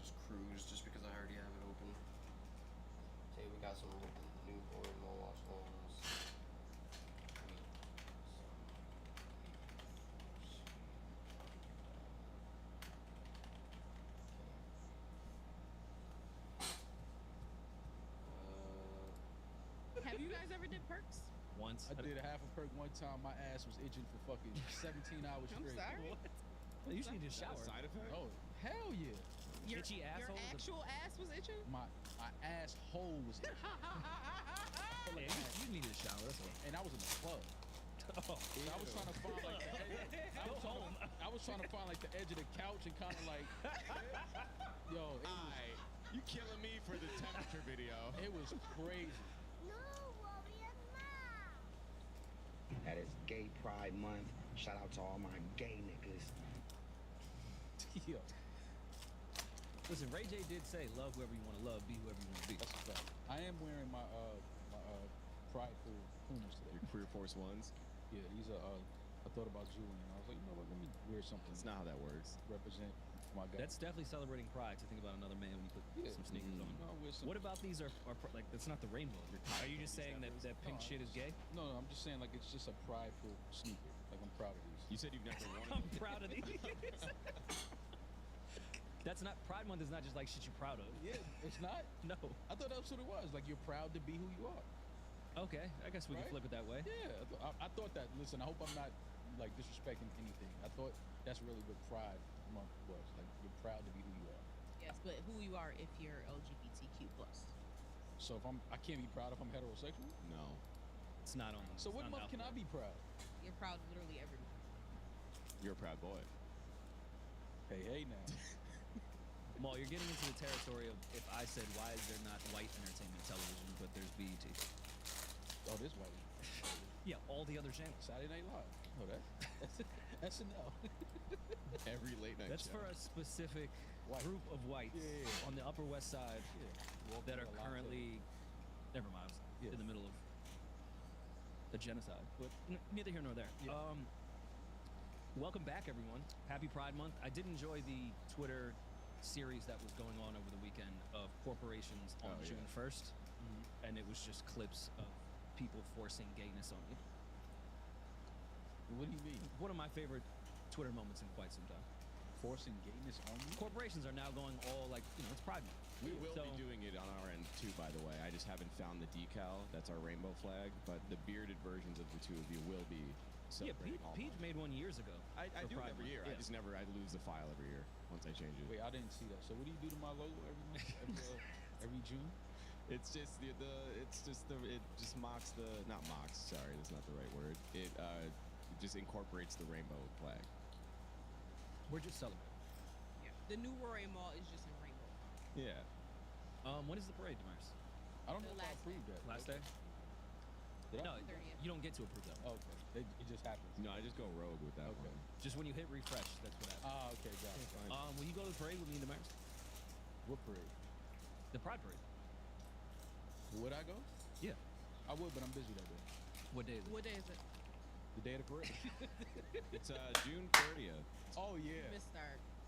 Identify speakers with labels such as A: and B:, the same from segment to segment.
A: just cruise just because I already have it open.
B: Say we got some new board mode watch ones.
C: Have you guys ever did perks?
D: Once.
E: I did a half a perk one time. My ass was itching for fucking 17 hours straight.
C: I'm sorry.
D: What? Well, you just need to shower.
F: Side effect?
E: Oh, hell yeah.
C: Your,
D: Itchy
C: your
D: asshole.
C: actual ass was itching?
E: My asshole was itching.
D: Yeah, you needed a shower. That's all.
E: And I was in the club.
D: Oh,
E: So I was trying to find like the edge. I was trying to find like the edge of the couch and kind of like, yo, it was,
F: Alright, you killing me for the temperature video.
E: it was crazy.
G: That is Gay Pride Month. Shout out to all my gay niggas.
E: Yo,
D: listen, Ray J did say, "Love whoever you want to love, be whoever you want to be."
E: that's a fact. I am wearing my prideful Pumas today.
F: Your Career Force ones.
E: Yeah, these are. I thought about Julian. I was like, you know what? Let me wear something.
F: That's not how that works.
E: Represent my guy.
D: That's definitely celebrating pride to think about another man when you put some sneakers on.
E: I'll wear some.
D: What about these are like that's not the rainbow? Are you just saying that pink shit is gay?
E: No, I'm just saying like it's just a prideful sneaker. Like I'm proud of these.
F: You said you've never worn
D: I'm
F: them.
D: proud of these. That's not Pride Month. Is not just like shit you're proud of.
E: Yeah, it's not.
D: No.
E: I thought that's what it was. Like you're proud to be who you are.
D: Okay, I guess we can
E: Right?
D: flip it that way.
E: Yeah, I thought that. Listen, I hope I'm not like disrespecting anything. I thought that's really what Pride Month was. Like you're proud to be who you are.
C: Yes, but who you are if you're LGBTQ plus.
E: So if I can't be proud if I'm heterosexual.
F: No.
D: It's not on.
E: So what month can I be proud?
C: You're proud literally every month.
F: You're a proud boy.
E: Hey now.
D: Maul, you're getting into the territory of if I said why is there not white entertainment television, but there's BET.
E: Oh, this white.
D: Yeah, all the other channels.
E: Saturday Night Live. Oh, that's SNL.
F: Every late night
D: That's
F: show.
D: for a specific
E: White.
D: group of whites
E: Yeah.
D: on the Upper West Side
E: Yeah.
D: that are
E: Walking
D: currently, never mind, I was
E: Yes.
D: in the middle of the genocide. But neither here nor there.
E: Yeah.
D: Welcome back, everyone. Happy Pride Month. I did enjoy the Twitter series that was going on over the weekend of corporations on
F: Oh, yeah.
D: June 1st. And it was just clips of people forcing gayness on you.
E: What do you mean?
D: One of my favorite Twitter moments in quite some time.
E: Forcing gayness on you?
D: Corporations are now going all like, it's Pride Month.
F: We will
D: So-
F: be doing it on our end too, by the way. I just haven't found the decal. That's our rainbow flag. But the bearded versions of the two of you will be
D: Yeah,
F: celebrating all
D: Pete
F: month.
D: made one years ago.
F: I
D: for
F: do it
D: Pride
F: every
D: Month.
F: year.
D: Yeah.
F: I lose the file every year once I change it.
E: Wait, I didn't see that. So what do you do to my logo every month? Every June?
F: It's just it just mocks the, not mocks, sorry, that's not the right word. It just incorporates the rainbow flag.
D: We're just celebrating.
C: Yeah. The new Roy Mall is just in rainbow.
F: Yeah.
D: When is the parade, Damaris?
E: I don't know
C: The
E: if I
C: last
E: approved that.
D: Last day?
E: Did I?
D: No,
C: 30th.
D: you don't get to approve that.
E: Oh, okay. It just happens.
F: No, I just go rogue with that
E: Okay.
F: one.
D: Just when you hit refresh, that's what happens.
E: Ah, okay, got it.
D: Will you go to the parade with me and Damaris?
E: What parade?
D: The Pride Parade.
E: Would I go?
D: Yeah.
E: I would, but I'm busy that day.
D: What day is it?
C: What day is it?
E: The day of the parade.
F: It's June 30th.
E: Oh yeah.
C: Missed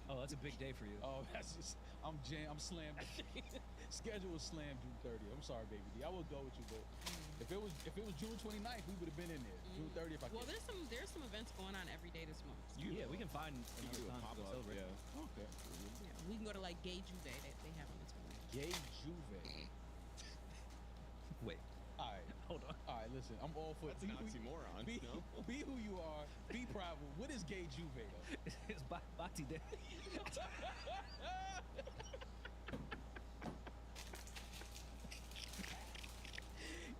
D: Oh, that's a big day for you.
E: Oh, that's just I'm slammed. Schedule was slammed June 30th. I'm sorry, baby D. I would go with you, but if it was June 29th, we would have been in there. June 30th.
C: Well, there's some events going on every day this month. So.
D: Yeah, we can find
F: You
D: another
F: do a
D: time to go
F: pop-up,
D: celebrate.
F: yeah.
E: Okay.
C: Yeah, we can go to like Gay Juve that they have on the 20th.
E: Gay Juve.
D: Wait,
E: All right.
D: hold on.
E: All right, listen. I'm all for
F: That's an oxymoron,
E: Be,
F: no?
E: be who you are. Be private. What is Gay Juve though?
D: It's Bati Day.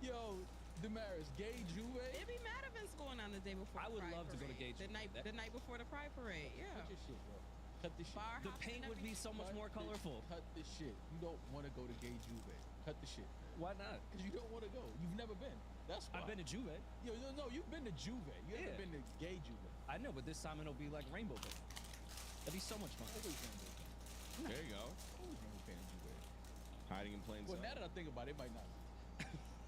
E: Yo, Damaris, Gay Juve.
C: It'd be mad events going on the day before.
D: I
C: the
D: would
C: Pride
D: love to go to
C: Parade.
D: Gay Juve.
C: The night before the Pride Parade. Yeah.
E: Cut your shit, bro. Cut this shit.
C: Bar
D: The
C: hops
D: paint
C: and
D: would be
C: everything.
D: so much
E: Cut
D: more
E: this-
D: colorful.
E: Cut this shit. You don't want to go to Gay Juve. Cut the shit.
D: Why not?
E: Because you don't want to go. You've never been. That's why.
D: I've been to Juve.
E: Yo, no, you've been to Juve. You
D: Yeah.
E: haven't been to Gay Juve.
D: I know, but this time it'll be like rainbow paint. That'd be so much fun.
E: Always been to
F: There you go.
E: Always been to Juve.
F: Hiding in plain
E: Well,
F: sight.
E: now that I think about it, it might not.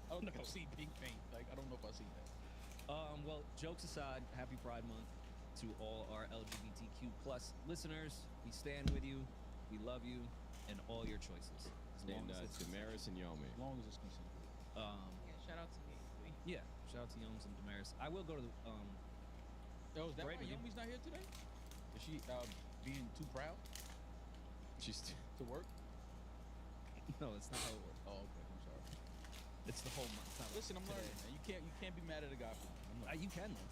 E: I don't think I've seen pink paint. Like, I don't know if I've seen that.
D: Well, jokes aside, happy Pride Month to all our LGBTQ plus listeners. We stand with you. We love you. and all your choices. As long
F: And
D: as it's
F: Damaris and Yomi.
E: As long as it's consensual.
C: Yeah, shout out to me.
D: Yeah, shout out to Yoms and Damaris. I will go to the
E: Yo, is that
D: Great
E: why
D: with you.
E: Yomi's not here today? Is she being too proud
F: She's
E: to work?
D: no, it's not how it works.
E: Oh, okay. I'm sorry.
D: It's the whole month. It's not like
E: Listen, I'm
D: today.
E: learning, man. You can't be mad at a guy for that. I'm learning.
D: You can though.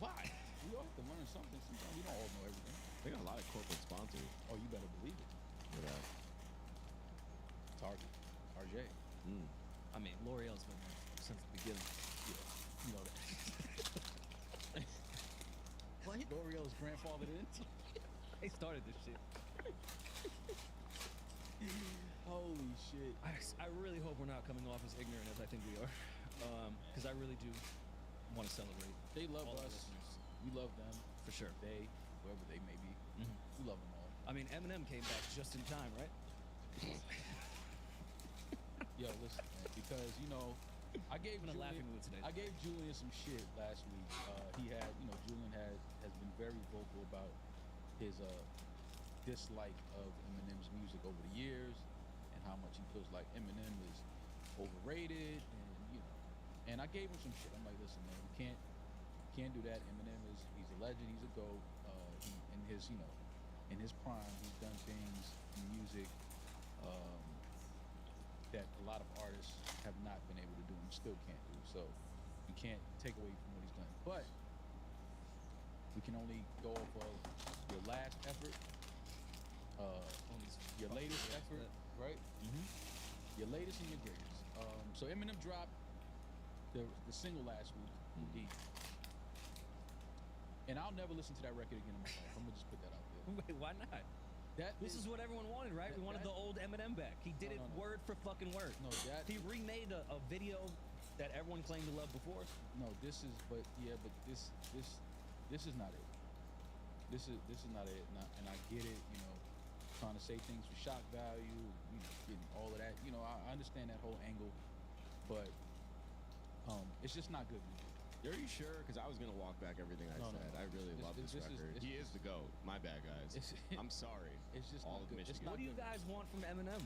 E: Why? We all have to learn something. Sometimes we don't all know everything.
F: they got a lot of corporate sponsors.
E: Oh, you better believe it.
F: Yeah.
E: Target, RJ.
D: I mean, L'Oreal's been there since the beginning.
E: Yeah, you know that.
C: What?
E: L'Oreal's grandfathered in.
D: They started this shit.
E: Holy shit.
D: I really hope we're not coming off as ignorant as I think we are, because I really do want to celebrate.
E: They love
D: all our
E: us.
D: listeners.
E: We love them.
D: For sure.
E: They, whoever they may be. We love them all.
D: I mean, Eminem came back just in time, right?
E: Yo, listen, man, because I gave
D: I'm in a laughing
E: Julian,
D: mood today.
E: I gave Julian some shit last week. Julian has been very vocal about his dislike of Eminem's music over the years, and how much he feels like Eminem is overrated, and I gave him some shit. I'm like, listen, man, we can't do that. Eminem he's a legend. He's a GOAT. In his prime, he's done things in music that a lot of artists have not been able to do and still can't do. So you can't take away from what he's done. But we can only go off of your last effort, your latest effort, right? Your latest and your greatest. So Eminem dropped the single last week, Deep. And I'll never listen to that record again in my life. I'm gonna just put that out there.
D: Wait, why not? This is what everyone wanted, right? We wanted the old Eminem back. He did it word for fucking word.
E: No,
D: he remade a video that everyone claimed to love before.
E: No, this is not it. This is not it. And I get it. Trying to say things for shock value, getting all of that. I understand that whole angle, but it's just not good music.
F: Are you sure? Because I was gonna walk back everything I said. I really love this record. He is the GOAT. My bad, guys. I'm sorry.
E: It's just
F: all
E: not
F: of
E: good.
F: Michigan.
D: What do you guys want from Eminem?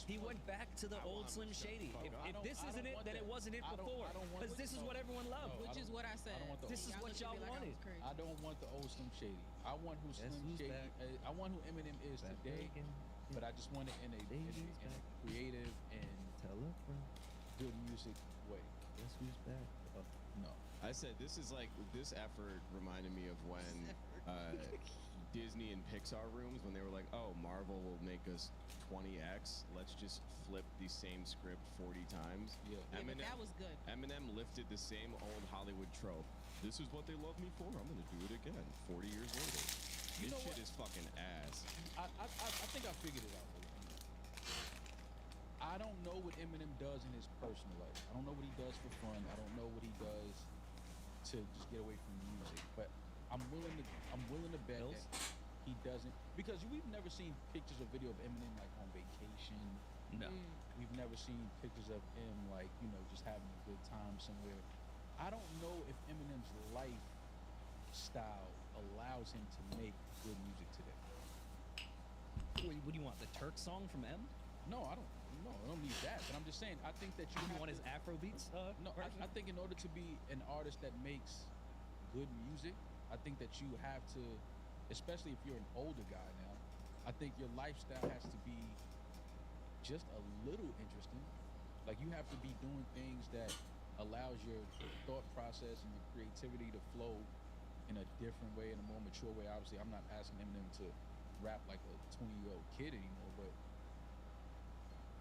D: He went back to the
F: I
D: old
F: want
D: Slim
F: him to shut
D: Shady.
F: the fuck
D: If
F: up.
D: this isn't it, then it wasn't it before. Because this is what everyone loved.
E: No.
C: Which is what I said.
E: I don't want the
D: This is
C: Y'all
D: what
C: looked at
D: y'all
C: me like I
D: wanted.
C: was crazy.
E: I don't want the old Slim Shady. I want who
D: Guess
E: Slim
D: who's
E: Shady.
D: back?
E: I want who Eminem is
D: Back
E: today.
D: again.
E: But I just want it in a creative and good music way.
D: Guess who's back?
E: No.
F: I said this effort reminded me of when Disney and Pixar rooms when they were like, oh, Marvel will make us 20x. Let's just flip the same script 40 times.
E: Yeah.
C: Yeah, but that was good.
F: Eminem lifted the same old Hollywood trope. This is what they love me for. I'm gonna do it again 40 years later. This
E: know
F: shit
E: what?
F: is fucking ass.
E: I think I figured it out. I don't know what Eminem does in his personal life. I don't know what he does for fun. I don't know what he does to just get away from music. But I'm willing to bet
D: Bills?
E: that he doesn't, because we've never seen pictures or video of Eminem like on vacation.
D: No.
E: We've never seen pictures of him like just having a good time somewhere. I don't know if Eminem's lifestyle allows him to make good music today.
D: What do you want? The Turk song from M?
E: No, I don't need that. But I'm just saying, I think that you
D: You
E: have
D: want
E: to,
D: his Afro beats?
E: No, I think in order to be an artist that makes good music, I think that you have to, especially if you're an older guy now, I think your lifestyle has to be just a little interesting. Like you have to be doing things that allows your thought process and your creativity to flow in a different way, in a more mature way. Obviously, I'm not asking Eminem to rap like a 20-year-old kid anymore, but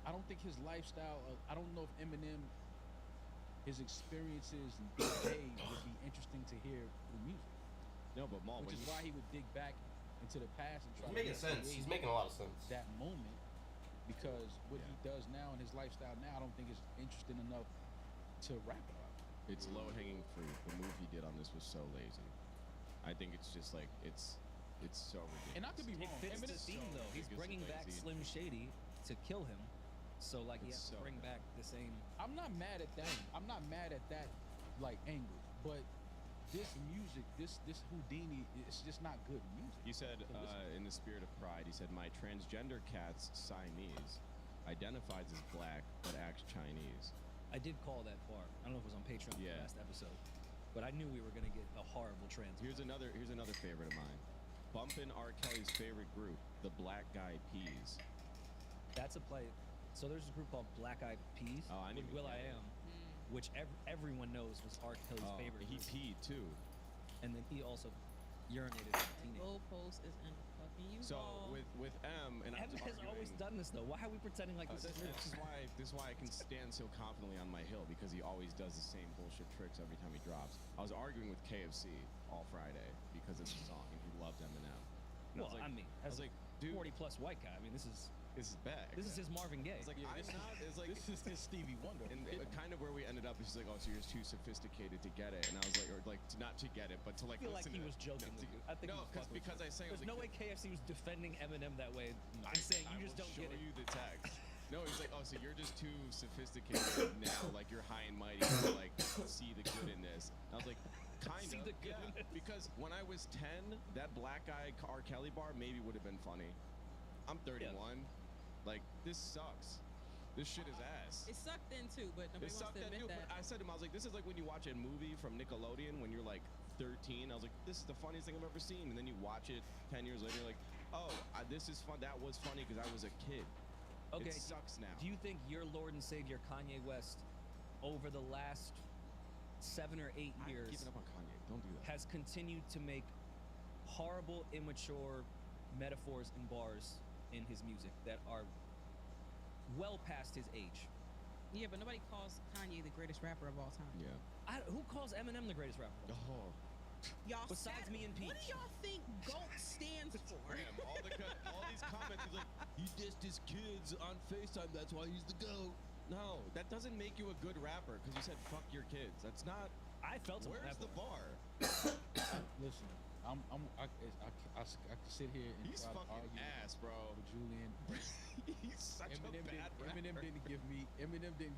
E: I don't think his lifestyle, I don't know if Eminem, his experiences and days would be interesting to hear through music.
F: No, but Maul,
E: Which is why he would dig back into the past and try
B: He's making
E: to
B: sense.
E: recreate
B: He's making a lot of sense.
E: that moment, because what he does now and his lifestyle now, I don't think is interesting enough to rap about.
F: it's low-hanging fruit. The move he did on this was so lazy. I think it's just like it's so ridiculous.
E: And I could be
D: It
E: wrong.
D: fits the
E: Eminem's
D: theme
F: so
D: though. He's
F: ridiculously
D: bringing back
F: lazy.
D: Slim Shady to kill him. So like he
F: It's
D: has to
F: so
D: bring
F: bad.
D: back the same.
E: I'm not mad at that. I'm not mad at that like angle, but this music, this Houdini, it's just not good music.
F: He said,
E: to listen to.
F: in the spirit of pride, he said, my transgender cat's Siamese, identifies as black but acts Chinese.
D: I did call that bar. I don't know if it was on Patreon
F: Yeah.
D: last episode, but I knew we were gonna get a horrible trans.
F: Here's another favorite of mine. Bumpin' R. Kelly's favorite group, the Black Eyed Peas.
D: That's a play. So there's a group called Black Eyed Peas
F: Oh, I
D: with
F: didn't even
D: Will I
F: get it.
D: Am, which everyone knows was R. Kelly's favorite.
F: He
D: group.
F: peed too.
D: And then he also urinated as a teenager.
C: Goalpost is in fucking you.
F: So with M and I
D: Em
F: was
D: has always
F: arguing-
D: done this though. Why are we pretending like this is new?
F: this is why I can stand so confidently on my hill, because he always does the same bullshit tricks every time he drops. I was arguing with KFC all Friday because of the song, and he loved Eminem. And
D: Well, I mean,
F: I was
D: as
F: like, dude,
D: 40+ white guy. I mean, this is
F: bad.
D: his Marvin Gaye.
F: It's like
E: Yeah,
F: I'm not. It's like
E: This is his Stevie Wonder.
F: and kind of where we ended up is she's like, oh, so you're just too sophisticated to get it, and I was like, or like not to get it, but to like.
D: I feel like
F: listen
D: he
F: to
D: was joking
F: no,
D: with you. I think
F: no,
D: he was fucking with
F: because
D: you.
F: I sang.
D: There's
F: I was
D: no way
F: like,
D: KFC was defending Eminem that way and saying you just don't get it.
F: I will show you the text. No, he's like, oh, so you're just too sophisticated now, like you're high and mighty to like see the good in this. And I was like, kind
D: See
F: of,
D: the good in this.
F: because when I was 10, that Black Guy R. Kelly bar maybe would have been funny. I'm 31. Like, this sucks. This shit is ass.
C: It sucked then too, but nobody
F: It
C: wants
F: sucked
C: to
F: that
C: admit
F: dude,
C: that.
F: but I said to him, I was like, this is like when you watch a movie from Nickelodeon when you're like 13. I was like, this is the funniest thing I've ever seen. And then you watch it 10 years later, you're like, oh, this is fun. That was funny because I was a kid.
D: Okay.
F: It sucks now.
D: Do you think your Lord and Savior Kanye West, over the last 7 or 8
F: I'm
D: years,
F: giving up on Kanye. Don't do that.
D: has continued to make horrible, immature metaphors and bars in his music that are well past his age?
C: Yeah, but nobody calls Kanye the greatest rapper of all time.
F: Yeah.
D: Who calls Eminem the greatest rapper? of all time?
F: Oh.
C: Y'all
D: Besides me and
C: What
D: Peach.
C: do y'all think GOAT stands for?
F: Damn, all these comments, he's like, he dissed his kids on FaceTime, that's why he's the GOAT. No, that doesn't make you a good rapper because you said fuck your kids. That's not.
D: I felt him.
F: Where's the bar?
E: Listen, I can sit here and
F: He's
E: try to
F: fucking
E: argue
F: ass, bro.
E: with Julian.
F: He's such
E: Eminem
F: a bad rapper.
E: Eminem didn't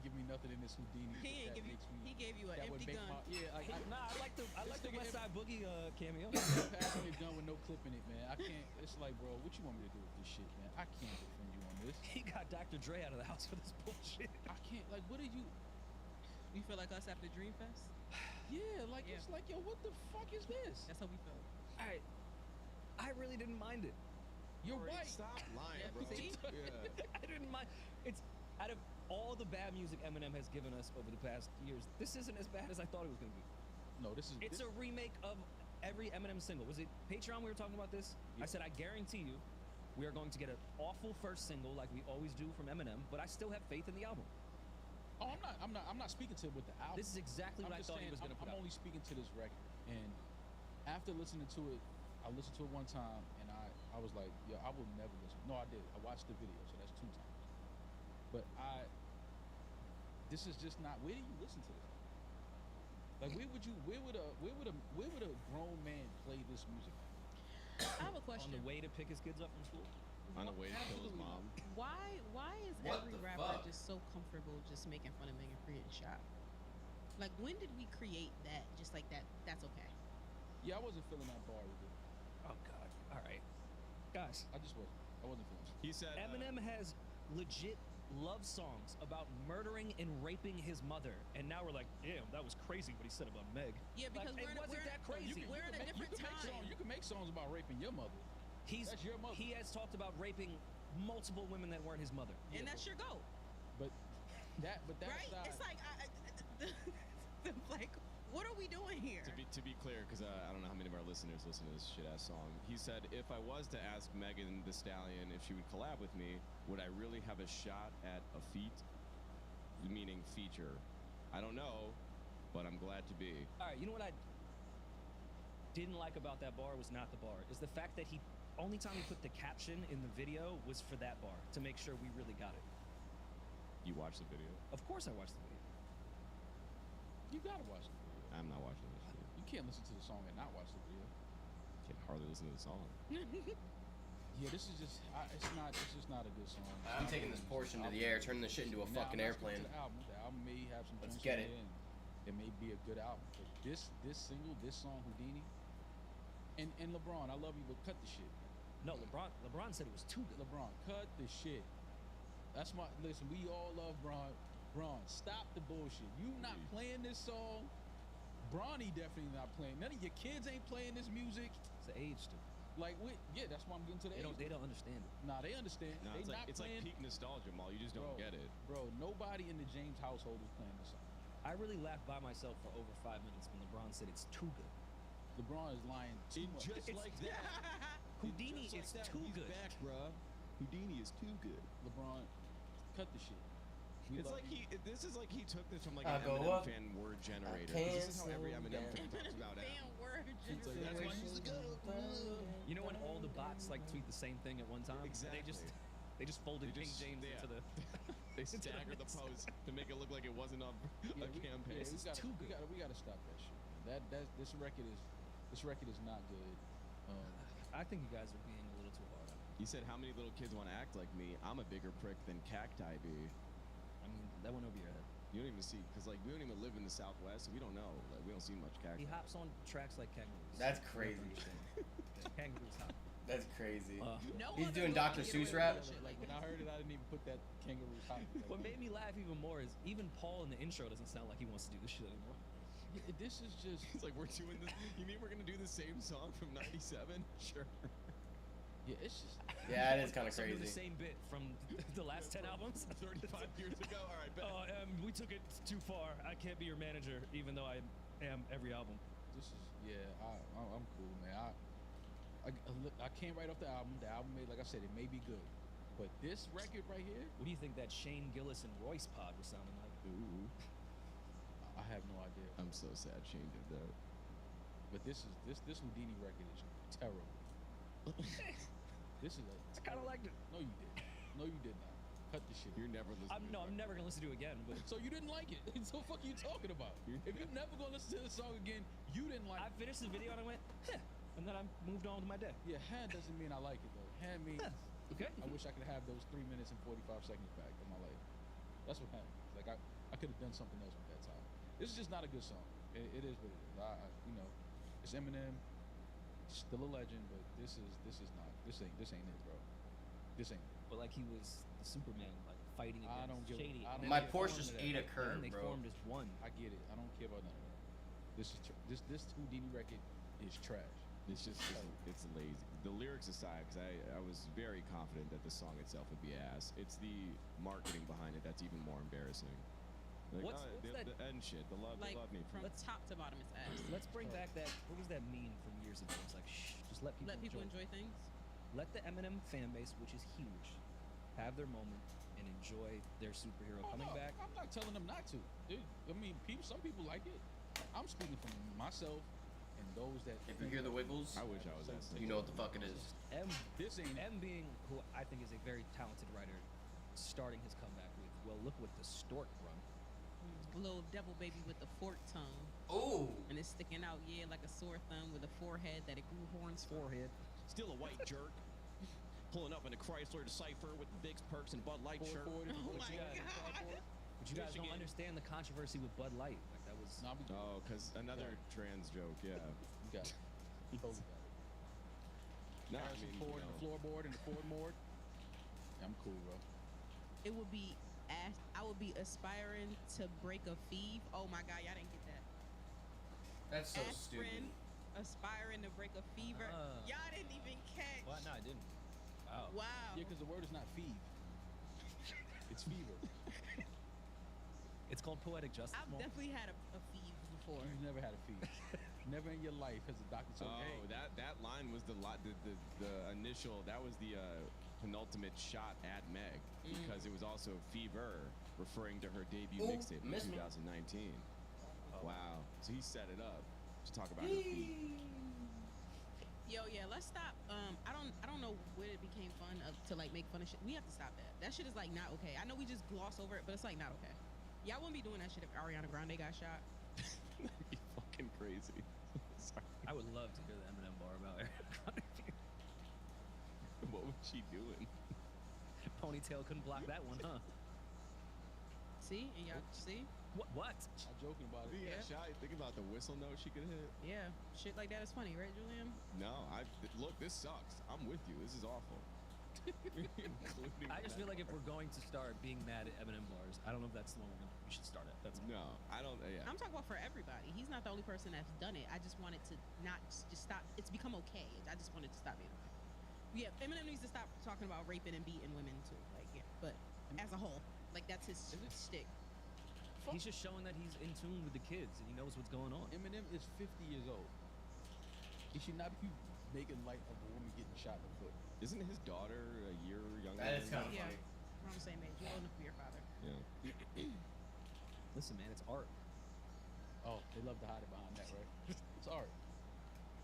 E: give me nothing in this Houdini.
C: He ain't
E: that
C: give you.
E: makes me-
C: He gave you an
E: that would
C: empty
E: make
C: gun.
D: Nah, I like the
E: nigga
D: West Side Boogie cameo.
E: Passing a gun with no clip in it, man. I can't. It's like, bro, what you want me to do with this shit, man? I can't defend you on this.
D: He got Dr. Dre out of the house for this bullshit.
E: I can't. Like, what are you?
C: You feel like us after Dream Fest?
E: Yeah, like
C: Yeah.
E: it's like, yo, what the fuck is this?
C: That's how we felt.
D: I really didn't mind it.
E: You're
F: Alright,
E: white.
F: Stop lying,
C: Yeah,
F: bro.
C: see?
F: Yeah.
D: I didn't mind. It's out of all the bad music Eminem has given us over the past years, this isn't as bad as I thought it was gonna be.
E: No, this is.
D: It's
E: this,
D: a remake of every Eminem single. Was it Patreon we were talking about this? I said I guarantee you, we are going to get an awful first single like we always do from Eminem, but I still have faith in the album.
E: Oh, I'm not speaking to with the album.
D: This is exactly what I
E: just
D: thought he
E: saying,
D: was gonna put
E: I'm
D: out.
E: only speaking to this record, and after listening to it, I listened to it one time, and I was like, yo, I will never listen. No, I did. I watched the video, so that's 2 times. But this is just not. Where do you listen to this? Like, where would a grown man play this music?
C: I have a
D: On
C: question.
D: the way to pick his kids up from school.
F: On the way to kill his mom.
C: Why is
B: What
C: every
B: the
C: rapper
B: fuck?
C: just so comfortable just making fun of Megan Free and Shop? Like, when did we create that? Just like that. That's okay.
E: Yeah, I wasn't feeling that bar either.
D: Oh God! All right, guys.
E: I just wasn't. I wasn't feeling it.
F: He said
D: Eminem has legit love songs about murdering and raping his mother, and now we're like, damn, that was crazy what he said about Meg.
C: Yeah, because
D: Like, it wasn't that crazy.
C: We're in a different time.
E: You can make songs about raping your mother. That's your mother.
D: He has talked about raping multiple women that weren't his mother.
C: And that's your goal,
E: But that
C: right?
E: aside,
C: It's like, like, what are we doing here?
F: To be clear, because I don't know how many of our listeners listen to this shit ass song. He said, if I was to ask Megan the Stallion if she would collab with me, would I really have a shot at a feat? Meaning feature. I don't know, but I'm glad to be.
D: All right, you know what I didn't like about that bar was not the bar. Is the fact that only time he put the caption in the video was for that bar to make sure we really got it.
F: You watched the video?
D: Of course I watched the video.
E: you gotta watch the video.
F: I'm not watching this shit.
E: You can't listen to the song and not watch the video.
F: Can hardly listen to the song.
E: Yeah, this is just. It's just not a good song.
B: I'm taking this portion to the air, turning this shit into a fucking airplane.
E: The album may have some
B: Let's
E: drinks
B: get
E: in
B: it.
E: and it may be a good album. But this single, this song, Houdini, and LeBron, I love you, but cut the shit.
D: No, LeBron said it was too good.
E: LeBron, cut the shit. That's my listen. We all love Bron. Bron, stop the bullshit. You not playing this song. Bronny definitely not playing. None of your kids ain't playing this music.
D: It's an age thing.
E: Like, yeah, that's why I'm getting to the age.
D: They don't understand it.
E: Nah, they understand.
F: No,
E: They not
F: it's like
E: playing.
F: peak nostalgia, Maul. You just don't get it.
E: Bro, nobody in the James household is playing this song.
D: I really laughed by myself for over 5 minutes when LeBron said it's too good.
E: LeBron is lying too much.
F: Just like that.
D: Houdini
F: Just
D: is
F: like that,
D: too
F: he's
D: good.
F: back, bruh. Houdini is too good.
E: LeBron, cut the shit. We
F: It's
E: love
F: like
E: you.
F: this is like he took this from like
B: I
F: an
B: go
F: Eminem
B: up,
F: fan word generator.
B: can't
F: This is how every
B: slow
F: Eminem
B: down.
F: fan talks about it.
C: Fan word
F: That's
C: generator.
F: why he used to go.
D: You know when all the bots like tweet the same thing at one time?
F: Exactly.
D: They just folded
F: They
D: King
F: just-
D: James
F: yeah.
D: into the.
F: They
D: into the
F: staggered the
D: mix.
F: post to make it look like it wasn't a
E: Yeah,
F: campaign.
E: we
D: is too good.
E: We gotta stop that shit. This record is not good.
D: I think you guys are being a little too hard on it.
F: He said, "How many little kids want to act like me? I'm a bigger prick than Cacti be."
D: I mean, that went over your head.
F: You don't even see, because like we don't even live in the Southwest, so we don't know. Like we don't see much Cacti.
D: He hops on tracks like kangaroos.
B: That's
D: You have to
B: crazy.
D: understand. Kangaroos hop.
B: That's crazy.
C: No
B: He's
C: other
B: doing
C: movie
B: Dr.
C: get
B: Seuss
C: away
B: rap?
C: with shit
E: Like
C: like
E: when I heard it, I didn't even put that kangaroo top.
D: What made me laugh even more is even Paul in the intro doesn't sound like he wants to do this shit anymore.
E: This is just
F: It's like we're doing this. You mean we're gonna do the same song from '97? Sure.
E: it's just
B: Yeah, it is kind of
D: Some do
B: crazy.
D: the same bit from the last 10 albums.
F: 35 years ago. All right, bet.
D: We took it too far. I can't be your manager, even though I am every album.
E: this is I'm cool, man. I can't write off the album. The album made, like I said, it may be good, but this record right here,
D: What do you think that Shane Gillis and Royce pod was sounding like?
F: Ooh,
E: I have no idea.
F: I'm so sad Shane did that.
E: But this Houdini record is terrible. This is
D: I kind of liked it.
E: no, you did. No, you did not. Cut the shit.
F: You're never listening.
D: I'm never gonna listen to it again. But
E: So you didn't like it. So fuck you talking about? If you're never gonna listen to the song again, you didn't like
D: I
E: it.
D: finished the video and I went, huh, and then I moved on to my day.
E: Yeah, hand doesn't mean I like it though. Hand means
D: Okay.
E: I wish I could have those 3 minutes and 45 seconds back of my life. That's what happened. Like I could have done something else with that time. This is just not a good song. It is what it is. It's Eminem, still a legend, but this ain't it, bro. This ain't it.
D: But like he was the Superman, like fighting
E: I
D: against
E: don't give a-
D: Shady.
E: I
D: and
E: don't
D: then
B: My
D: they
B: Porsche
D: formed
B: just
D: as-
B: ate a
D: and
B: curb,
D: they
B: bro.
D: formed as one.
E: I get it. I don't care about none of that. This Houdini record is trash.
F: It's just it's lazy. The lyrics aside, because I was very confident that the song itself would be ass. It's the marketing behind it that's even more embarrassing. Like,
D: What's that-
F: the end shit? The love
C: Like
F: me
C: from top to bottom, it's ass.
D: Let's bring back that. What was that meme from years ago? It's like, shh, just let people,
C: Let people enjoy things.
D: Let the Eminem fan base, which is huge, have their moment and enjoy their superhero coming
E: no,
D: back.
E: I'm not telling them not to. I mean, some people like it. I'm speaking from myself and those that.
B: If you hear the Wiggles,
F: I wish I was that
B: you know what the fuck it is.
E: This ain't.
D: M being who I think is a very talented writer, starting his comeback with, well, look what the stork run.
C: A little devil baby with the forked tongue.
B: Oh,
C: And it's sticking out, yeah, like a sore thumb with a forehead that it grew horns for.
D: Forehead.
H: Still a white jerk. Pulling up in a Chrysler Decipher with the Vicks Perks and Bud Light shirt.
C: Oh my
D: guys-
C: god.
D: But you guys don't
H: Michigan.
D: understand the controversy with Bud Light. Like that was.
E: Nah, we
F: Oh, because another trans joke. Yeah.
E: got it. Totally got it.
F: No, I
E: Harrison
F: mean,
E: Ford
F: you
E: and the
F: know.
E: floorboard and the Ford Mord. Yeah, I'm cool, bro.
C: It would be I would be aspiring to break a feeve. Oh my god, y'all didn't get that.
B: that's so
C: Aspirin,
B: stupid.
C: aspiring to break a fever. Y'all didn't even catch.
D: What? No, I didn't. Wow.
C: Wow.
E: Yeah, because the word is not fever. It's fever.
D: It's called poetic justice.
C: I've
D: Mo.
C: definitely had a feeve before.
E: You've never had a fever. Never in your life has a doctor told you,
F: Oh,
E: hey,
F: that line was the initial. That was the penultimate shot at Meg because it was also Fever, referring to her debut
B: Ooh,
F: mixtape in
B: miss me.
F: 2019. Wow. So he set it up to talk about her feet.
C: Yo, yeah, let's stop. I don't know when it became fun to like make fun of shit. We have to stop that. That shit is like not okay. I know we just gloss over it, but it's like not okay. Y'all wouldn't be doing that shit if Ariana Grande got shot.
F: That'd be fucking crazy. Sorry.
D: I would love to hear the Eminem bar about Ariana Grande.
F: What was she doing?
D: Ponytail couldn't block that one, huh?
C: See? And y'all see?
D: What?
E: I'm joking about it.
F: Yeah,
C: Yeah.
F: shy. Think about the whistle note she could hit.
C: Yeah. Shit like that is funny, right, Julian?
F: No, look. This sucks. I'm with you. This is awful. Including
D: I just
F: that
D: feel like if
F: part.
D: we're going to start being mad at Eminem bars, I don't know if that's the one we should start at. That's all.
F: No, I don't. Yeah.
C: I'm talking about for everybody. He's not the only person that's done it. I just want it to not just stop. It's become okay. I just want it to stop being okay. Yeah, Eminem needs to stop talking about raping and beating women too. Like, yeah, but as a whole, like that's his stick.
D: He's just showing that he's in tune with the kids and he knows what's going on.
E: Eminem is 50 years old. He should not be making light of a woman getting shot in the foot.
F: Isn't his daughter a year younger?
B: That is
F: than
B: kind of
F: him?
C: Yeah,
B: funny.
C: we're on the same age. You're old enough to be your father.
F: Yeah.
D: Listen, man, it's art.
E: Oh, they love to hide it behind that, right? It's art.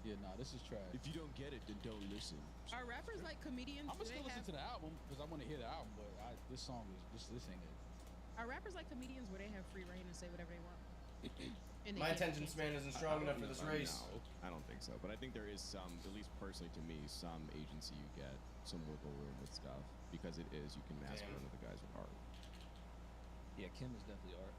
E: Yeah, nah, this is trash.
F: If you don't get it, then don't listen.
C: Are rappers like comedians?
E: I'm
C: Do
E: gonna
C: they
E: still listen
C: have,
E: to the album because I want to hear the album, but this song is this ain't it.
C: Are rappers like comedians where they have free reign to say whatever they want? And they
B: My
C: can't
B: attention
C: cancel?
B: span isn't strong enough for this race.
F: No, I don't think so. But I think there is some, at least personally to me, some agency you get, some wiggle room with stuff because it is you can mask
B: Damn.
F: one of the guys with art.
D: Yeah, Kim is definitely art.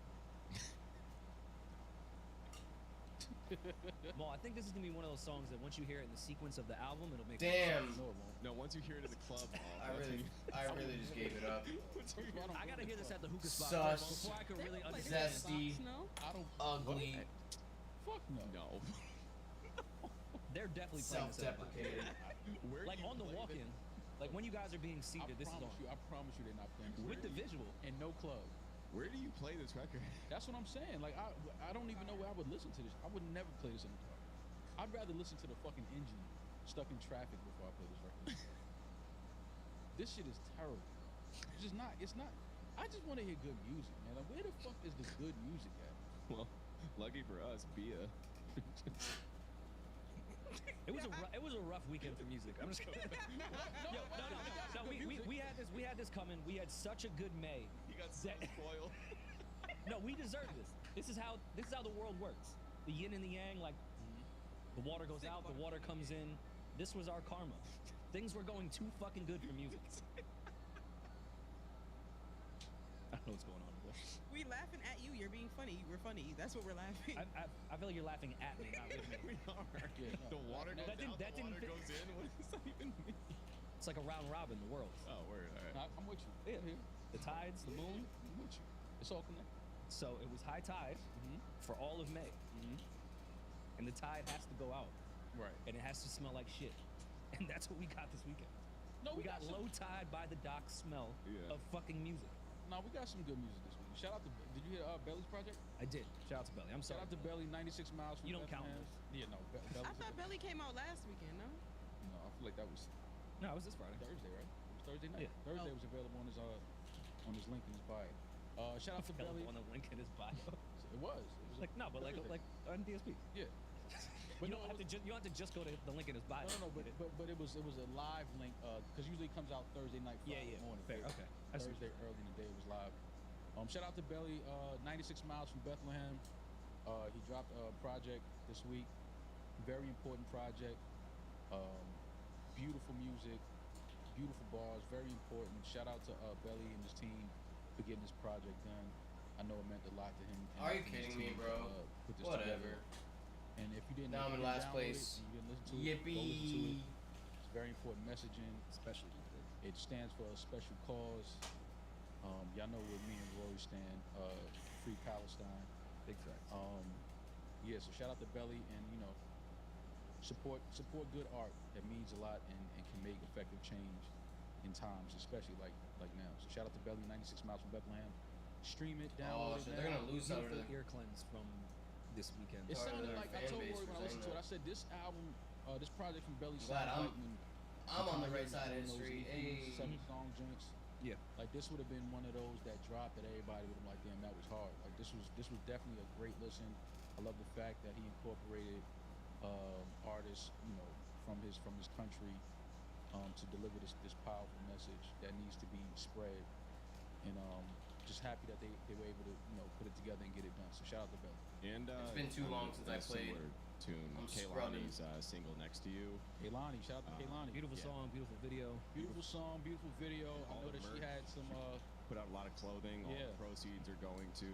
D: Well, I think this is gonna be one of those songs that once you hear it in the sequence of the album, it'll make
E: No,
B: Damn.
E: it won't.
F: No, once you hear it in the club,
B: I really just gave it up.
D: I gotta hear this at the hookah spot
B: Sus.
D: first before I can
C: They
D: really
C: don't play
D: understand.
C: this
B: Zesty.
C: in the box, no?
E: I don't.
B: Ugly.
E: Fuck no.
F: No.
D: They're definitely playing this at the box.
B: Self-deprecating.
F: Where do
D: Like
F: you
D: on the
F: play
D: walk-in, like when you guys are being seated, this is on.
E: I promise you, they're not playing this.
D: With the visual.
E: And no club.
F: Where do you play this record?
E: That's what I'm saying. Like I don't even know where I would listen to this. I would never play this in the car. I'd rather listen to the fucking engine stuck in traffic before I play this record. This shit is terrible. It's just not. It's not. I just want to hear good music, man. Like, where the fuck is the good music at?
F: Well, lucky for us, Bia.
D: It was a rough weekend for music. I'm just kidding. Yo, no. We had this coming. We had such a good May.
F: You got so spoiled.
D: No, we deserve this. This is how the world works. The yin and the yang, like the water goes out, the water comes in. This was our karma. Things were going too fucking good for music. I don't know what's going on with this.
C: We laughing at you. You're being funny. We're funny. That's what we're laughing.
D: I feel like you're laughing at me, not with me.
F: We are.
E: Yeah, no,
F: The water goes
D: that didn't-
F: out,
D: that
F: the
D: didn't
F: water
D: fit.
F: goes in. What does that even mean?
D: It's like a round robin, the world.
F: Oh, word. All right.
E: I'm with you.
D: Yeah.
E: I'm here.
D: The tides, the moon.
E: I'm with you. It's all connected.
D: So it was high tide for all of May. And the tide has to go out.
E: Right.
D: And it has to smell like shit. And that's what we got this weekend.
E: No,
D: We got
E: some,
D: low tide by the dock smell
F: Yeah.
D: of fucking music.
E: No, we got some good music this week. Shout out to. Did you hear Belly's project?
D: I did. Shout out to Belly. I'm
E: Shout
D: sorry.
E: out to Belly. 96 miles from
D: You don't count
E: Bethlehem. Yeah, no.
C: I thought Belly came out last weekend, no?
E: No, I feel like that was
D: No, it was this Friday.
E: Thursday, right? It was Thursday night.
D: Yeah.
E: Thursday
C: Oh.
E: was available on his link in his bio. Shout out to Belly.
D: On the link in his bio.
E: It was. It was
D: Like no, but like
E: Thursday.
D: on DSP.
E: Yeah.
D: But you
E: no,
D: don't have to just you don't have to just go to the link in his bio.
E: No, but it was a live link because usually it comes out Thursday night, Friday morning.
D: Fair. Okay. I see.
E: Thursday early in the day it was live. Shout out to Belly, 96 miles from Bethlehem. He dropped a project this week. Very important project. Beautiful music, beautiful bars, very important. Shout out to Belly and his team for getting this project done. I know it meant a lot to him.
B: Are you
E: and his
B: kidding me,
E: team,
B: bro?
E: put this
B: Whatever.
E: together. And if you didn't,
B: Now I'm
E: if
B: in
E: you didn't
B: last
E: download
B: place.
E: it, and you didn't listen to it, go listen to it.
B: Yippee.
E: It's very important messaging.
D: Especially
E: It stands for a special cause. Y'all know where me and Rory stand. Free Palestine.
D: big facts.
E: Yeah, so shout out to Belly and support good art that means a lot and can make effective change in times, especially like now. So shout out to Belly, 96 miles from Bethlehem. Stream it,
B: Oh,
E: download
B: so
E: it.
B: they're
E: now.
B: gonna lose some of
D: Beautiful
B: their.
D: ear cleanse from this weekend.
E: It
B: Part of
E: sounded
B: their
E: like I
B: fan
E: told
B: base
E: Rory when I
B: for
E: listened to
B: saying
E: it. I said this album, this project from Belly
B: Glad
E: sounds
B: I'm-
E: like when
B: I'm on the
E: Kanye
B: right
E: was
B: side of
E: doing those
B: history.
E: EP,
B: Hey.
E: 7-song joints.
D: Yeah.
E: Like this would have been one of those that dropped that everybody would have been like, damn, that was hard. Like this was definitely a great listen. I love the fact that he incorporated artists, from his country, to deliver this powerful message that needs to be spread. And just happy that they were able to put it together and get it done. So shout out to Belly.
F: And
B: It's been too long since I
F: a
B: played.
F: similar tune.
B: I'm
F: Kaylani's single "Next to You."
E: Kaylani, shout out to Kaylani.
D: Beautiful
F: Yeah.
D: song, beautiful video.
E: Beautiful song, beautiful video. I
F: All
E: know
F: the
E: that she
F: merch.
E: had some
F: put out a lot of clothing. All the proceeds are going to,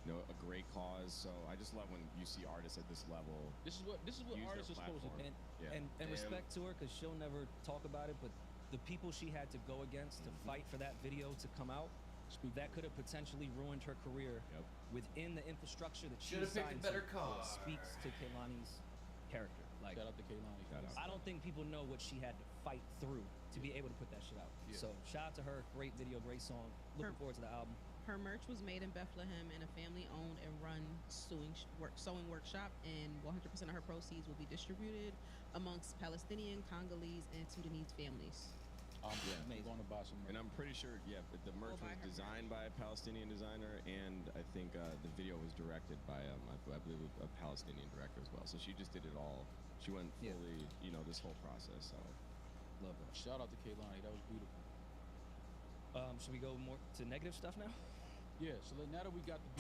F: a great cause. So I just love when you see artists at this level.
E: This is what
F: use
E: artists
F: their
E: are supposed to do.
F: platform.
D: And respect to her, because she'll never talk about it, but the people she had to go against to fight for that video to come out, that could have potentially ruined her career within the infrastructure that she
B: Should've picked a better car.
D: speaks to Kehlani's character. Like,
E: Shout out to Kehlani.
D: I don't think people know what she had to fight through to be able to put that shit out. So shout out to her. Great video, great song. Looking forward to the album.
C: Her merch was made in Bethlehem in a family-owned and run sewing workshop, and 100% of her proceeds will be distributed amongst Palestinian, Congolese, and Sudanese families.
E: I'm going to buy some merch.
F: And I'm pretty sure, the merch was designed by a Palestinian designer, and I think the video was directed by, I believe, a Palestinian director as well. So she just did it all. She went fully, this whole process. So
D: love that.
E: Shout out to Kehlani. That was beautiful.
D: Should we go more to negative stuff now?
E: Yeah. So now that we got the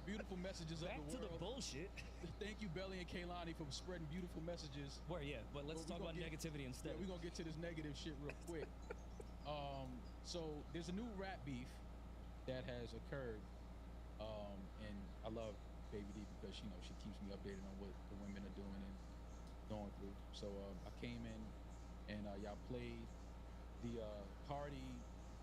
E: beautiful messages
D: Back
E: of the
D: to
E: world.
D: the bullshit.
E: Thank you, Belly and Kehlani, for spreading beautiful messages.
D: But let's talk about negativity instead.
E: Yeah, we're gonna get to this negative shit real quick. So there's a new rap beef that has occurred, and I love Baby D because she keeps me updated on what the women are doing and going through. So I came in and y'all played the Cardi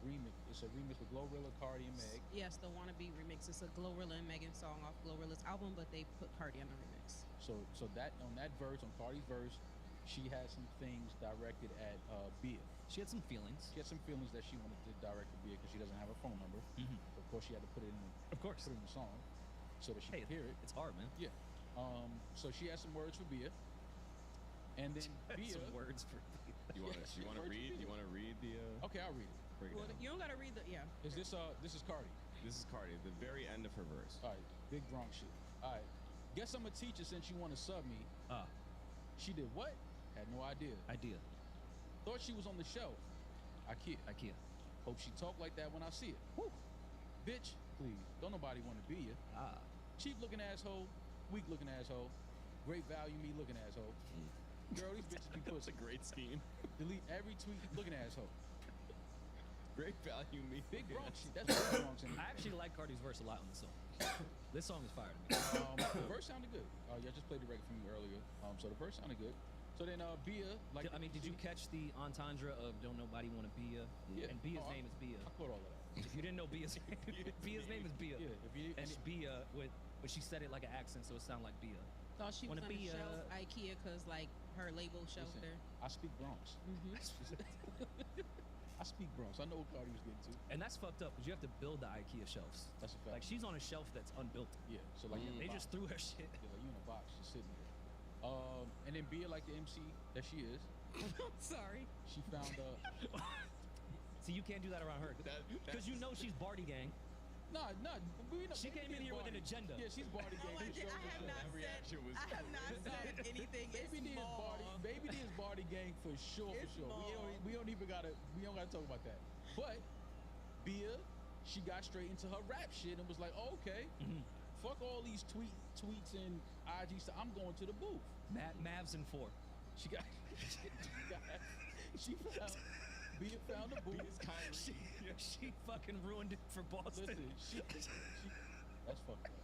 E: remix. It's a remix with Glorilla, Cardi, and Meg.
C: Yes, the Wannabe remix. It's a Glorilla and Megan song off Glorilla's album, but they put Cardi on the remix.
E: So that on that verse, on Cardi's verse, she had some things directed at Bia.
D: She had some feelings.
E: She had some feelings that she wanted to direct to Bia because she doesn't have her phone number. Of course, she had to put it in. Put it in the song so that she could hear it.
D: It's hard, man.
E: Yeah. So she has some words for Bia, and then Bia.
D: Some words for Bia.
F: You want to read? You want to read the?
E: Okay, I'll read it.
C: Well, you don't gotta read the
E: Is this Cardi?
F: This is Cardi. The very end of her verse.
E: All right, big Bronx shit. All right, guess I'm a teacher since you want to sub me. She did what? Had no idea. Thought she was on the shelf. IKEA. Hope she talk like that when I see it. Woo. Bitch, please. Don't nobody want to be you. Cheap looking asshole. Weak looking asshole. Great value me looking asshole. Girl, these bitches be pussy.
F: That's a great scheme.
E: Delete every tweet looking asshole.
F: Great value me.
E: Big Bronx shit. That's big Bronx in
D: I actually like Cardi's verse a lot on this song. This song is fire to me.
E: The verse sounded good. Y'all just played the record from me earlier. So the verse sounded good. So then Bia, like,
D: did you catch the entendre of "Don't nobody want to be ya"?
E: Yeah.
D: And Bia's name is Bia.
E: I caught all of that.
D: If you didn't know Bia's name is Bia.
E: Yeah.
D: And Bia but she said it like an accent, so it sounded like Bia.
C: Thought she was
D: Wanna
C: on the
D: be,
C: shelf IKEA because like her label shelf
E: Listen,
C: there.
E: I speak Bronx. I speak Bronx. I know what Cardi was getting to.
D: And that's fucked up because you have to build the IKEA shelves.
E: That's a fact.
D: Like she's on a shelf that's unbuilt.
E: Yeah. So like
D: They just threw her shit.
E: Yeah, like you in a box, just sitting there. And then Bia, like the MC that she is,
C: Sorry.
E: she found
D: See, you can't do that around her because you know she's Barty Gang.
E: Nah, we know.
D: She came in here with an agenda.
E: Yeah, she's Barty Gang.
C: I have not said anything.
E: Baby D is Barty. Baby D is Barty Gang for sure. We don't gotta talk about that. But Bia, she got straight into her rap shit and was like, oh, okay, fuck all these tweets and IG stuff. I'm going to the booth.
D: Mavs and 4.
E: Bia found the booth.
D: She fucking ruined it for Boston.
E: Listen, that's fucked up.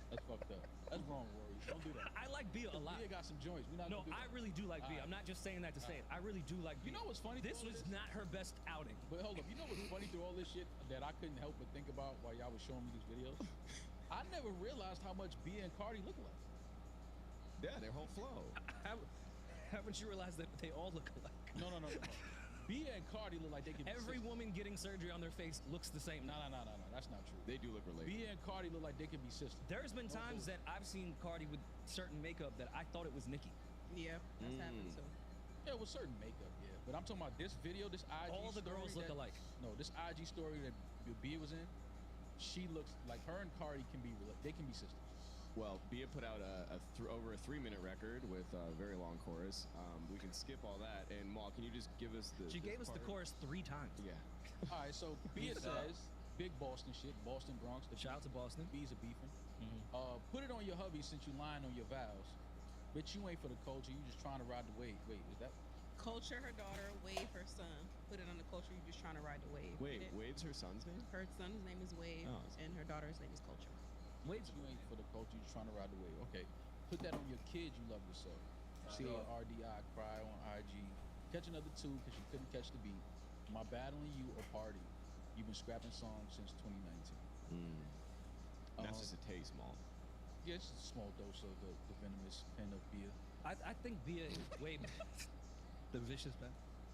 E: That's fucked up. That's wrong, Rory. Don't do that.
D: I like Bia a lot.
E: Bia got some joints.
D: No, I really do like Bia. I'm not just saying that to say it. I really do like Bia.
E: You know what's funny?
D: This was not her best outing.
E: But hold up. You know what's funny through all this shit that I couldn't help but think about while y'all was showing me these videos? I never realized how much Bia and Cardi look alike.
F: Yeah, their whole flow.
D: Haven't you realized that they all look alike?
E: No. Bia and Cardi look like they could be
D: Every
E: sisters.
D: woman getting surgery on their face looks the same.
E: No. That's not true.
F: They do look related.
E: Bia and Cardi look like they could be sisters.
D: There's been times that I've seen Cardi with certain makeup that I thought it was Nicki.
C: Yeah, that's happened too.
E: Yeah, with certain makeup, yeah. But I'm talking about this video, this IG
D: All the girls look alike.
E: No, this IG story that Bia was in, she looks like her and Cardi they can be sisters.
F: Well, Bia put out over a 3-minute record with a very long chorus. We can skip all that. And Maul, can you just give us the?
D: She gave us the chorus 3 times.
F: Yeah.
E: All right, so Bia says, big Boston shit, Boston, Bronx.
D: Shout out to Boston.
E: B's are beefing. Put it on your hubby since you lying on your vows. Bitch, you ain't for the culture. You just trying to ride the wave. Wait, is that?
C: Culture, her daughter. Wave, her son. Put it on the culture. You just trying to ride the wave.
F: Wait,
C: Get it?
F: Wave's her son's name?
C: Her son's name is Wave,
F: Oh, that's
C: and her daughter's name is Culture.
E: Waves, you ain't for the culture. You trying to ride the wave. Okay, put that on your kids. You love yourself. CARDI cry on IG. Catch another 2 because you couldn't catch the beat. Am I battling you or party? You've been scrapping songs since 2019.
F: That's just a taste, Maul.
E: Yeah, it's just a small dose of the venomous pen of beer.
D: I think Bia is way the vicious pen.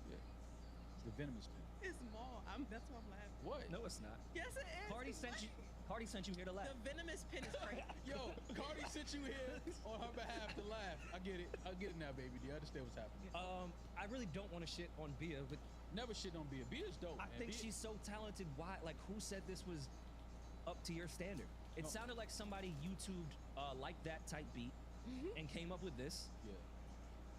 E: Yeah, it's the venomous pen.
C: It's small. That's why I'm laughing.
E: What?
D: No, it's not.
C: Yes, it is.
D: Cardi
C: It's
D: sent
C: like-
D: you. Cardi sent you here to laugh.
C: The venomous pen is crazy.
E: Yo, Cardi sent you here on her behalf to laugh. I get it. I get it now, baby. Do you understand what's happening?
D: I really don't want to shit on Bia, but
E: Never shit on Bia. Bia's dope,
D: I
E: man.
D: think
E: Bia-
D: she's so talented. Why? Like, who said this was up to your standard? It
E: No.
D: sounded like somebody YouTubed like that type beat and came up with this.
E: Yeah.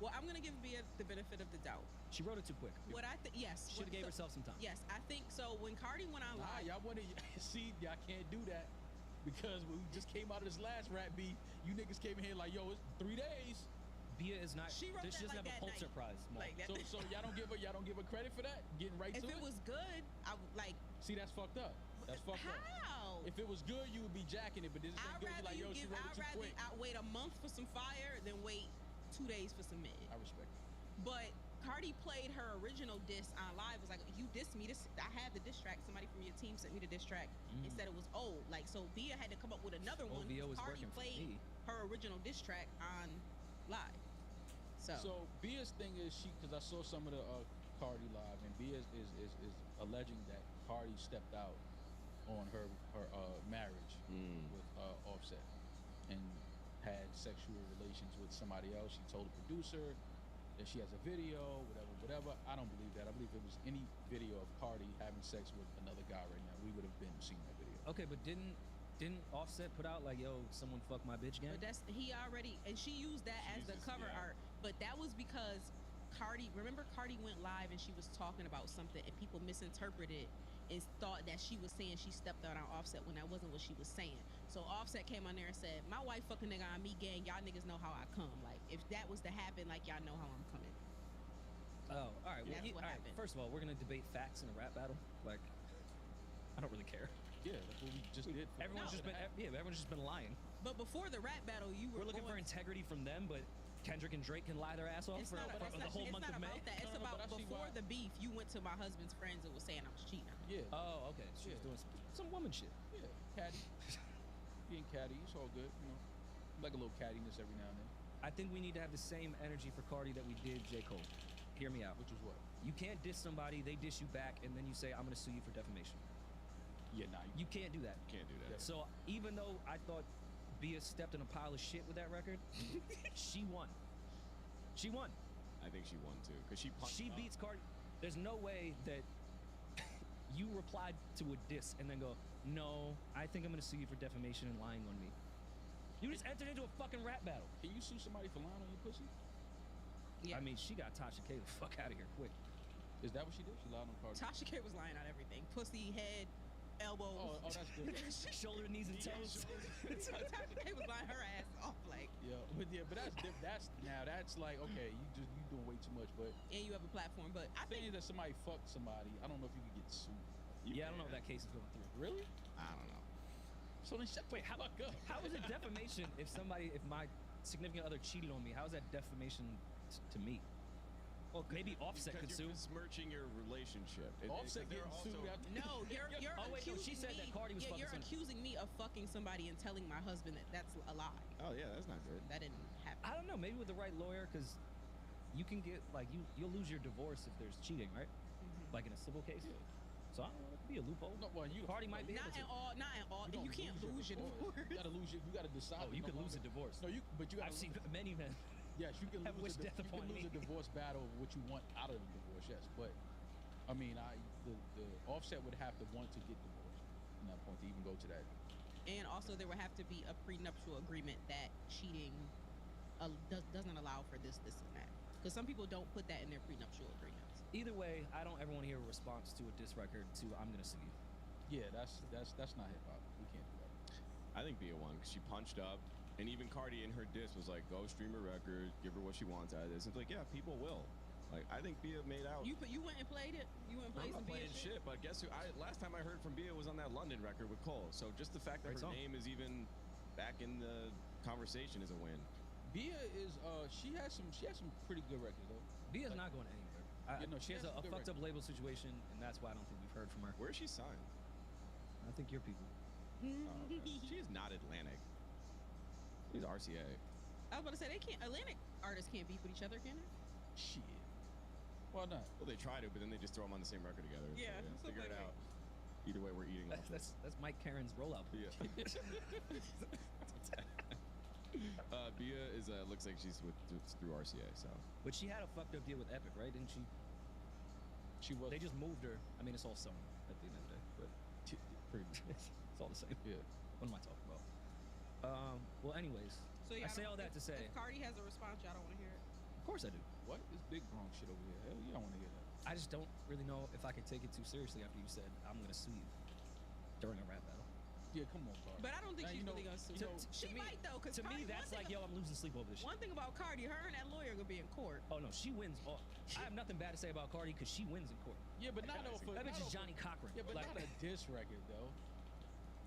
C: Well, I'm gonna give Bia the benefit of the doubt.
D: She wrote it too quick.
C: What I think, yes.
D: Should have gave herself some time.
C: Yes, I think so. When Cardi went on
E: Nah,
C: live,
E: y'all want to see? Y'all can't do that because when we just came out of this last rap beat, you niggas came in here like, yo, it's 3 days.
D: Bia is not.
C: She wrote
D: this
C: that
D: doesn't
C: like
D: have a
C: that
D: Pulitzer
C: night.
D: Prize. Mo.
C: like that.
E: So y'all don't give her credit for that? Getting right
C: if
E: to
C: it was good, I would like.
E: See, that's fucked up. That's fucked up.
C: How?
E: If it was good, you would be jacking it, but this is
C: I'd
E: good. You're
C: rather
E: like, yo,
C: you
E: she
C: give.
E: wrote
C: I'd
E: it too
C: rather
E: quick.
C: I wait a month for some fire than wait 2 days for some mid.
E: I respect it.
C: But Cardi played her original diss on live. Was like, you dissed me. I had the diss track. Somebody from your team sent me the diss track and said it was old. Like, so Bia had to come up with another one.
D: Bia was
C: Cardi
D: working for
C: played
D: me.
C: her original diss track on live. So
E: Bia's thing is because I saw some of the Cardi live, and Bia is alleging that Cardi stepped out on her marriage with Offset and had sexual relations with somebody else. She told the producer that she has a video, whatever. I don't believe that. I believe if it was any video of Cardi having sex with another guy right now, we would have been seeing that video.
D: Okay, but didn't Offset put out like, yo, someone fuck my bitch again?
C: but he already, and she used that as the
F: uses-
C: cover
F: yeah.
C: art. But that was because Cardi went live and she was talking about something and people misinterpreted and thought that she was saying she stepped out on Offset when that wasn't what she was saying. So Offset came on there and said, my wife fucking nigga on me, gang, y'all niggas know how I come. Like, if that was to happen, like, y'all know how I'm coming.
D: Oh, all right.
C: That's what
D: all right.
C: happened.
D: First of all, we're gonna debate facts in a rap battle. Like, I don't really care.
E: Yeah, that's what we just did.
D: Everyone's just been lying.
C: But before the rap battle, you were
D: We're looking for
C: going
D: integrity from them, but Kendrick and Drake can lie their ass off
C: It's
D: for
C: not,
D: the whole
C: it's
D: month
C: not
D: of May.
C: about that. It's
E: No,
C: about
E: but I see
C: before
E: why.
C: the beef, you went to my husband's friends and was saying I was cheating on him.
E: Yeah,
D: Oh, okay. She was
E: Yeah.
D: doing some woman shit.
E: yeah, catty. Being catty, it's all good. You know, like a little cattiness every now and then.
D: I think we need to have the same energy for Cardi that we did J. Cole. Hear me out.
E: Which is what?
D: You can't diss somebody, they diss you back, and then you say, I'm gonna sue you for defamation.
E: Yeah, nah.
D: You can't do that.
F: Can't do that.
D: So even though I thought Bia stepped in a pile of shit with that record, she won. She won.
F: I think she won too, because she punched
D: She
F: up.
D: beats Cardi. There's no way that you replied to a diss and then go, no, I think I'm gonna sue you for defamation and lying on me. You just entered into a fucking rap battle.
E: Can you sue somebody for lying on your pussy?
C: Yeah.
D: I mean, she got Tasha K the fuck out of here quick.
E: Is that what she did? She lied on Cardi.
C: Tasha K was lying on everything. Pussy, head, elbow.
E: Oh, that's different.
D: Shoulder, knees, and toes.
C: Tasha K was lying her ass off, like,
E: But that's like, okay, you doing way too much. But
C: and you have a platform. But I think
E: saying that somebody fucked somebody, I don't know if you could get sued.
D: Yeah, I don't know if that case is going through.
E: Really?
F: I don't know.
E: So then shut the fuck up.
D: How is it defamation if my significant other cheated on me? How is that defamation to me? Well, maybe Offset could
F: Because
D: sue.
F: you're besmirching your relationship.
E: Offset
F: they're
E: getting
F: also-
E: sued after.
C: no, you're
D: Oh, wait, no,
C: accusing
D: she said
C: me.
D: that Cardi was fucking
C: You're
D: somebody.
C: accusing me of fucking somebody and telling my husband that that's a lie.
F: Oh yeah, that's not good.
C: That didn't happen.
D: I don't know. Maybe with the right lawyer, because you can get like you'll lose your divorce if there's cheating, right? Like in a civil case.
E: Yeah.
D: So I don't know. It could be a loophole.
E: No, well, you
D: Cardi might be
C: Not
D: able
C: in
D: to.
C: all. Not in all.
E: don't
C: You can't lose your divorce.
E: You gotta lose your. You gotta decide.
D: Oh, you
E: no
D: could lose a
E: longer-
D: divorce.
E: No, but you gotta.
D: I've seen many men.
E: Yes, you can
D: have
E: lose.
D: wished death
E: You
D: upon
E: can lose
D: me.
E: a divorce battle of what you want out of the divorce. Yes, but I mean, the Offset would have to want to get divorced from that point to even go to that.
C: And also, there would have to be a prenuptial agreement that cheating doesn't allow for this, and that. Because some people don't put that in their prenuptial agreements.
D: Either way, I don't ever want to hear a response to a diss record to I'm gonna sue you.
E: Yeah, that's not hip hop. We can't do that.
F: I think Bia won because she punched up, and even Cardi in her diss was like, "Go stream a record, give her what she wants out of this." It's like, yeah, people will. Like, I think Bia made out.
C: You went and played it. You went and played
F: I'm not
C: some
F: playing
C: Bia
F: shit, but guess who? Last time I heard from Bia was on that London record with Cole. So just the fact that
D: Great
F: her
D: song.
F: name is even back in the conversation is a win.
E: Bia is she has some pretty good records though.
D: Bia's
E: Like-
D: not going anywhere. She has
E: some
D: a
E: good
D: fucked up
E: records.
D: label situation, and that's why I don't think we've heard from her.
F: Where is she signed?
D: I think your people.
F: Oh, okay. She is not Atlantic. She's RCA.
C: I was about to say they can't. Atlantic artists can't beef with each other, can they?
E: Shit. Why not?
F: Well, they try to, but then they just throw them on the same record together.
C: Yeah, so
F: figure it
C: wait.
F: out. Either way, we're eating off
D: That's Mike Karen's rollout.
F: Yeah. Bia is looks like she's through RCA. So
D: But she had a fucked up deal with Epic, right? Didn't she?
E: She was.
D: They just moved her. I mean, it's all Sony at the end of the day, but
E: pretty much.
D: it's all the same.
E: Yeah.
D: What am I talking about? Well, anyways,
C: So
D: I say all that to say,
C: if Cardi has a response, y'all don't want to hear it.
D: of course I do.
E: What? This big grown shit over here. Hell, you don't want to hear that.
D: I just don't really know if I can take it too seriously after you said I'm gonna sue you during a rap battle.
E: Yeah, come on, Cardi.
C: But I don't think
E: Now,
C: she's
E: you know-
C: really gonna sue.
E: you know,
C: She
D: to me-
C: might though, because
D: To me, that's like, yo, I'm losing sleep over this shit.
C: One thing about Cardi, her and that lawyer gonna be in court.
D: Oh no, she wins. All. I have nothing bad to say about Cardi because she wins in court.
E: Yeah, but not over.
D: That
E: not
D: bitch is
E: over-
D: Johnny Cochran.
E: Yeah, but
D: Like-
E: not a diss record though.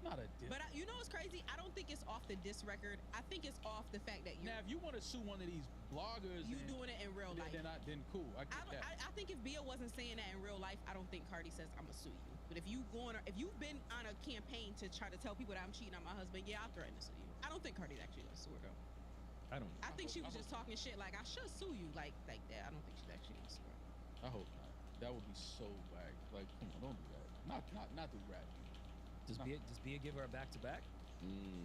E: Not a diss.
C: But you know what's crazy? I don't think it's off the diss record. I think it's off the fact that you
E: Now, if you want to sue one of these bloggers,
C: you
E: and-
C: doing it in real life.
E: then cool. I get that.
C: I think if Bia wasn't saying that in real life, I don't think Cardi says I'm gonna sue you. But if you've been on a campaign to try to tell people that I'm cheating on my husband, yeah, I'll threaten to sue you. I don't think Cardi's actually gonna sue her though.
D: I don't.
C: I think she
E: hope-
C: was just talking shit like I should sue you like that. I don't think she's actually gonna sue her.
E: I hope not. That would be so whack. Like, come on, don't do that. Not the rap.
D: Does Bia give her a back to back?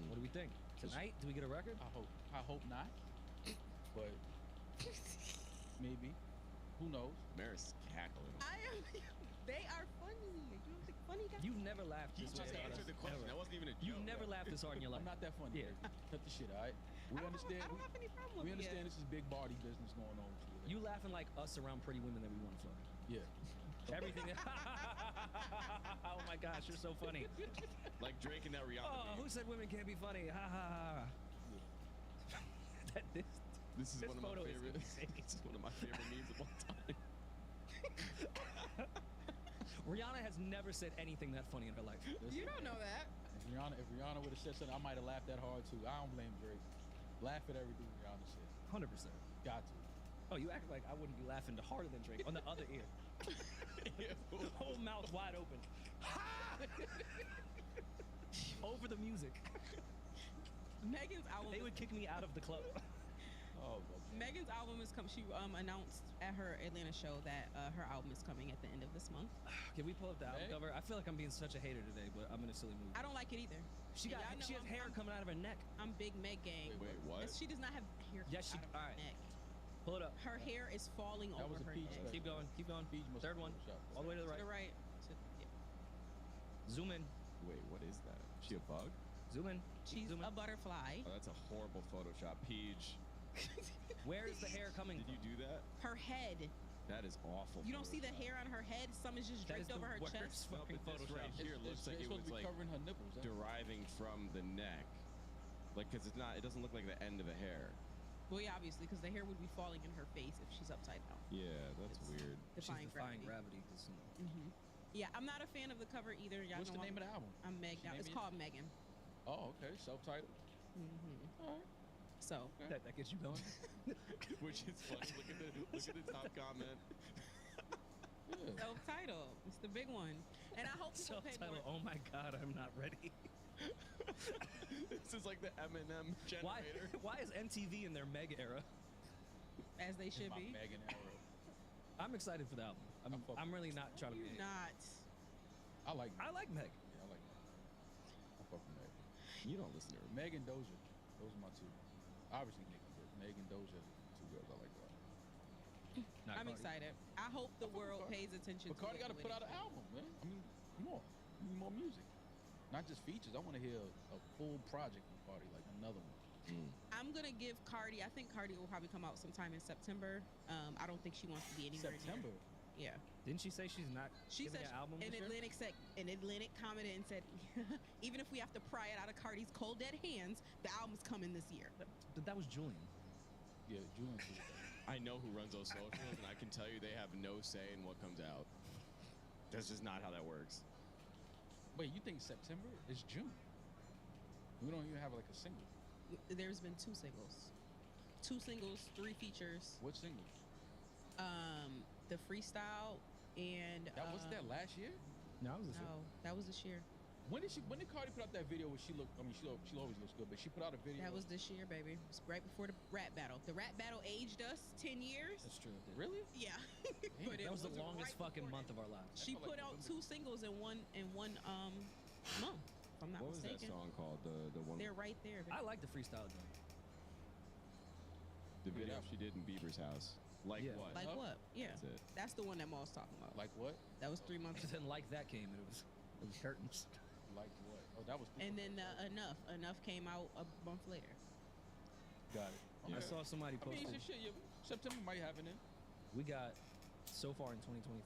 D: What do we think? Tonight, do we get a record?
E: I hope not. But maybe. Who knows?
F: Maris cackling.
C: They are funny. You don't think funny guys?
D: You've never laughed
F: He
D: this
F: just
D: hard.
F: answered the question.
D: Ever.
F: That wasn't even a joke.
D: You've never laughed this hard in your life.
E: I'm not that funny.
D: Yeah.
E: Baby. Cut the shit, all right? We
C: I
E: understand.
C: don't have any problem
E: We
C: with
E: understand
C: Bia.
E: this is big body business going on. With
D: You laughing like us around pretty women that we want to fuck.
E: Yeah.
D: Everything. Oh my gosh, you're so funny.
F: Like Drake and that Rihanna.
D: Oh,
F: meme.
D: who said women can't be funny? Ha ha ha. This
F: This is
D: this
F: one of my
D: photo is
F: favorite.
D: insane.
F: This is one of my favorite memes of all time.
D: Rihanna has never said anything that funny in her life.
C: You don't know that.
E: If Rihanna would have said something, I might have laughed that hard too. I don't blame Drake. Laugh at everything Rihanna said.
D: 100%.
E: Got to.
D: Oh, you act like I wouldn't be laughing harder than Drake on the other ear. Whole mouth wide open. Over the music.
C: Megan's album.
D: They would kick me out of the club.
E: Oh, God.
C: Megan's album is coming. She announced at her Atlanta show that her album is coming at the end of this month.
D: Can we pull up the album
E: Meg?
D: cover? I feel like I'm being such a hater today, but I'm in a silly mood.
C: I don't like it either.
D: She
C: Y'all know
D: has hair coming out of her neck.
C: I'm big Meg gang.
F: Wait, what?
C: She does not have hair.
D: Yes, she-
C: out of her
D: alright.
C: neck.
D: Pull it up.
C: Her hair is falling
E: That
C: over
E: was a
C: her
E: peach
C: neck.
E: special.
D: Keep going. Keep going.
E: Peach must
D: Third
E: have
D: one.
E: photoshopped
D: All the way to the
C: To
D: right.
C: the right. Yeah.
D: Zoom in.
F: Wait, what is that? She a bug?
D: Zoom in.
C: She's
D: Zoom in.
C: a butterfly.
F: Oh, that's a horrible Photoshop. Peach,
D: Where is the hair coming
F: did
D: from?
F: you do that?
C: Her head.
F: That is awful.
C: You don't see the
F: Photoshop.
C: hair on her head. Some is just
D: That is
C: draped over
D: the
C: her
D: worst
C: chest.
F: No,
D: fucking
F: but this
D: Photoshop.
F: right here looks like
E: it's
F: it
E: supposed
F: was
E: to be
F: like
E: covering her nipples. Huh?
F: deriving from the neck. Like, cause it's not. It doesn't look like the end of a hair.
C: Well, yeah, obviously, because the hair would be falling in her face if she's upside down.
F: Yeah, that's
C: It's-
F: weird.
D: She's
C: Defying
D: defying
C: gravity.
D: gravity. 'Cause, you know,
C: Yeah, I'm not a fan of the cover either. Y'all
E: What's
C: know
E: the name of the album?
C: I'm Meg
E: She
C: now.
E: name
C: It's
E: it?
C: called Megan.
E: Oh, okay. Self-titled. All right.
C: So
D: that gets you going.
F: Which is funny. Look at the top comment.
E: Yeah.
C: self-titled. It's the big one, and I hope people pay more.
D: Self-titled. Oh my God, I'm not ready.
F: This is like the Eminem
D: Why?
F: generator.
D: Why is MTV in their Meg era?
C: As they should
E: My
C: be.
E: Megan era.
D: I'm excited for the album. I'm really not trying to be.
C: You're not.
E: I like.
D: I like Meg.
E: Yeah, I like Meg. I fuck with Meg.
F: You don't listen to her.
E: Meg and Doja. Those are my two. Obviously, Nicki, but Meg and Doja, two girls I like a lot.
D: Not
C: I'm
D: Cardi.
C: excited. I hope the
E: I fuck with
C: world
E: Cardi.
C: pays attention
E: But
C: to
E: Cardi
C: it
E: got to
C: when
E: put
C: it
E: out an
C: comes.
E: album, man. I mean, more. We need more music. Not just features. I want to hear a full project from Cardi, like another one.
C: I'm gonna give Cardi. I think Cardi will probably come out sometime in September. I don't think she wants to be anywhere
E: September.
C: near. Yeah.
D: Didn't she say she's not
C: She
D: giving
C: said
D: an album
C: an
D: this year?
C: Atlantic commented and said, even if we have to pry it out of Cardi's cold dead hands, the album's coming this year.
D: But that was Julian.
E: Yeah, Julian.
F: I know who runs those socials, and I can tell you they have no say in what comes out. That's just not how that works.
E: Wait, you think September? It's June. We don't even have like a single.
C: There's been 2 singles. 2 singles, 3 features.
E: What single?
C: The freestyle and
E: That wasn't that last year?
D: No, it was this year.
C: No, that was this year.
E: When did Cardi put out that video where she looked? I mean, she always looks good, but she put out a video.
C: That was this year, baby. It's right before the rap battle. The rap battle aged us 10 years.
D: That's true.
E: Really?
C: Yeah.
E: Damn,
C: But it
D: That was the
C: wasn't
D: longest
C: right
D: fucking
C: before
D: month
C: that.
D: of our lives.
C: She
E: felt
C: put
E: like
C: out
E: November.
C: 2 singles in one month. If I'm not
F: What was that
C: mistaken.
F: song called? The one,
C: They're right there.
D: I like the freestyle joint.
F: the video
E: Yeah.
F: she did in Bieber's house. Like
D: Yeah.
F: what?
C: Like
E: Huh?
C: what? Yeah.
F: That's it.
C: That's the one that Maul's talking about.
E: Like what?
C: That was 3 months.
D: Then like that came, and it was curtains.
E: Like what? Oh, that was.
C: And then enough came out a month later.
D: Got it.
F: Yeah.
D: I saw somebody
E: I mean,
D: posted.
E: it's shit. Yeah, September might have it in.
D: We got so far in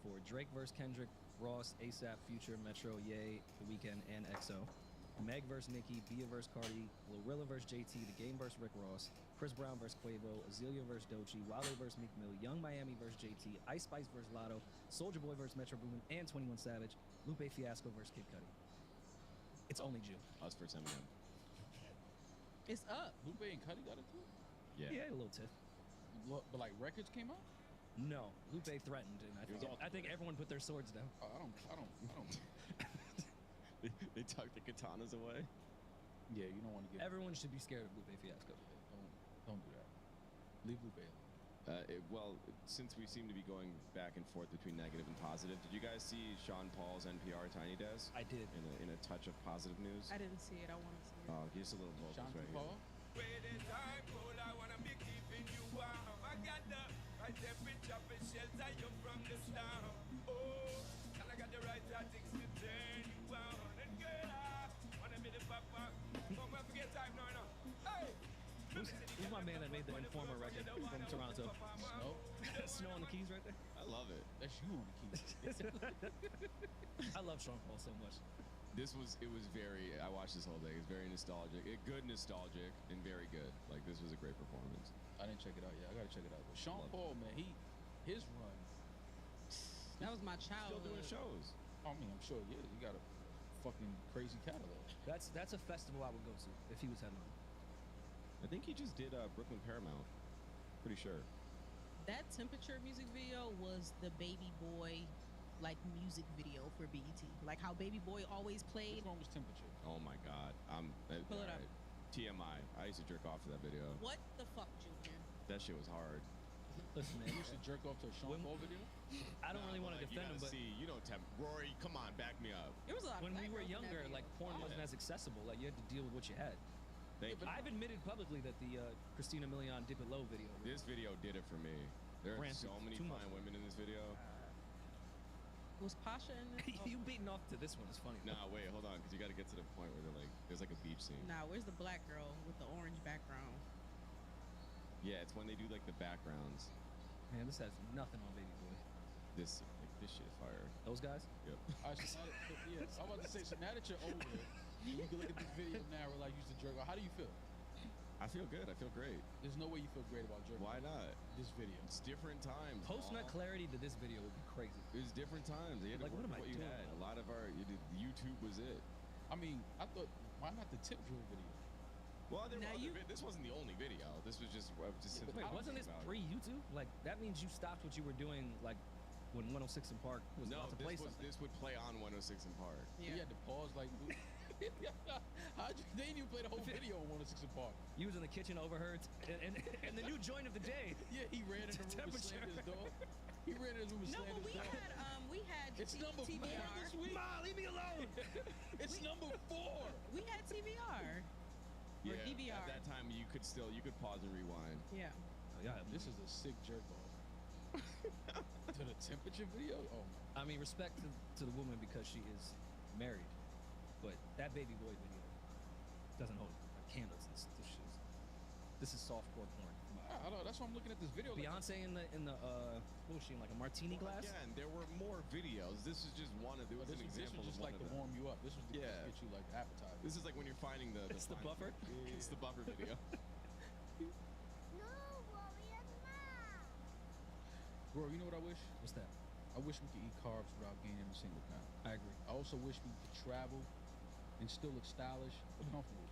D: 2024 Drake vs Kendrick, Ross, ASAP, Future, Metro, Ye, The Weeknd, and EXO. Meg vs Nicki, Bia vs Cardi, Glorilla vs JT, The Game vs Rick Ross, Chris Brown vs Quavo, Azealia vs Doechii, Wale vs Meek Mill, Young Miami vs JT, Ice Spice vs Lotto, Soulja Boy vs Metro Boomin, and 21 Savage, Lupe Fiasco vs Kid Cudi. It's only June.
F: Us for Eminem.
C: It's up.
E: Lupe and Cudi got it too.
F: Yeah.
D: Yeah, a little tiff.
E: But like records came out.
D: No, Lupe threatened, and
F: It was all-
D: I think everyone put their swords down.
E: Oh, I don't.
F: They tucked the katanas away.
E: Yeah, you don't want to get.
D: Everyone should be scared of Lupe Fiasco.
E: Don't do that. Leave Lupe alone.
F: Well, since we seem to be going back and forth between negative and positive, did you guys see Sean Paul's NPR Tiny Desk?
D: I did.
F: In a touch of positive news.
C: I didn't see it. I want to see it.
F: Oh, just a little vocals
E: Sean
F: right
E: Paul.
D: Who's my man that made the Informer record from Toronto?
E: Snow.
D: Snow on the keys right there.
F: I love it.
E: That's you on the keys.
D: I love Sean Paul so much.
F: It was very, I watched this whole day. It was very nostalgic. Good nostalgic and very good. Like, this was a great performance.
E: I didn't check it out yet. I gotta check it out. But Sean
F: Love
E: Paul, man, his run.
C: That was my
F: Still
C: childhood.
F: doing shows.
E: I mean, I'm sure. Yeah, you got a fucking crazy catalog.
D: That's a festival I would go to if he was headlining.
F: I think he just did Brooklyn Paramount. Pretty sure.
C: That Temperature music video was the Baby Boy like music video for BET. Like how Baby Boy always played.
E: Which one was Temperature?
F: Oh my God.
C: Pull it up.
F: TMI. I used to jerk off to that video.
C: What the fuck, Junior?
F: That shit was hard.
D: Listen, man.
E: You used to jerk off to a Sean
D: When-
E: Paul video?
D: I don't really want to
F: Like,
D: defend him,
F: you
D: but
F: gotta see, you don't tempt Rory. Come on, back me up.
C: There was a lot
D: when
C: of
D: we
C: black
D: were
C: girls in that
D: younger,
C: video.
D: like porn
F: Oh,
D: wasn't
F: yeah.
D: as accessible. Like you had to deal with what you had.
F: Thank you.
D: I've admitted publicly that the Christina Milian Dip It Low video.
F: This video did it for me. There are
D: Ran
F: so
D: through
F: many
D: too
F: fine
D: much.
F: women in this video.
C: Was Pasha in this?
D: you beating off to this one is funny.
F: Nah, wait, hold on, because you got to get to the point where they're like, there's like a beach scene.
C: Nah, where's the black girl with the orange background?
F: Yeah, it's when they do like the backgrounds.
D: Man, this has nothing on Baby Boy.
F: This shit is fire.
D: Those guys?
F: Yep.
E: All right, so yeah, I'm about to say, so now that you're older, you can look at this video now where like you used to jerk off. How do you feel?
F: I feel good. I feel great.
E: There's no way you feel great about jerking
F: Why
E: off
F: not?
E: this video.
F: It's different times.
D: Post nut
F: Paul.
D: clarity to this video would be crazy.
F: It was different times. They had to
D: Like,
F: work
D: what am
F: with
D: I
F: what you
D: doing?
F: had. A lot of our YouTube was it.
E: I mean, I thought, why not the tip drill video?
F: Well, there
C: Now
F: were
C: you-
F: this wasn't the only video. This was just
D: Wait,
F: talking
D: wasn't this
F: about it.
D: pre-YouTube? Like that means you stopped what you were doing like when 106 in Park was
F: No,
D: about to play
F: this
D: something.
F: would play on 106 in Park.
E: You had to pause like. How'd you? They didn't even play the whole video on 106 in Park.
D: You was in the kitchen overheard, and the new joint of the day.
E: Yeah, he ran in the room and slammed his door. He ran in his room and
C: No,
E: slammed
C: but
E: his door.
C: we had
E: It's number 4
C: TVR.
E: this week.
D: Ma, leave me alone.
E: It's number 4.
C: We had TVR. Or
F: Yeah,
C: DVR.
F: at that time you could pause and rewind.
C: Yeah.
D: Yeah,
E: This is a sick jerk off. To the temperature video? Oh my.
D: I mean, respect to the woman because she is married, but that Baby Boy video doesn't hold a candle to this shit. This is softcore porn.
E: I don't know. That's why I'm looking at this video. Like,
D: Beyonce in the what was she in, like a martini glass?
F: Again, there were more videos. This is just one of
E: oh,
F: an
E: this
F: example
E: was just
F: of one
E: like
F: of
E: to
F: them.
E: warm you up. This was to
F: Yeah.
E: get you like appetized.
F: This is like when you're finding the
D: It's the
F: final-
D: buffer?
F: It's the buffer video.
I: No, Warrior Mom.
E: Bro, you know what I wish?
D: What's that?
E: I wish we could eat carbs without gaining a single pound.
D: I agree.
E: I also wish we could travel and still look stylish but comfortable.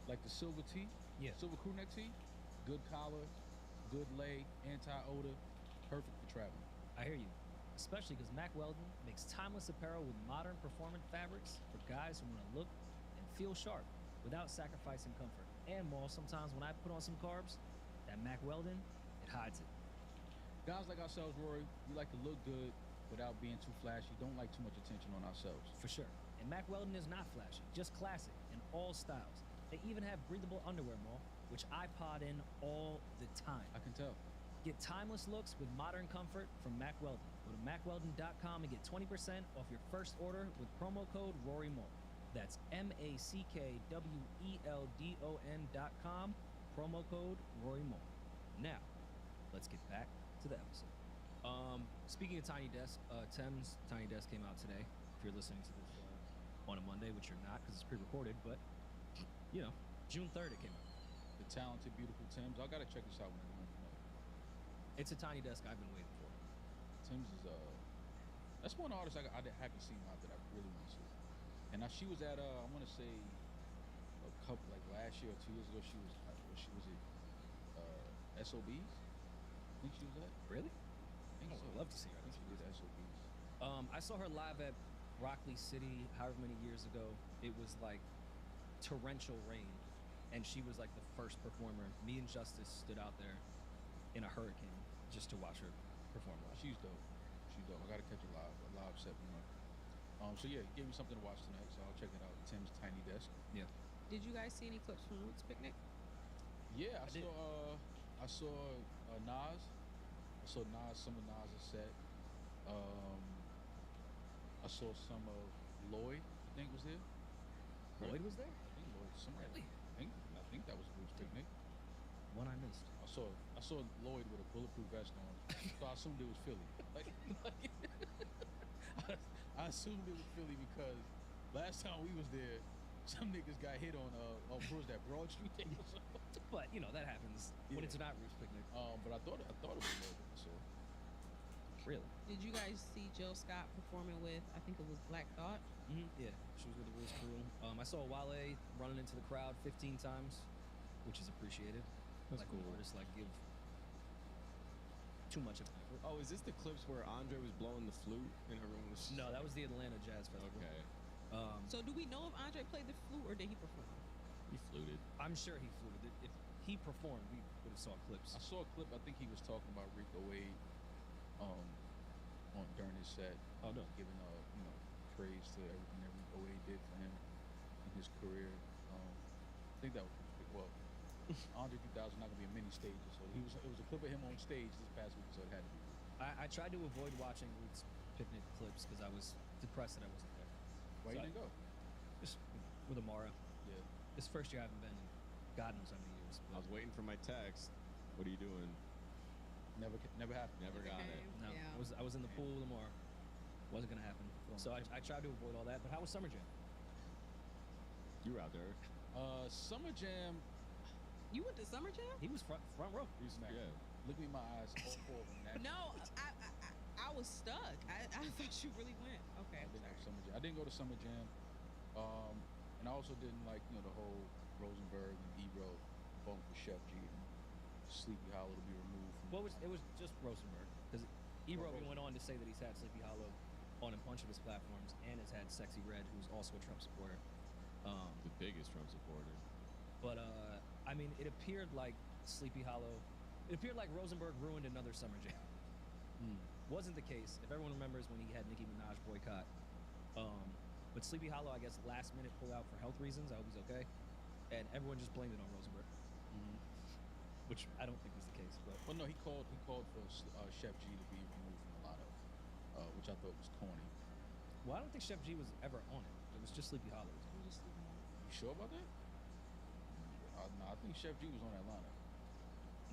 E: Like the silver tee,
D: Yeah.
E: silver crew neck tee, good collar, good lay, anti-odor, perfect for traveling.
D: I hear you. Especially because Mack Weldon makes timeless apparel with modern performance fabrics for guys who want to look and feel sharp without sacrificing comfort. And more, sometimes when I put on some carbs, that Mack Weldon, it hides it.
E: Guys like ourselves, Rory, we like to look good without being too flashy. Don't like too much attention on ourselves.
D: For sure. And Mack Weldon is not flashy, just classic in all styles. They even have breathable underwear, Maul, which I pod in all the time.
E: I can tell.
D: Get timeless looks with modern comfort from Mack Weldon. Go to MackWeldon.com and get 20% off your first order with promo code RoryMoore. That's MackWeldon.com, promo code RoryMoore. Now, let's get back to the episode. Speaking of Tiny Desk, Thames Tiny Desk came out today. If you're listening to this on a Monday, which you're not because it's pre-recorded, but you know, June 3rd it came out.
E: The talented, beautiful Tim's. I gotta check this out when I get home tonight.
D: It's a Tiny Desk I've been waiting for.
E: Tim's is that's one artist I haven't seen out that I really want to see. And now she was at I want to say a couple like last year or 2 years ago. She was at SOBs. I think she was at.
D: Really?
E: I think
D: I
E: so.
D: would love to see her.
E: I think she did SOBs.
D: I saw her live at Rockley City however many years ago. It was like torrential rain, and she was like the first performer. Me and Justice stood out there in a hurricane just to watch her perform live.
E: She's dope. She's dope. I gotta catch a live set from her. So yeah, he gave me something to watch tonight, so I'll check it out. Tim's Tiny Desk.
D: Yeah.
C: Did you guys see any clips from Roots Picnic?
E: Yeah, I
D: did.
E: saw Nas. I saw some of Nas' set. I saw some of Lloyd, I think was there.
D: Lloyd was there?
E: I think Lloyd somewhere.
D: Really?
E: I think that was Roots Picnic.
D: One I missed.
E: I saw Lloyd with a bulletproof vest on, so I assumed it was Philly. I assumed it was Philly because last time we was there, some niggas got hit on what was that, Broad Street?
D: But you know that happens when it's not Roots Picnic.
E: But I thought it was Lloyd. So
D: Really?
C: Did you guys see Jill Scott performing with, I think it was Black Thought?
D: Mm-hmm. Yeah, she was with the Roots crew. I saw Wale running into the crowd 15 times, which is appreciated.
F: That's
D: like
F: cool.
D: When artists like give too much of an effort.
F: Oh, is this the clips where Andre was blowing the flute and everyone was?
D: No, that was the Atlanta Jazz Festival.
F: Okay.
C: So do we know if Andre played the flute or did he perform?
F: He fluted.
D: I'm sure he fluted. If he performed, we would have saw clips.
E: I saw a clip. I think he was talking about Rico Wade, on during his set.
D: Oh, no.
E: Giving praise to everything that Rico Wade did for him in his career. I think that was well. Andre 3000 not gonna be a mini stage, so it was a clip of him on stage this past week, so it had to be.
D: I tried to avoid watching Roots Picnic clips because I was depressed that I wasn't there.
E: Why you didn't go?
D: Just with Amara.
E: Yeah.
D: This first year I haven't been in God knows how many years.
F: I was waiting for my text. What are you doing?
E: Never happened.
F: Never got it.
D: No,
C: Yeah.
D: I was in the pool with Amara. Wasn't gonna happen. So I tried to avoid all that. But how was Summer Jam?
F: You were out there.
E: Summer Jam.
C: You went to Summer Jam?
D: He was front row.
F: Yeah.
E: Look me in my eyes, all four of them.
C: No, I was stuck. I thought you really went. Okay,
E: I
C: I'm
E: didn't go to
C: sorry.
E: Summer Jam. I didn't go to Summer Jam. And I also didn't like the whole Rosenberg and Ebro bump for Chef G and Sleepy Hollow to be removed.
D: Well, it was just Rosenberg because Ebro
E: Rosenberg.
D: went on to say that he's had Sleepy Hollow on a bunch of his platforms and has had Sexy Red, who's also a Trump supporter.
F: The biggest Trump supporter.
D: But I mean, it appeared like Sleepy Hollow. It appeared like Rosenberg ruined another Summer Jam. Wasn't the case. If everyone remembers when he had Nicki Minaj boycott. But Sleepy Hollow, I guess, last minute pulled out for health reasons. I hope he's okay. And everyone just blamed it on Rosenberg. Which I don't think was the case. But
E: Well, no, he called for Chef G to be removed from the lineup, which I thought was corny.
D: well, I don't think Chef G was ever on it. It was just Sleepy Hollow.
C: I'm just leaving it.
E: You sure about that? No, I think Chef G was on that lineup.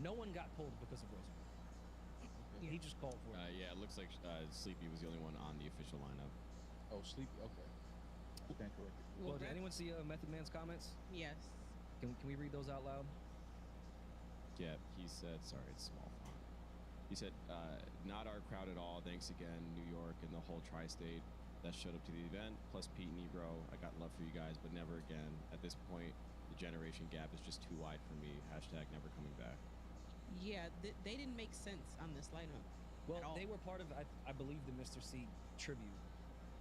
D: No one got pulled because of Rosenberg.
E: Okay.
D: He just called for it.
F: Yeah, it looks like Sleepy was the only one on the official lineup.
E: Oh, Sleepy. Okay. I stand corrected.
D: Well, did
C: Red-
D: anyone see Method Man's comments?
C: Yes.
D: Can we read those out loud?
F: Yeah, he said, sorry, it's small font. He said, not our crowd at all. Thanks again, New York and the whole tri-state that showed up to the event. Plus Pete Negro. I got love for you guys, but never again. At this point, the generation gap is just too wide for me. Hashtag never coming back.
C: Yeah, they didn't make sense on this lineup.
D: Well,
C: at all.
D: they were part of, I believe, the Mr. C tribute,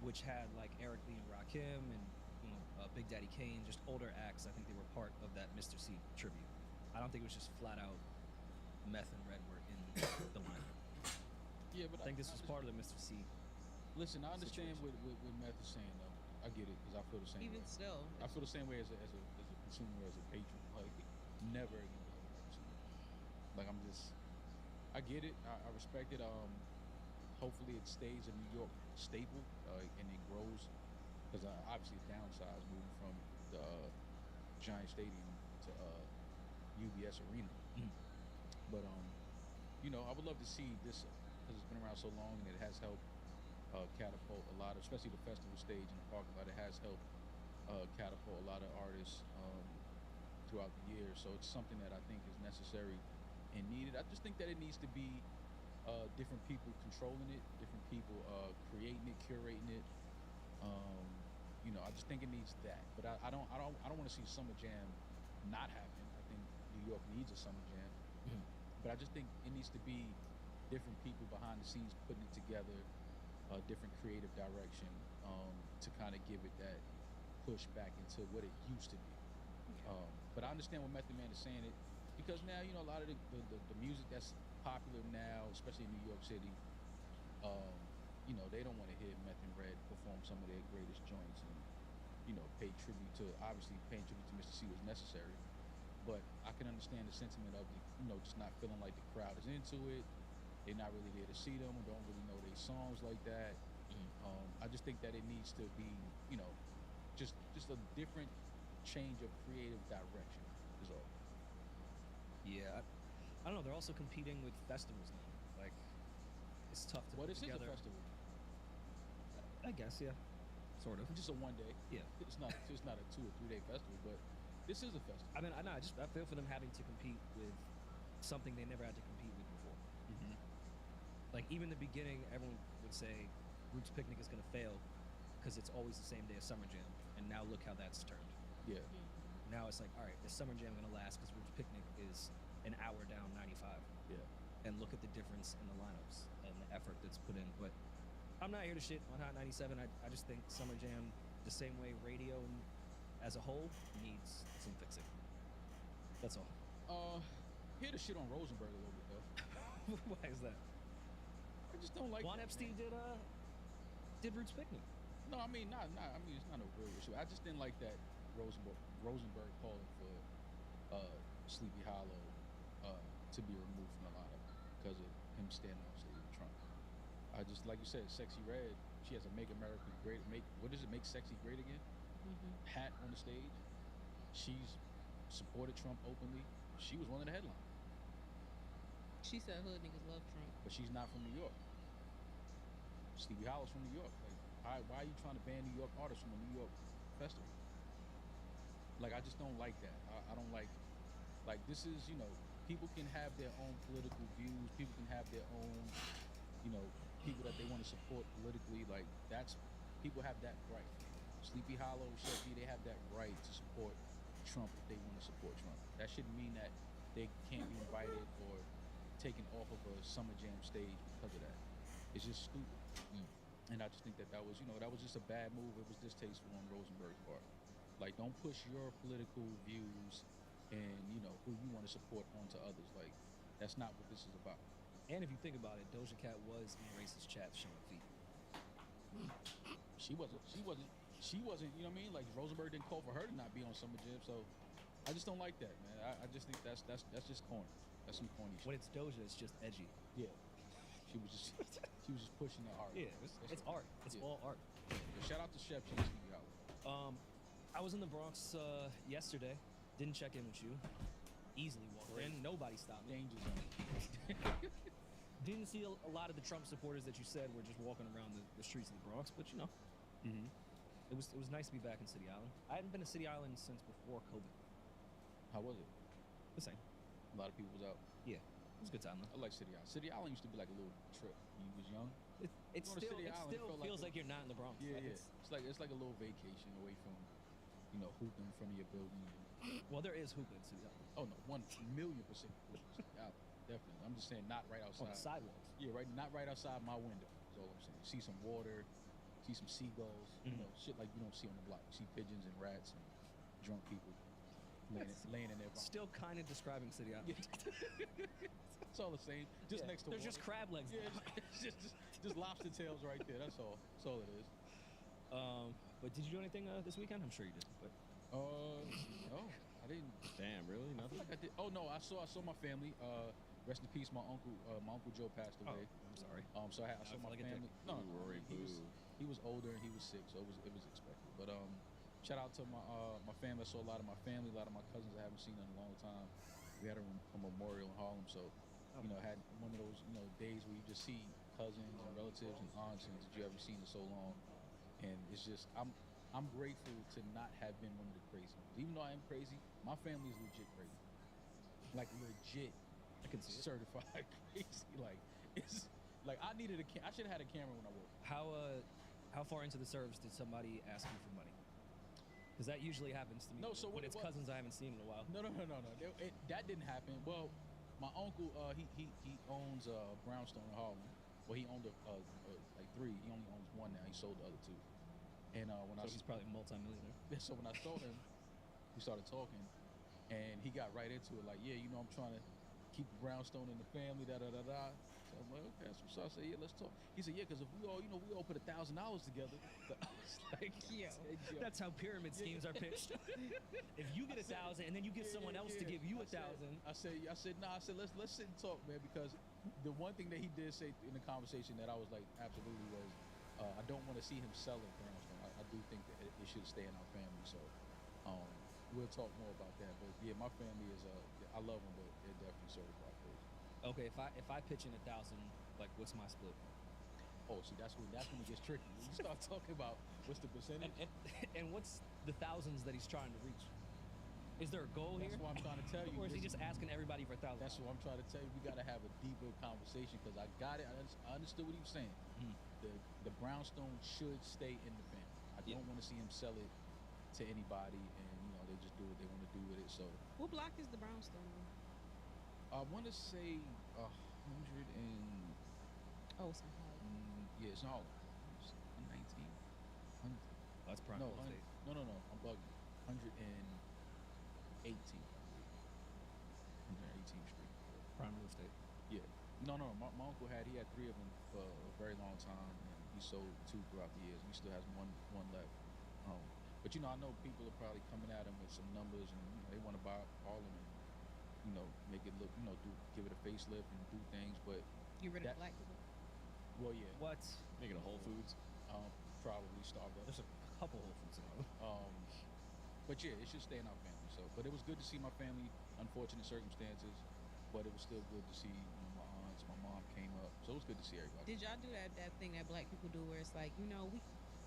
D: which had like Eric B. and Rakim and Big Daddy Kane, just older acts. I think they were part of that Mr. C tribute. I don't think it was just flat out Meth and Red were in the lineup.
E: Yeah, but
D: I think this was part of the Mr. C.
E: Listen, I understand
D: situation.
E: what Meth is saying though. I get it because I feel the same
C: Even
E: way.
C: still,
E: I feel the same way as a consumer, as a patron. Like, never again will I go back to cinema. Like, I get it. I respect it. Hopefully it stays a New York staple and it grows, because obviously it's downsized moving from the Giant Stadium to UBS Arena. But I would love to see this because it's been around so long and it has helped catapult a lot of, especially the festival stage in the parking lot. It has helped catapult a lot of artists throughout the years. So it's something that I think is necessary and needed. I just think that it needs to be different people controlling it, different people creating it, curating it. I just think it needs that. But I don't want to see Summer Jam not happen. I think New York needs a Summer Jam. But I just think it needs to be different people behind the scenes putting it together, different creative direction to kind of give it that push back into what it used to be. But I understand what Method Man is saying, it because now a lot of the music that's popular now, especially in New York City, they don't want to hear Meth and Red perform some of their greatest joints and pay tribute to, obviously paying tribute to Mr. C was necessary. But I can understand the sentiment of just not feeling like the crowd is into it. They're not really there to see them or don't really know their songs like that. I just think that it needs to be, just a different change of creative direction is all.
D: Yeah, I don't know. They're also competing with festivals now. Like, it's tough to
E: Well,
D: put
E: this is a
D: together.
E: festival.
D: I guess, yeah, sort of.
E: Just a one day.
D: Yeah.
E: It's not a 2 or 3 day festival, but this is a festival.
D: I mean, I feel for them having to compete with something they never had to compete with before. Like, even the beginning, everyone would say Roots Picnic is going to fail because it's always the same day as Summer Jam, and now look how that's turned.
E: Yeah.
D: Now it's like, all right, is Summer Jam going to last because Roots Picnic is an hour down 95?
E: Yeah.
D: And look at the difference in the lineups and the effort that's put in. But I'm not here to shit on Hot 97. I just think Summer Jam, the same way radio as a whole, needs some fixing. That's all.
E: Here to shit on Rosenberg a little bit though.
D: Why is that?
E: I just don't like
D: Juan
E: that,
D: Epstein
E: man.
D: did Roots Picnic.
E: No, I mean not. I mean it's not a real issue. I just didn't like that Rosenberg calling for Sleepy Hollow to be removed from the lineup because of him standing on stage with Trump. I just, like you said, Sexy Red. She has a Make America Great. What does it make Sexy Great again? Hat on the stage. She's supported Trump openly. She was one of the headliners.
C: She said hood niggas love Trump.
E: But she's not from New York. Sleepy Hollow's from New York. Like, why are you trying to ban New York artists from a New York festival? Like, I just don't like that. I don't like this is, people can have their own political views. People can have their own, people that they want to support politically. Like, people have that right. Sleepy Hollow, Sheffy, they have that right to support Trump if they want to support Trump. That shouldn't mean that they can't be invited or taken off of a Summer Jam stage because of that. It's just stupid. And I just think that was, that was just a bad move. It was distasteful on Rosenberg's part. Like, don't push your political views and, who you want to support onto others. Like, that's not what this is about.
D: And if you think about it, Doja Cat was in racist chats showing feet.
E: She wasn't, you know what I mean? Like, Rosenberg didn't call for her to not be on Summer Jam, so I just don't like that, man. I just think that's just corny. That's some corny shit.
D: When it's Doja, it's just edgy.
E: Yeah. She was just pushing the art.
D: Yeah, it's art. It's all art.
E: Yeah, shout out to Chef G and Stevie Hollow.
D: I was in the Bronx yesterday. Didn't check in with you. Easily walked in. Nobody stopped me.
E: Danger zone.
D: Didn't see a lot of the Trump supporters that you said were just walking around the streets of the Bronx, but it was nice to be back in City Island. I hadn't been to City Island since before COVID.
E: How was it?
D: The same.
E: A lot of people was out.
D: Yeah. It was a good time though.
E: I like City Island. City Island used to be like a little trip when you was young.
D: It
E: Going to
D: still,
E: City
D: it
E: Island, it
D: still
E: felt like
D: feels
E: a-
D: like you're not in the Bronx.
E: Yeah,
D: Like,
E: yeah. It's like a little vacation away from, hooping in front of your building.
D: Well, there is hooping in City Island.
E: Oh no, 1,000,000% hooping in City Island. Definitely. I'm just saying, not right
D: On
E: outside.
D: the sidewalks.
E: Yeah, right. Not right outside my window. That's all I'm saying. See some water, see some seagulls. Shit like you don't see on the block. You see pigeons and rats and drunk people laying in their box.
D: Still kind of describing City Island.
E: It's all the same. Just
D: Yeah,
E: next to
D: there's
E: water.
D: just crab legs.
E: Yeah, just lobster tails right there. That's all. That's all it is.
D: But did you do anything this weekend? I'm sure you did. But
E: No, I didn't.
F: Damn, really?
E: I feel
F: Nothing?
E: like I did. Oh no, I saw my family. Rest in peace, my uncle Joe passed
D: oh,
E: away.
D: I'm sorry.
E: So I
D: I
E: saw
D: feel
E: my
D: like a dick.
E: family. No,
F: Ooh, Rory,
E: he was older and he was sick, so it was expected. But shout out to my family. I saw a lot of my family, a lot of my cousins I haven't seen in a long time. We had a memorial in Harlem, so had one of those days where you just see cousins and relatives and aunts that you haven't seen in so long, and it's just I'm grateful to not have been one of the crazy ones. Even though I am crazy, my family is legit crazy, like legit.
D: I can see it.
E: Certified crazy. Like it's like I needed I should have had a camera when I woke up.
D: How far into the service did somebody ask you for money? Because that usually happens to me.
E: No, so
D: when
E: what-
D: it's
E: what-
D: cousins I haven't seen in a while.
E: No. That didn't happen. Well, my uncle he owns Brownstone in Harlem. Well, he owned like 3. He only owns 1 now. He sold the other 2. And when
D: So he's probably a multi-millionaire.
E: so when I saw him, we started talking, and he got right into it. Like, yeah, I'm trying to keep the Brownstone in the family. Da da da da. So I'm like, okay. So I said, yeah, let's talk. He said, yeah, because if we all put $1,000 together. I was like,
C: Yo.
D: That's how pyramid schemes are pitched. If you get 1,000 and then you get someone else to give you 1,000.
E: I said, nah. I said, let's sit and talk, man, because the one thing that he did say in the conversation that I was like, absolutely was, I don't want to see him sell it, Brownstone. I do think that it should stay in our family. So, we'll talk more about that. But yeah, my family is, I love them, but they're definitely certified crazy.
D: Okay, if I pitch in 1,000, like what's my split?
E: Oh, see, that's when it gets tricky. When you start talking about what's the percentage.
D: And what's the thousands that he's trying to reach? Is there a goal
E: That's
D: here?
E: what I'm trying to tell you.
D: Or is he
E: Listen,
D: just asking everybody for 1,000?
E: That's what I'm trying to tell you. We got to have a deeper conversation because I got it. I understood what he was saying. The Brownstone should stay in the family. I don't want to see him sell it to anybody, and they just do what they want to do with it. So
C: What block is the Brownstone on?
E: I want to say 100 and
C: Oh, it's in Harlem.
E: yeah, it's in Harlem. It's 119.
D: That's prime
E: No,
D: real estate.
E: no. I'm bugging. 118. 118th Street.
D: Prime real estate.
E: Yeah. No. My uncle had 3 of them for a very long time, and he sold 2 throughout the years. He still has one left. But I know people are probably coming at him with some numbers, and they want to buy Harlem and make it look, give it a facelift and do things. But
C: You rid of
E: That-
C: black people?
E: well, yeah,
D: What?
F: Make it a Whole Foods.
E: probably Starbucks.
D: There's a couple Whole Foods in Harlem.
E: But yeah, it should stay in our family. So, but it was good to see my family. Unfortunate circumstances, but it was still good to see my aunts. My mom came up, so it was good to see everybody.
C: Did y'all do that thing that black people do where it's like,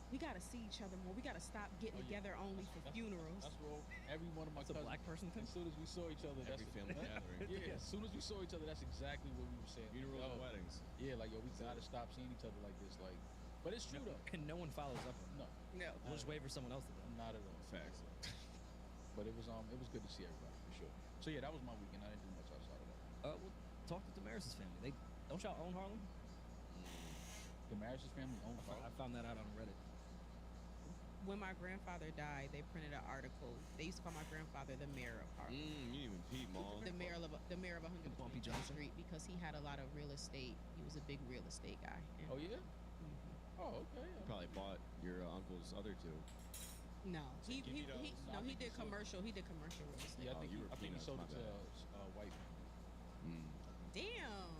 C: we gotta see each other more. We gotta stop getting
E: Oh, yeah.
C: together only for funerals.
E: That's what every one of my
D: That's a
E: cousins.
D: black person thing?
E: As soon as we saw each other,
F: Every family gathering.
E: Yeah, as soon as we saw each other, that's exactly what we were saying.
F: Funerals and weddings.
E: Yeah, like we gotta stop seeing each other like this. Like, but it's true though.
D: And no one follows up on it.
E: No,
C: No.
D: We'll just wait for someone else to do it.
E: not at all.
F: Facts.
E: But it was good to see everybody for sure. So yeah, that was my weekend. I didn't do much outside of that.
D: Well, talk to Damaris' family. Don't y'all own Harlem?
E: The Maris's family owned
D: I
E: Harlem.
D: found that out on Reddit.
C: When my grandfather died, they printed an article. They used to call my grandfather the mayor of Harlem.
F: You didn't even pee, Maul.
C: The mayor of 100
D: Bumpy Johnson?
C: Street because he had a lot of real estate. He was a big real estate guy. And-
E: Oh yeah.
C: Mhm.
E: Oh okay.
F: You probably bought your uncle's other 2.
C: No, he
F: give me those.
C: did commercial. He did commercial real estate.
E: Yeah, I think
F: you were
E: I think he
F: peanuts,
E: sold
F: my
E: it to
F: bad.
E: white family.
C: Damn.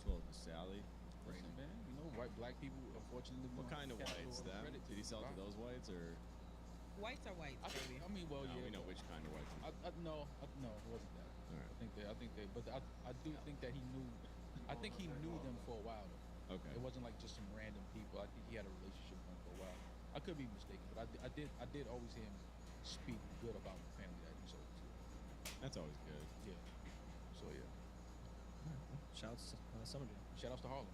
F: Sold it to Sally.
E: Listen, man, white black people unfortunately.
F: What kind of whites? Them? Did he sell it to those whites or?
C: Whites are whites, baby.
E: I mean, well,
F: No,
E: yeah.
F: we know which kind of whites.
E: No, it wasn't that.
F: All right.
E: I think they, but I do think that he knew. I think he knew them for a while. Though.
F: Okay.
E: It wasn't like just some random people. I think he had a relationship with them for a while. I could be mistaken, but I did always hear him speak good about the family that he sold it to.
F: That's always good.
E: Yeah. So yeah.
D: Shouts Summer Jam.
E: Shout outs to Harlem.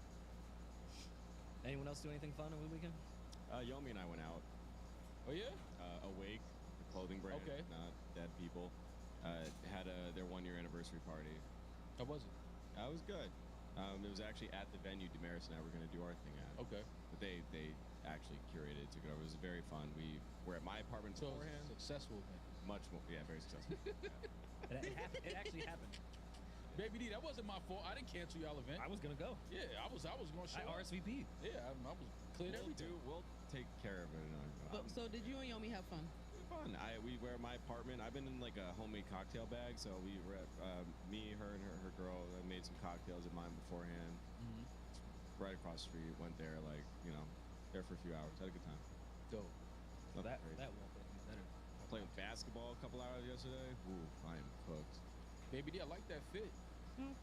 D: Anyone else do anything fun over the weekend?
F: Yomi and I went out.
E: Oh yeah.
F: Awake, the clothing brand,
E: Okay.
F: not dead people, had their 1-year anniversary party.
E: How was it?
F: It was good. It was actually at the venue Damaris and I were going to do our thing at.
E: Okay.
F: But they actually curated, took it over. It was very fun. We were at my apartment
E: So it was
F: beforehand.
E: a successful event.
F: Much more, yeah, very successful. Yeah.
D: It happened. It actually happened.
E: Baby D, that wasn't my fault. I didn't cancel y'all event.
D: I was gonna go.
E: Yeah, I was going to show
D: I
E: up.
D: RSVP'd.
E: Yeah, I was cleared everything.
F: We'll take care of it.
C: But, so did you and Yomi have fun?
F: Fun. We were at my apartment. I've been in like a homemade cocktail bag, so we were at me, her, and her girl. I made some cocktails of mine beforehand.
E: Mhm.
F: Right across the street. Went there, like there for a few hours. Had a good time.
E: Dope.
F: Nothing
D: That
F: crazy.
D: won't get any better.
F: Playing basketball a couple hours yesterday. Ooh, I am cooked.
E: Baby D, I like that fit.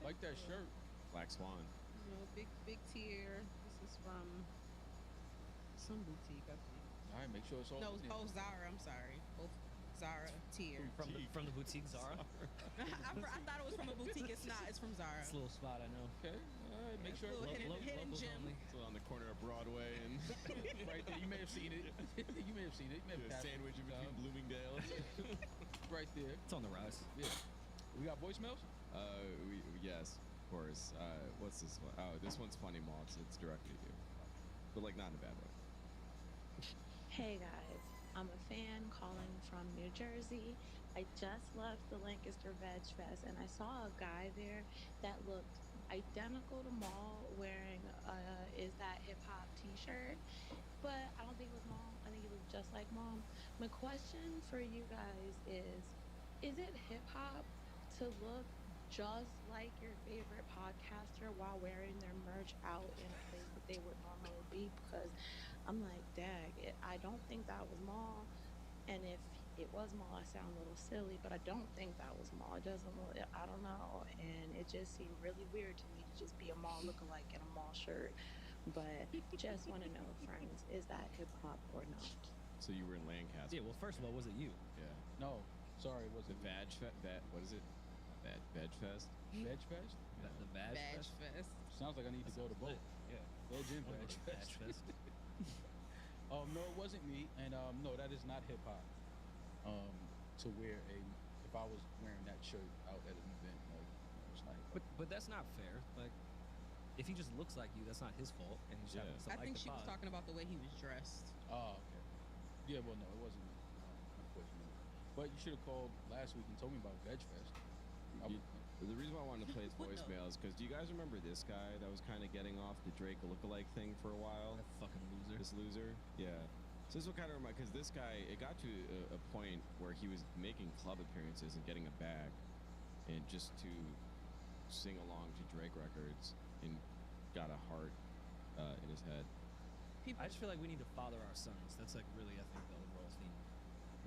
E: Like that shirt.
F: Black Swan.
C: You know, big tier. This is from some boutique, I think.
E: All right, make sure it's all.
C: No,
E: in there.
C: Zara. I'm sorry. Both Zara tier.
D: From the boutique Zara.
C: I thought it was from a boutique. It's not. It's from Zara.
D: It's a little spot I know.
E: Okay. All right, make sure.
C: Little
E: it's
C: hidden
D: locals
C: gem.
D: only.
F: Still on the corner of Broadway and
E: right there. You may have seen it. You may have seen it. You may have
F: a
E: passed it.
F: sandwich in between Bloomingdale.
E: Right there.
D: It's on the rise.
E: Yeah. We got voicemails?
F: Yes, of course. What's this one? Oh, this one's funny, Maul. It's directly to you, but like not in a bad way.
I: Hey guys, I'm a fan calling from New Jersey. I just left the Lancaster Veg Fest and I saw a guy there that looked identical to Maul wearing Is That Hip Hop t-shirt, but I don't think it was Maul. I think he looked just like Maul. My question for you guys is it hip hop to look just like your favorite podcaster while wearing their merch out in a place that they would normally be? Because I'm like, dag, I don't think that was Maul. And if it was Maul, I sound a little silly, but I don't think that was Maul. It doesn't look, I don't know. And it just seemed really weird to me to just be a Maul lookalike in a Maul shirt. But just want to know, friends, is that hip hop or not?
F: So you were in Lancaster.
D: Yeah. Well, first of all, was it you?
F: Yeah.
E: No. Sorry, it
F: The
E: wasn't.
F: What is it? Veg Fest.
E: Veg Fest?
D: The badge
C: Badge
D: fest?
C: fest.
E: Sounds like I need to go to both.
D: Yeah.
E: Veg and
D: Wanna go
E: Veg
D: to
E: Fest.
D: badge fest?
E: No, it wasn't me, and no, that is not hip hop. To wear if I was wearing that shirt out at an event, like it's not.
D: But that's not fair. Like, if he just looks like you, that's not his fault. And he's
F: Yeah.
D: happened to
C: I
D: like
C: think
D: the
C: she was
D: pod.
C: talking about the way he was dressed.
E: Oh, okay. Yeah, well, no, it wasn't me, unfortunately. But you should have called last week and told me about Veg Fest.
F: The reason why I wanted to play his
C: What the-
F: voicemail is because do you guys remember this guy that was kind of getting off the Drake lookalike thing for a while?
D: That fucking loser.
F: This loser? Yeah. So this will kind of remind, because this guy, it got to a point where he was making club appearances and getting a bag, and just to sing along to Drake records, and got a heart in his head.
C: People,
D: I just feel like we need to father our sons. That's like really, I think, the overall theme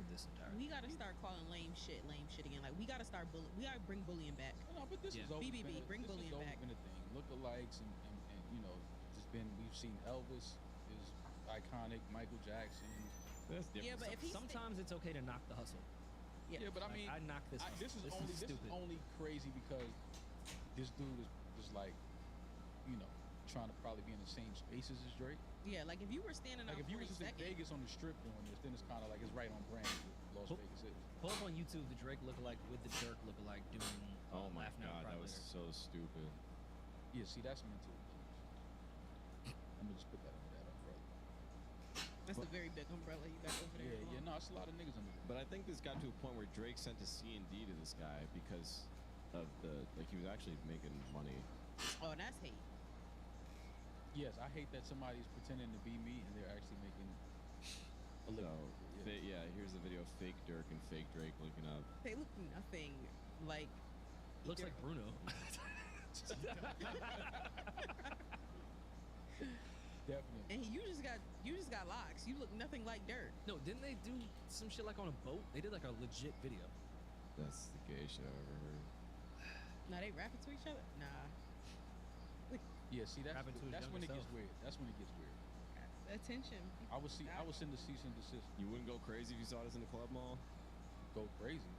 D: with this entire.
C: we gotta start calling lame shit again. Like we gotta start we gotta bring bullying back.
E: No, but this
D: Yeah.
E: is always
C: BBB, bring
E: this
C: bullying
E: has always
C: back.
E: been a thing. Lookalikes and just been. We've seen Elvis is iconic. Michael Jackson.
F: That's
C: Yeah, but if he's
D: Sometimes it's okay to knock the hustle.
E: Yeah, but I
D: Like,
E: mean,
D: I knock this. hustle.
E: this is
D: stupid.
E: only crazy because this dude is like, trying to probably be in the same spaces as Drake.
C: yeah, like if you were standing
E: Like
C: out
E: if you were
C: 40
E: just in
C: seconds,
E: Vegas on the strip doing this, then it's kind of like it's right on brand with Las
D: Pull-
E: Vegas is.
D: Pull up on YouTube the Drake lookalike with the Dirk lookalike doing.
F: Oh my
D: Laughing Out
F: god, that
D: Loud
F: was
D: lyrics.
F: so stupid.
E: Yeah, see, that's mental. I'm gonna just put that under that umbrella.
C: that's a very big umbrella you got over there.
E: Yeah, no, it's a lot of niggas under there.
F: But I think this got to a point where Drake sent a C&D to this guy because of he was actually making money.
C: Oh, that's hate.
E: Yes, I hate that somebody's pretending to be me and they're actually making a
F: So,
E: living.
F: yeah, here's the video of fake Dirk and fake Drake looking up.
C: They look nothing like.
D: Looks like Bruno.
E: Definitely.
C: And you just got locks. You look nothing like Dirt.
D: No, didn't they do some shit like on a boat? They did like a legit video.
F: That's the gayest shit I've ever heard.
C: Now they rapping to each other. Nah,
E: Yeah, see, that's
D: Happened to his
E: when it
D: younger
E: gets
D: self.
E: weird. That's when it gets weird.
C: attention.
E: I would send the cease and desist.
F: You wouldn't go crazy if you saw this in the club mall?
E: Go crazy.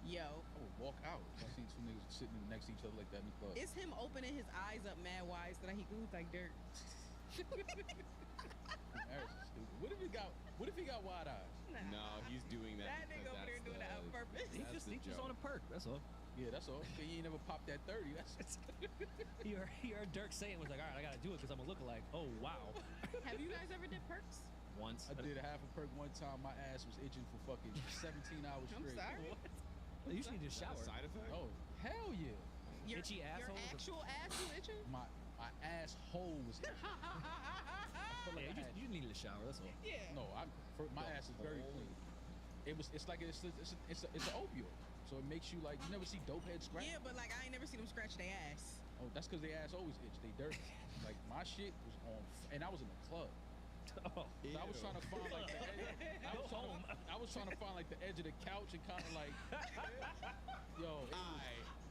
C: Yo,
E: I would walk walk out. So I seen two niggas sitting next to each other like that in the club.
C: It's him opening his eyes up mad wide so that he looks like dirt.
E: Embarrassing, stupid. What if he got wide eyes?
C: Nah.
F: No, he's doing that.
C: That nigga over there doing that on purpose.
F: That's the
D: He just
F: joke.
D: on a perk. That's all.
E: Yeah, that's all. He ain't never popped that 30. That's
D: He heard Dirk say it, was like, all right, I gotta do it because I'm a lookalike. Oh wow.
C: Have you guys ever did perks?
D: Once.
E: I did a half a perk one time. My ass was itching for fucking 17 hours
C: I'm
E: straight.
C: sorry.
D: You usually need to
F: Is that
D: shower.
F: a side effect?
E: Oh, hell yeah.
C: Your,
D: Itchy asshole
C: Your
D: is a-
C: actual ass was itching?
E: My asshole was itching. I felt
D: Yeah,
E: like I had,
D: you needed a shower. That's all.
C: Yeah.
E: no, my ass is very clean. It's like it's an opioid. So it makes you like, you never see dope heads scratch?
C: Yeah, but like I ain't never seen them scratch their ass.
E: Oh, that's because their ass always itch. They dirty. Like my shit was on, and I was in a club.
D: Oh.
E: So I was trying to find like the edge. I was trying to find like the edge of the couch and kind of like, yo,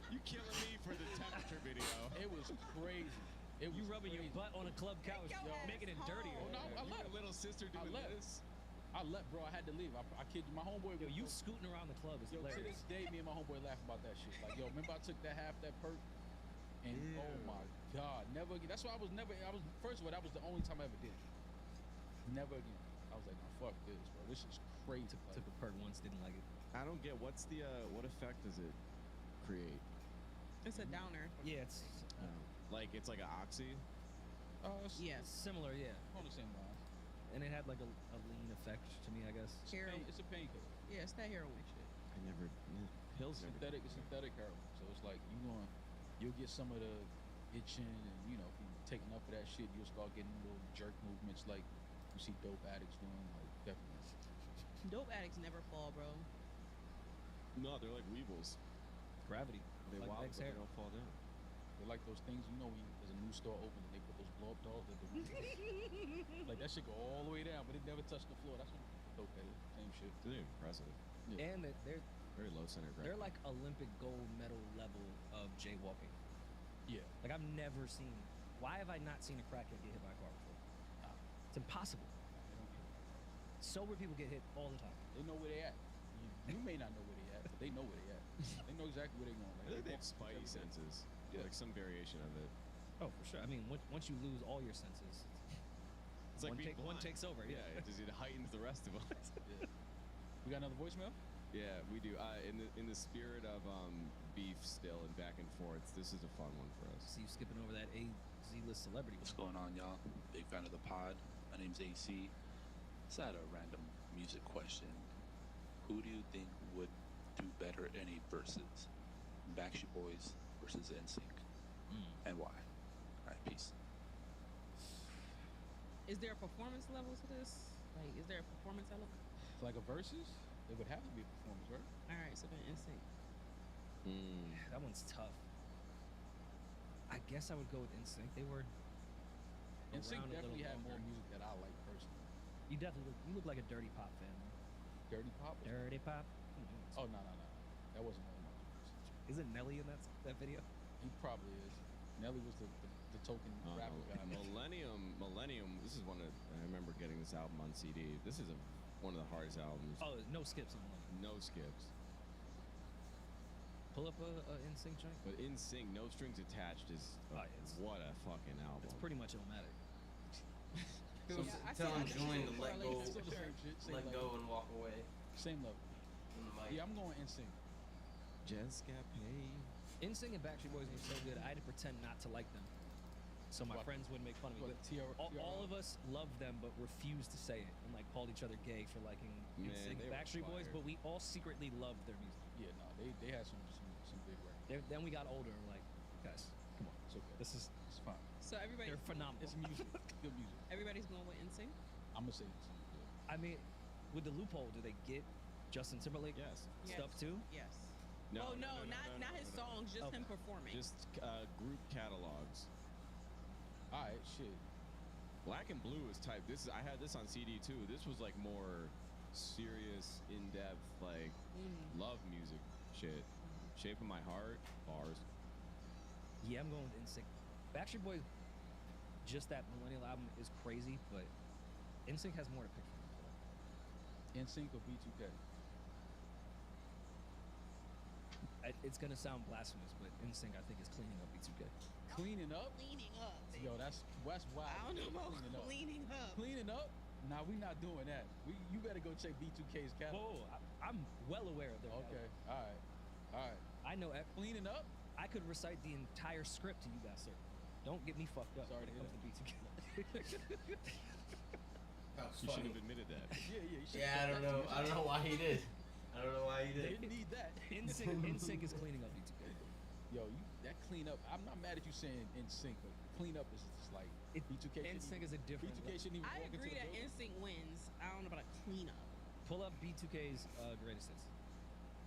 F: You killing me for the temperature video.
E: it was crazy. It was
D: You rubbing
E: crazy.
D: your butt on a club couch,
C: your
D: yo,
C: ass
D: making it
C: home.
D: dirtier.
E: Oh, no, I
F: You
E: left.
F: got little sister doing
E: left.
F: this.
E: I left, bro. I had to leave. I kid you. My homeboy.
D: Yo,
E: was-
D: you scooting around the club is
E: Yo, to
D: hilarious.
E: this day, me and my homeboy laugh about that shit. Like, yo, remember I took that perk, and oh my god, never again. That's why I was first of all, that was the only time I ever did it. Never again. I was like, nah, fuck this, bro. This is crazy.
D: Took a perk once, didn't like it.
F: I don't get what effect does it create?
C: It's a downer.
D: Yeah, it's
F: Like it's like an oxy.
C: Yes.
D: similar, yeah.
E: On the same lines.
D: And it had like a lean effect to me, I guess.
C: Heroin.
E: It's a painkiller.
C: Yeah, it's that heroin shit.
F: I never pills. Never.
E: It's synthetic heroin. So it's like you'll get some of the itching, and if you take enough of that shit, you'll start getting little jerk movements like you see dope addicts doing. Like definitely.
C: Dope addicts never fall, bro.
F: No, they're like weevils.
D: Gravity.
F: They
D: Like
F: wobble,
D: Meg's
F: but
D: hair.
F: they don't fall down.
E: They're like those things, when there's a new store open and they put those blow up dolls that go like that shit go all the way down, but it never touched the floor. That's what dope that is. Same shit.
F: They're impressive.
E: Yeah.
D: And they're
F: Very low center
D: they're
F: gravity.
D: like Olympic gold medal level of jaywalking.
E: Yeah.
D: Like I've never seen. Why have I not seen a crackhead get hit by a car before? It's impossible.
E: They don't get it.
D: Sober people get hit all the time.
E: They know where they at. You may not know where they at, but they know where they at. They know exactly where they're going.
F: I think they have spidey senses.
E: Yeah.
F: Like some variation of it.
D: Oh, for sure. I mean, once you lose all your senses,
F: It's like being
D: one
F: blind.
D: takes over.
F: Yeah, it heightens the rest of us.
E: Yeah. We got another voicemail?
F: Yeah, we do. In the spirit of beef still and back and forth, this is a fun one for us.
D: See you skipping over that A-Z-list celebrity.
J: What's going on, y'all? Big fan of the pod. My name's AC. Just had a random music question. Who do you think would do better in a versus? Backstreet Boys versus NSYNC, and why? All right, peace.
C: Is there a performance level to this? Like, is there a performance element?
E: Like a versus? It would have to be a performance, right?
C: All right, so then instinct.
D: That one's tough. I guess I would go with NSYNC. They were
E: NSYNC
D: around a little
E: definitely had more
D: longer.
E: music that I like personally.
D: You definitely look like a dirty pop fan. Man.
E: Dirty Pop?
D: Dirty pop.
E: Oh, no. That wasn't one of my favorites.
D: Isn't Nelly in that video?
E: He probably is. Nelly was the token rapper guy.
F: Millennium. This is one of. I remember getting this album on CD. This is one of the hardest albums.
D: Oh, no skips on Millennium.
F: No skips.
D: Pull up a NSYNC joint.
F: But In Sync, No Strings Attached is what a fucking album.
D: It's pretty much Illmatic.
B: So
C: Yeah, I
B: tell
C: see- I
B: him
C: see
B: join
C: the
B: to let go,
C: correlation.
E: Still the same shit. Same
B: let
E: level.
B: go and walk away
E: Same level.
B: from the mic.
E: Yeah, I'm going NSYNC.
F: Just got paid.
D: NSYNC and Backstreet Boys were so good, I had to pretend not to like them, so my
E: What?
D: friends wouldn't make fun of me.
E: What,
D: But all of us loved them, but refused to say it, and like called each other gay for liking
F: Man,
D: NSYNC,
F: they were
D: Backstreet Boys.
F: fire.
D: But we all secretly loved their music.
E: Yeah, no, they had some big records.
D: Then we got older, and we're like, guys, come on,
E: It's okay.
D: this is
E: It's fine.
C: So everybody,
D: they're phenomenal.
E: It's music. Good music.
C: everybody's going with instinct.
E: I'm gonna say NSYNC. Yeah.
D: I mean, with the loophole, do they get Justin Timberlake
F: Yes.
D: stuff too?
C: Yes.
F: No,
C: oh no, not his songs, just him performing.
F: Just group catalogs.
E: All right, shit.
F: Black and Blue is type. I had this on CD too. This was like more serious, in-depth, like love music shit. Shape of My Heart, bars.
D: Yeah, I'm going with NSYNC. Backstreet Boys, just that Millennial album is crazy, but NSYNC has more to pick from.
E: NSYNC or B2K?
D: It's gonna sound blasphemous, but NSYNC I think is cleaning up B2K.
E: Cleaning up?
C: Cleaning up.
E: Yo, that's wild.
C: I don't know about cleaning up.
E: Cleaning up? Nah, we not doing that. You better go check B2K's catalog.
D: Whoa, I'm well aware of their
E: Okay,
D: catalog.
E: all right.
D: I know.
E: Cleaning up?
D: I could recite the entire script to you guys, sir. Don't get me fucked up
E: Sorry
D: when it
E: to
D: comes to B2K.
A: That was
F: You should
A: funny.
F: have admitted that.
E: Yeah, you should.
B: Yeah, I don't know. I don't know why he did. I don't know why he
E: They
B: did.
E: didn't need that.
D: NSYNC is cleaning up B2K.
E: Yo, that clean up. I'm not mad at you saying NSYNC, but clean up is just like B2K.
D: NSYNC is a different.
E: B2K shouldn't even
C: I
E: walk
C: agree
E: into
C: that
E: the building.
C: NSYNC wins. I don't know about a cleanup.
D: Pull up B2K's greatest hits.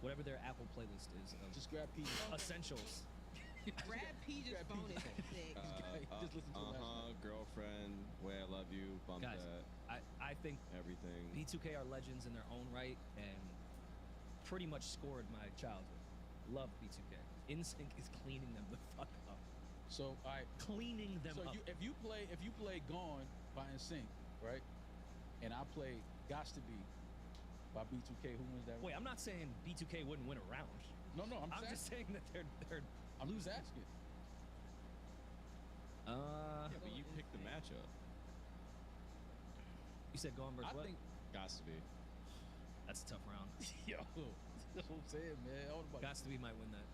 D: Whatever their Apple playlist is.
E: Just grab P.
D: Essentials.
C: Brad P just phone is sick.
E: Just listen to it last night.
F: Girlfriend, way I love you, bump
D: Guys,
F: that,
D: I think
F: everything.
D: B2K are legends in their own right and pretty much scored my childhood. Love B2K. NSYNC is cleaning them the fuck up.
E: So, all right.
D: Cleaning them
E: So
D: up.
E: if you play Gone by NSYNC, right? And I play Gots to Be by B2K, who wins that?
D: Wait, I'm not saying B2K wouldn't win a round.
E: No,
D: I'm just saying that they're
E: I'm just asking.
F: Yeah, but you picked the matchup.
D: You said Gone versus
E: I
D: what?
E: think
F: Gots to be.
D: That's a tough round.
E: yo, that's what I'm saying, man.
D: Gots to be might win that.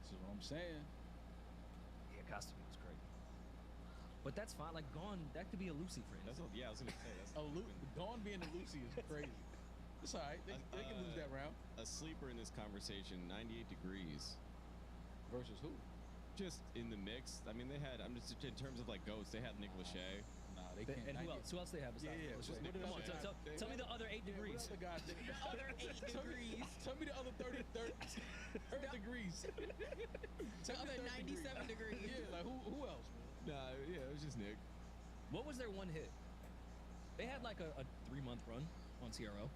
E: That's what I'm saying.
D: Yeah, Gots to be was crazy. But that's fine. Like Gone, that could be a Lucy for
F: That's
D: instance.
F: yeah, I was gonna say that's
E: Gone being a Lucy is crazy. It's all right. They can lose that round.
F: a sleeper in this conversation. 98 Degrees
E: Versus who?
F: just in the mix. I mean, they had. I'm just in terms of like goats. They had Nick Lachey.
E: Nah, they can't.
D: And who else? Who else they have besides?
E: Yeah,
D: Lachey?
E: what
D: Come on,
E: other guys?
D: tell me the other 8
E: Yeah,
D: degrees.
E: What other guys?
C: Other 8 degrees.
E: Tell me the other 30 degrees.
C: The other 97 degrees.
E: Yeah, like who else? Man?
F: Nah, yeah, it was just Nick.
D: What was their one hit? They had like a 3-month run on TRO.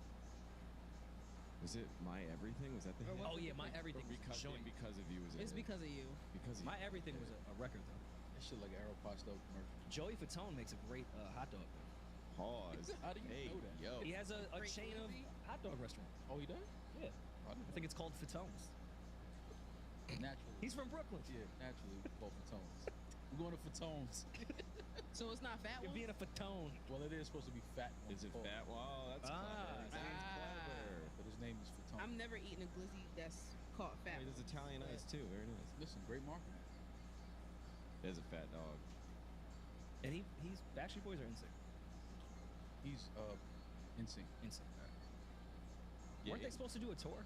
F: Was it My Everything? Was that the
C: Or
F: hit?
C: what?
D: Oh yeah, My Everything was
F: Because
D: joint.
F: because of you was it?
C: It's because of you.
F: because of
D: My
F: you.
D: Everything was a record though.
E: That shit like Aeropostale commercial.
D: Joey Fatone makes a great hot dog.
F: Pause.
E: How do you
F: hey,
E: know that?
F: yo.
D: He has a
C: Great
D: chain of
C: movie.
D: hot dog restaurants.
E: Oh, he does?
D: Yeah,
E: I
D: I think it's called Fatone's.
E: naturally.
D: He's from Brooklyn.
E: Yeah, naturally. Both Fatones. We're going to Fatones.
C: So it's not fat
D: You're
C: ones?
D: being a Fatone.
E: Well, it is supposed to be fat.
F: Is it
E: Oh,
F: fat? Wow, that's clever. That's clever.
E: But his name is Fatone.
C: I'm never eating a glizzy that's called fat.
F: Hey, there's Italian ice too. Very nice.
E: Listen, great marketing.
F: There's a fat dog.
D: And he's Backstreet Boys or NSYNC?
E: He's NSYNC.
D: NSYNC.
F: Yeah,
D: Weren't they supposed to do a tour?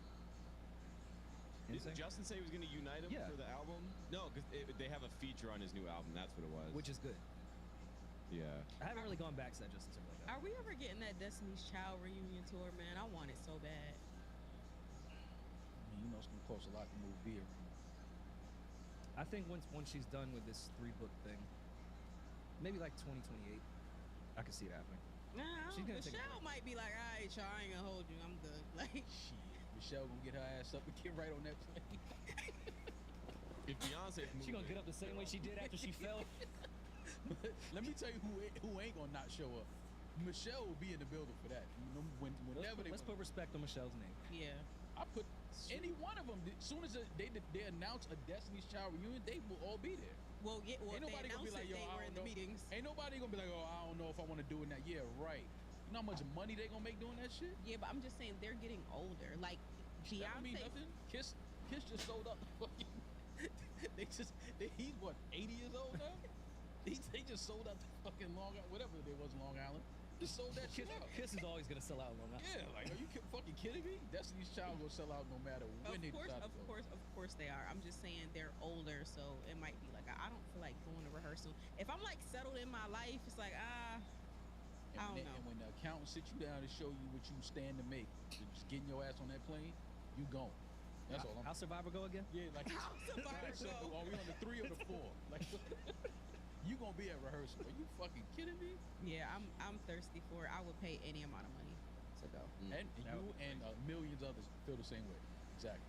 F: Didn't
D: NSYNC?
F: Justin say he was going to unite them
D: Yeah.
F: for the album? No, because they have a feature on his new album. That's what it was.
D: Which is good.
F: yeah.
D: I haven't really gone back to that Justin Timberlake album.
C: Are we ever getting that Destiny's Child reunion tour, man? I want it so bad.
E: I mean, you know it's going to cost a lot to move beer.
D: I think once she's done with this 3-book thing, maybe like 2028, I could see it happening.
C: Nah,
D: She's gonna take a
C: Michelle might be like, all right, y'all, I ain't gonna hold you. I'm good. Like,
E: Shit. Michelle going to get her ass up and get right on that plane.
F: If Beyonce's
D: She gonna get up the same way she did after she fell.
E: Let me tell you who ain't going to not show up. Michelle will be in the building for that. You know, whenever
D: Let's put respect on Michelle's name.
C: yeah.
E: I put any one of them. As soon as they announce a Destiny's Child reunion, they will all be there.
C: Well, yeah. Well,
E: Ain't
C: if they
E: nobody gonna be
C: announced
E: like,
C: it,
E: yo,
C: they
E: I
C: were in
E: don't
C: the
E: know.
C: meetings.
E: Ain't nobody gonna be like, oh, I don't know if I want to do it now. Yeah, right. You know how much money they gonna make doing that shit?
C: Yeah, but I'm just saying they're getting older. Like,
E: That don't mean
C: Beyonce.
E: nothing. Kiss just sold out. He's what 80 years old now. They just sold out the fucking Long Island, whatever it was, Long Island. Just sold that shit out.
D: Kiss is always gonna sell out Long Island.
E: Yeah, like, are you fucking kidding me? Destiny's Child gonna sell out no matter when they decide to go.
C: Of course they are. I'm just saying they're older, so it might be like I don't feel like going to rehearsal. If I'm like settled in my life, it's like I don't know.
E: And when the accountant sits you down to show you what you stand to make, just getting your ass on that plane, you gone. That's all I'm.
D: How Survivor go again?
E: Yeah, like
C: How Survivor
E: so
C: go?
E: are we on the 3 or the 4? Like, you gonna be at rehearsal? Are you fucking kidding me?
C: Yeah, I'm thirsty for it. I would pay any amount of money to go.
E: And
D: That
E: you
D: would be
E: and millions others feel the same way. Exactly.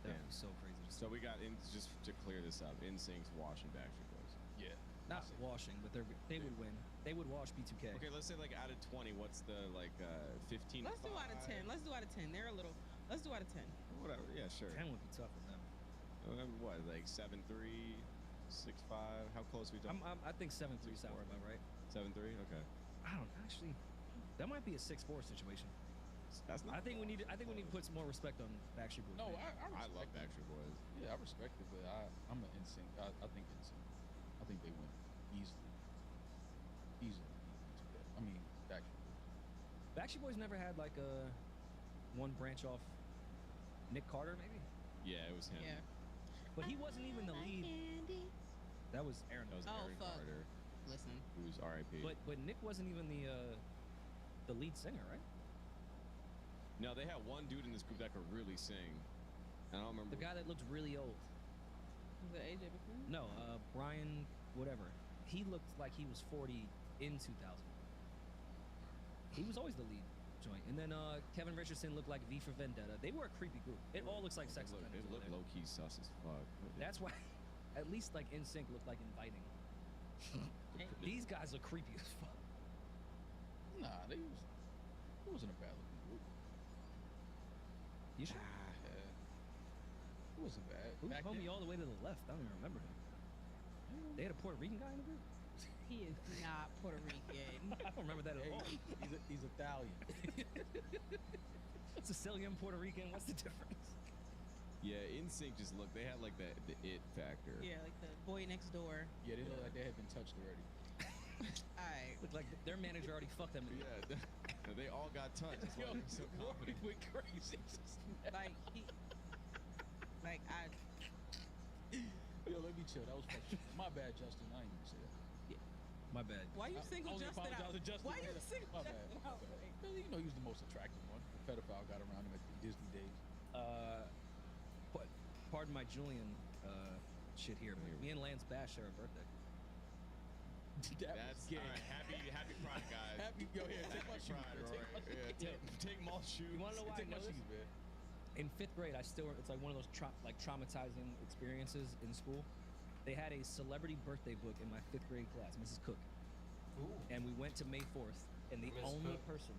D: That
F: Yeah.
D: would be so crazy.
F: So we got in just to clear this up. NSYNC's washing Backstreet Boys.
E: Yeah.
D: Not washing, but they would win. They would wash B2K.
F: Okay, let's say like out of 20, what's the like 15?
C: Let's do out of 10. Let's do out of 10. They're a little. Let's do out of 10.
F: Whatever. Yeah, sure.
D: 10 would be tough for them.
F: What, like 7'3", 6'5"? How close are we talking?
D: I think 7'3" sounds about right.
F: 7'3"? Okay.
D: I don't actually. That might be a 6'4" situation.
F: That's not.
D: I think we need to put some more respect on Backstreet Boys.
E: No,
D: man.
E: I
F: love
E: respect it.
F: Backstreet Boys.
E: Yeah, I respect it, but I'm an NSYNC. I think NSYNC. I think they went easily. I mean, Backstreet Boys.
D: Backstreet Boys never had like a one branch off Nick Carter, maybe.
F: Yeah, it was him.
C: Yeah.
D: But he wasn't even the lead. That was Aaron.
F: That was
C: Oh,
F: Aaron
C: fuck.
F: Carter,
C: Listen.
F: who's R.I.P.
D: But Nick wasn't even the lead singer, right?
F: No, they had one dude in this group that could really sing. I don't remember.
D: The guy that looked really old.
C: Was it AJ Buffu?
D: No, Brian, whatever. He looked like he was 40 in 2000. He was always the lead joint. And then Kevin Richardson looked like V for Vendetta. They were a creepy group. It all looks like sex offenders.
F: It looked low key sus as fuck.
D: That's why, at least like NSYNC looked like inviting. These guys are creepy as fuck.
E: Nah, it wasn't a bad looking group.
D: You sure?
E: Yeah. It wasn't bad.
D: Who's
E: Back
D: homie
E: then.
D: all the way to the left? I don't even remember him. They had a Puerto Rican guy in the group?
C: He is not Puerto Rican.
D: I don't remember that at all.
E: He's Italian.
D: Sicilian, Puerto Rican, what's the difference?
F: Yeah, NSYNC just looked. They had like the it factor.
C: Yeah, like the boy next door.
E: Yeah, they look like they had been touched already.
C: Alright.
D: Looked like their manager already fucked them.
F: Yeah, they all got touched. That's why they're so
E: Rory
F: confident.
E: went crazy.
C: Like I
E: Yo, let me chill. That was fucking. My bad, Justin. I ain't even say that.
D: My bad.
C: why you single
E: only
C: Justin out?
E: apologize to Justin
C: Why you
E: later.
C: single
E: My bad.
C: Justin out?
E: Well, you know, he was the most attractive one. The pedophile got around him at the Disney days.
D: Pardon my Julian shit here, but me and Lance Bass share a birthday.
F: That's
E: gay.
F: all right. Happy Pride, guys.
E: Yo, here, take my shoes.
F: Pride,
E: man.
F: Rory. Take my shoes.
D: You want to know why I
E: Take my
D: know this?
E: shoes, man.
D: In 5th grade, it's like one of those traumatizing experiences in school. They had a celebrity birthday book in my 5th grade class, Mrs. Cook.
B: Ooh.
D: And we went to May 4th, and the
B: Miss
D: only
B: Cook.
D: person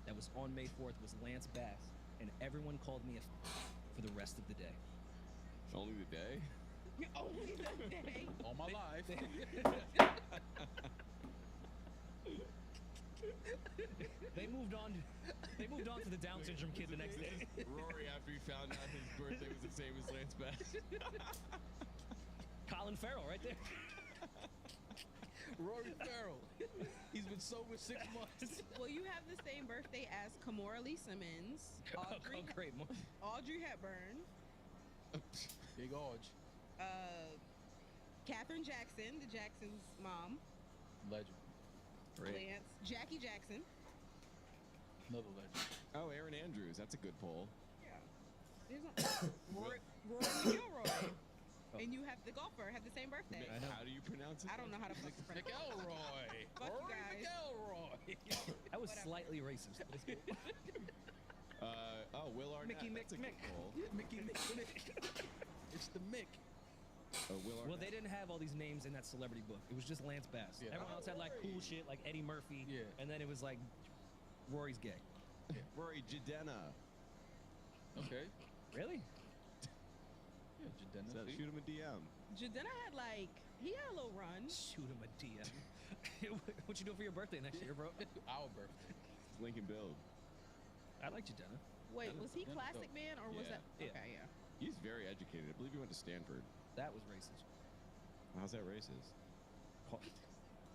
D: that was on May 4th was Lance Bass, and everyone called me for the rest of the day.
F: Only the day.
C: Only the day.
E: All my life.
D: They moved on to the Down syndrome kid the next day.
F: Rory, after he found out his birthday was the same as Lance Bass.
D: Colin Farrell right there.
E: Rory Farrell. He's been sober 6 months.
C: Well, you have the same birthday as Kamora Lee Simmons, Audrey,
D: Oh, great.
C: Audrey Hepburn,
E: Big Arch.
C: Katherine Jackson, the Jackson's mom,
E: Legend.
C: Lance, Jackie Jackson.
E: Another legend.
F: Oh, Aaron Andrews. That's a good poll.
C: Yeah. There's Rory McIlroy. And you have the golfer have the same birthday.
D: I know.
F: How do you pronounce it?
C: I don't know how to fucking pronounce it.
E: McElroy.
C: Fuck you
E: Rory
C: guys.
E: McElroy.
D: That was
C: Whatever.
D: slightly racist. But it's cool.
F: Will Arnett.
D: Mickey
F: That's a good
D: Mick.
F: poll.
E: Mickey Mick. It's the Mick.
F: Will Arnett.
D: Well, they didn't have all these names in that celebrity book. It was just Lance Bass.
E: Yeah.
D: Everyone else had like cool shit, like Eddie Murphy.
E: Yeah.
D: And then it was like, Rory's gay.
F: Rory Jadena.
E: Okay.
D: Really?
E: Yeah, Jadena.
F: So shoot him a DM.
C: Jadena had he had a little run.
D: Shoot him a DM. What you doing for your birthday next year, bro?
E: Our birthday.
F: Lincoln Build.
D: I like Jadena.
C: Wait, was he
E: Jadena
C: Classic
E: dope.
C: Man or was
F: Yeah.
C: that?
D: Yeah.
C: Okay, yeah.
F: He's very educated. I believe he went to Stanford.
D: That was racist.
F: How's that racist?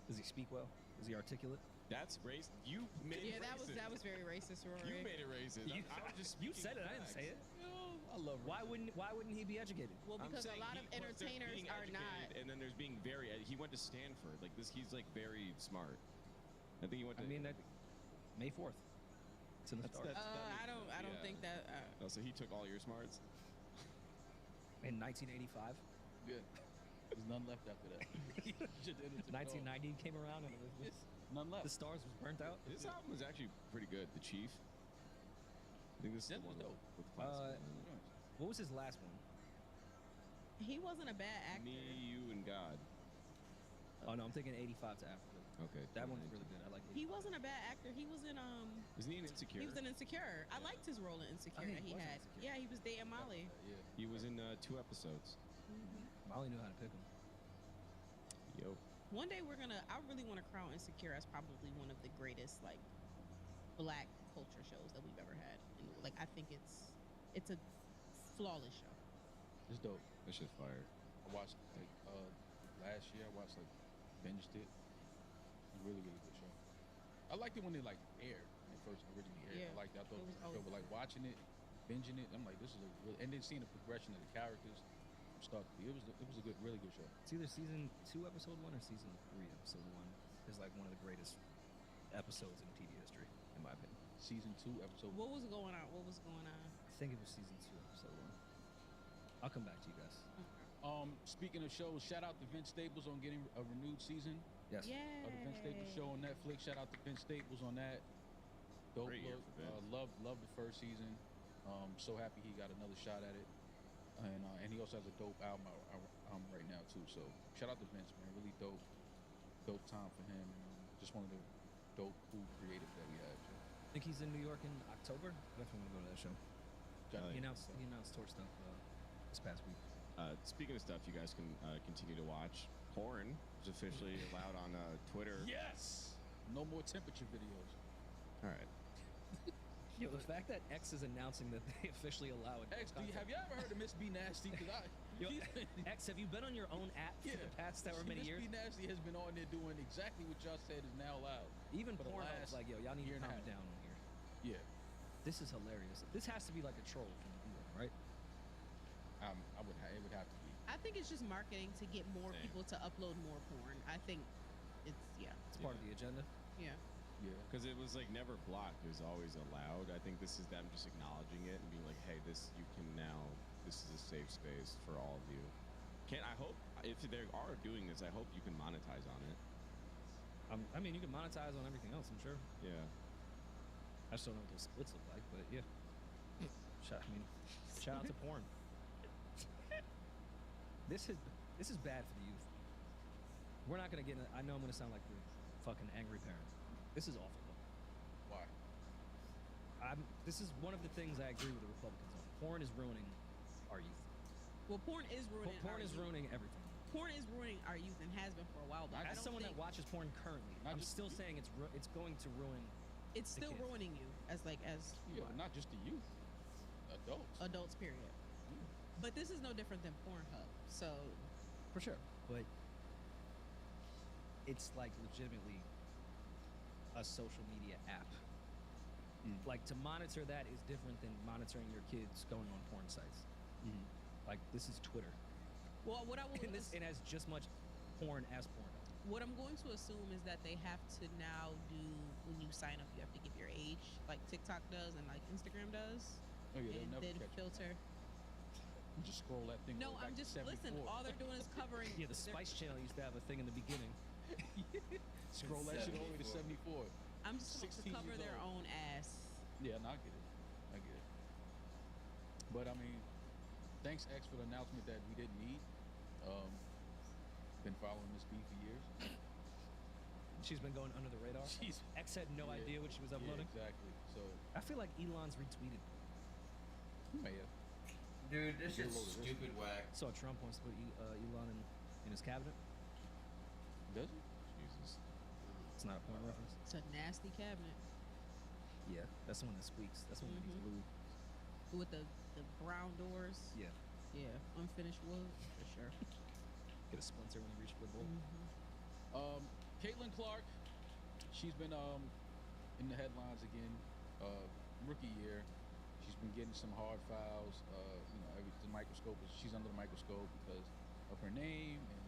D: Does he speak well? Is he articulate?
F: That's race. You made
C: Yeah,
F: it racist.
C: that was very racist, Rory.
F: You made it racist.
D: You-
F: I was just
D: You
F: speaking
D: said it. I didn't
F: facts.
D: say it.
E: I love
D: Why wouldn't he be educated?
C: Well,
F: I'm
C: because a
F: saying
C: lot of
F: he- there's
C: entertainers
F: being
C: are not.
F: educated, and then there's being very. He went to Stanford. Like this, he's like very smart. I think he went to.
D: I mean, that May 4th. It's in the
F: That's-
D: stars.
F: that
C: I
F: makes
C: don't.
F: sense,
C: I don't
F: yeah.
C: think that.
F: Oh, so he took all your smarts.
D: In 1985.
E: Good. There's none left after that. Jadena took it all.
D: 1990 came around and it was,
E: None left.
D: the stars was burnt out.
F: This album was actually pretty good. The Chief. I think this is the
E: That was
F: one
E: dope.
F: with classical.
D: What was his last one?
C: He wasn't a bad actor.
F: Me, You, and God.
D: Oh no, I'm thinking 85 to Africa.
F: Okay.
D: That one's really good. I like it.
C: He wasn't a bad actor. He was in
F: Isn't he an Insecure?
C: He was in Insecure. I liked his role in Insecure
D: Oh, he
C: that he
D: was in
C: had.
D: Insecure.
C: Yeah, he was dating Molly.
E: Yeah.
F: He was in 2 episodes.
D: Molly knew how to pick them.
F: Yo.
C: One day I really want to crown Insecure as probably one of the greatest like black culture shows that we've ever had. And like I think it's a flawless show.
E: It's dope.
F: That shit's fire.
E: I watched like last year. I watched like binged it. Really, really good show. I liked it when it like aired, when it first originally aired.
C: Yeah,
E: I liked it. I thought
C: it
E: it
C: was
E: was good. But like watching it, binging it, I'm like, this is a really, and then seeing the progression of the characters from start to finish. It was a good, really good show.
D: It's either season 2, episode 1, or season 3, episode 1 is like one of the greatest episodes in TV history, in my opinion.
E: Season 2, episode.
C: What was going on? What was going on?
D: I think it was season 2, episode 1. I'll come back to you guys.
E: Speaking of shows, shout out to Vince Staples on getting a renewed season.
D: Yes.
C: Yeah.
E: The Vince Staples show on Netflix. Shout out to Vince Staples on that. Dope
F: Great year
E: look.
F: for Vince.
E: Love the first season. So happy he got another shot at it. And he also has a dope album out right now too. So shout out to Vince, man. Really dope time for him. Just one of the dope, cool creatives that we have. So.
D: I think he's in New York in October. Definitely want to go to that show. He announced tour stuff this past week.
F: Speaking of stuff you guys can continue to watch, porn is officially allowed on Twitter.
E: Yes! No more temperature videos.
F: All right.
D: Yo, the fact that X is announcing that they officially allow it.
E: X, have you ever heard of Miss B Nasty?
D: Yo, X, have you been on your own app for the past however many years?
E: Miss B Nasty has been on there doing exactly what y'all said is now allowed.
D: Even
E: for the
D: Pornhub's
E: last
D: like, yo, y'all need to
E: year and a
D: calm
E: half.
D: down on here.
E: Yeah.
D: This is hilarious. This has to be like a troll from England, right?
E: It would have to be.
C: I think it's just marketing to get more
F: Same.
C: people to upload more porn. I think it's
D: It's part of the agenda.
C: yeah.
E: Yeah.
F: Because it was like never blocked; it was always allowed. I think this is them just acknowledging it and being like, "Hey, this is a safe space for all of you." I hope if they are doing this, I hope you can monetize on it.
D: I mean, you can monetize on everything else, I'm sure.
F: Yeah.
D: I just don't know what those splits look like, but yeah. Shout out to porn. This is bad for the youth. We're not gonna get. I know I'm gonna sound like the fucking angry parent. This is awful.
E: Why?
D: This is one of the things I agree with the Republicans on. Porn is ruining our youth.
C: Well, porn is ruining.
D: Porn
C: our
D: is
C: youth.
D: ruining everything.
C: Porn is ruining our youth and has been for a while. But I
D: As
C: don't
D: someone that
C: think
D: watches porn currently,
E: Not
D: I'm
E: just
D: still
E: you.
D: saying it's going to ruin.
C: it's
D: the
C: still
D: kids.
C: ruining you as you
E: Yeah,
C: are.
E: not just the youth. Adults.
C: Adults, period. But this is no different than Pornhub. So
D: For sure. But it's like legitimately a social media app. Like to monitor that is different than monitoring your kids going on porn sites. Like this is Twitter.
C: well, what I will
D: And it has just much porn as porn.
C: what I'm going to assume is that they have to now do when you sign up, you have to give your age, like TikTok does and like Instagram does,
E: Oh yeah, they'll
C: and
E: never
C: then
E: catch
C: filter.
E: You just scroll that thing.
C: No,
E: go back
C: I'm
E: to
C: just
E: 74.
C: listen. All they're doing is covering.
D: Yeah, the Spice Channel used to have a thing in the beginning.
E: Scroll that shit all the way to 74.
C: I'm just supposed to
E: 16
C: cover
E: years
C: their
E: old.
C: own ass.
E: Yeah, no, I get it. But I mean, thanks X for the announcement that we didn't need. Been following Miss B for years.
D: She's been going under the radar.
E: She's
D: X had no
E: Yeah.
D: idea what she was
E: yeah,
D: uploading.
E: exactly. So
D: I feel like Elon's retweeted.
E: you may have.
B: Dude, this
E: You're
B: shit's
E: loaded,
B: stupid whack.
D: So Trump wants to put Elon in his cabinet.
E: Does it?
F: Jesus.
D: It's not a porn reference.
C: It's a nasty cabinet
D: Yeah, that's the one that squeaks. That's the one that needs lube.
C: with the brown doors.
D: Yeah,
C: Yeah, unfinished wood for sure.
D: get a splinter when you reach for the bowl.
E: Caitlin Clark, she's been in the headlines again. Rookie year, she's been getting some hard fouls. The microscope she's under the microscope because of her name and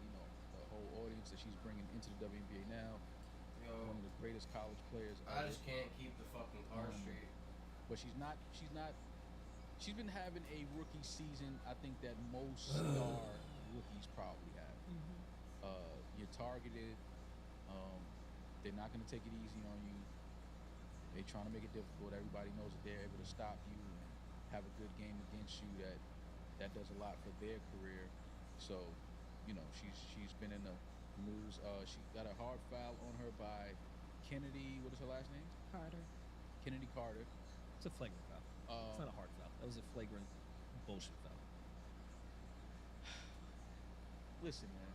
E: the whole audience that she's bringing into the WNBA now.
B: Yo,
E: One of the greatest college players
B: I
E: ever.
B: just can't keep the fucking car straight.
E: But she's not. She's been having a rookie season. I think that most star rookies probably have. You're targeted. They're not going to take it easy on you. They're trying to make it difficult. Everybody knows that they're able to stop you and have a good game against you. That does a lot for their career. So, she's been in the news. She got a hard foul on her by Kennedy. What is her last name?
C: Carter.
E: Kennedy Carter.
D: It's a flagrant foul. It's not a hard foul. That was a flagrant bullshit foul.
E: listen, man.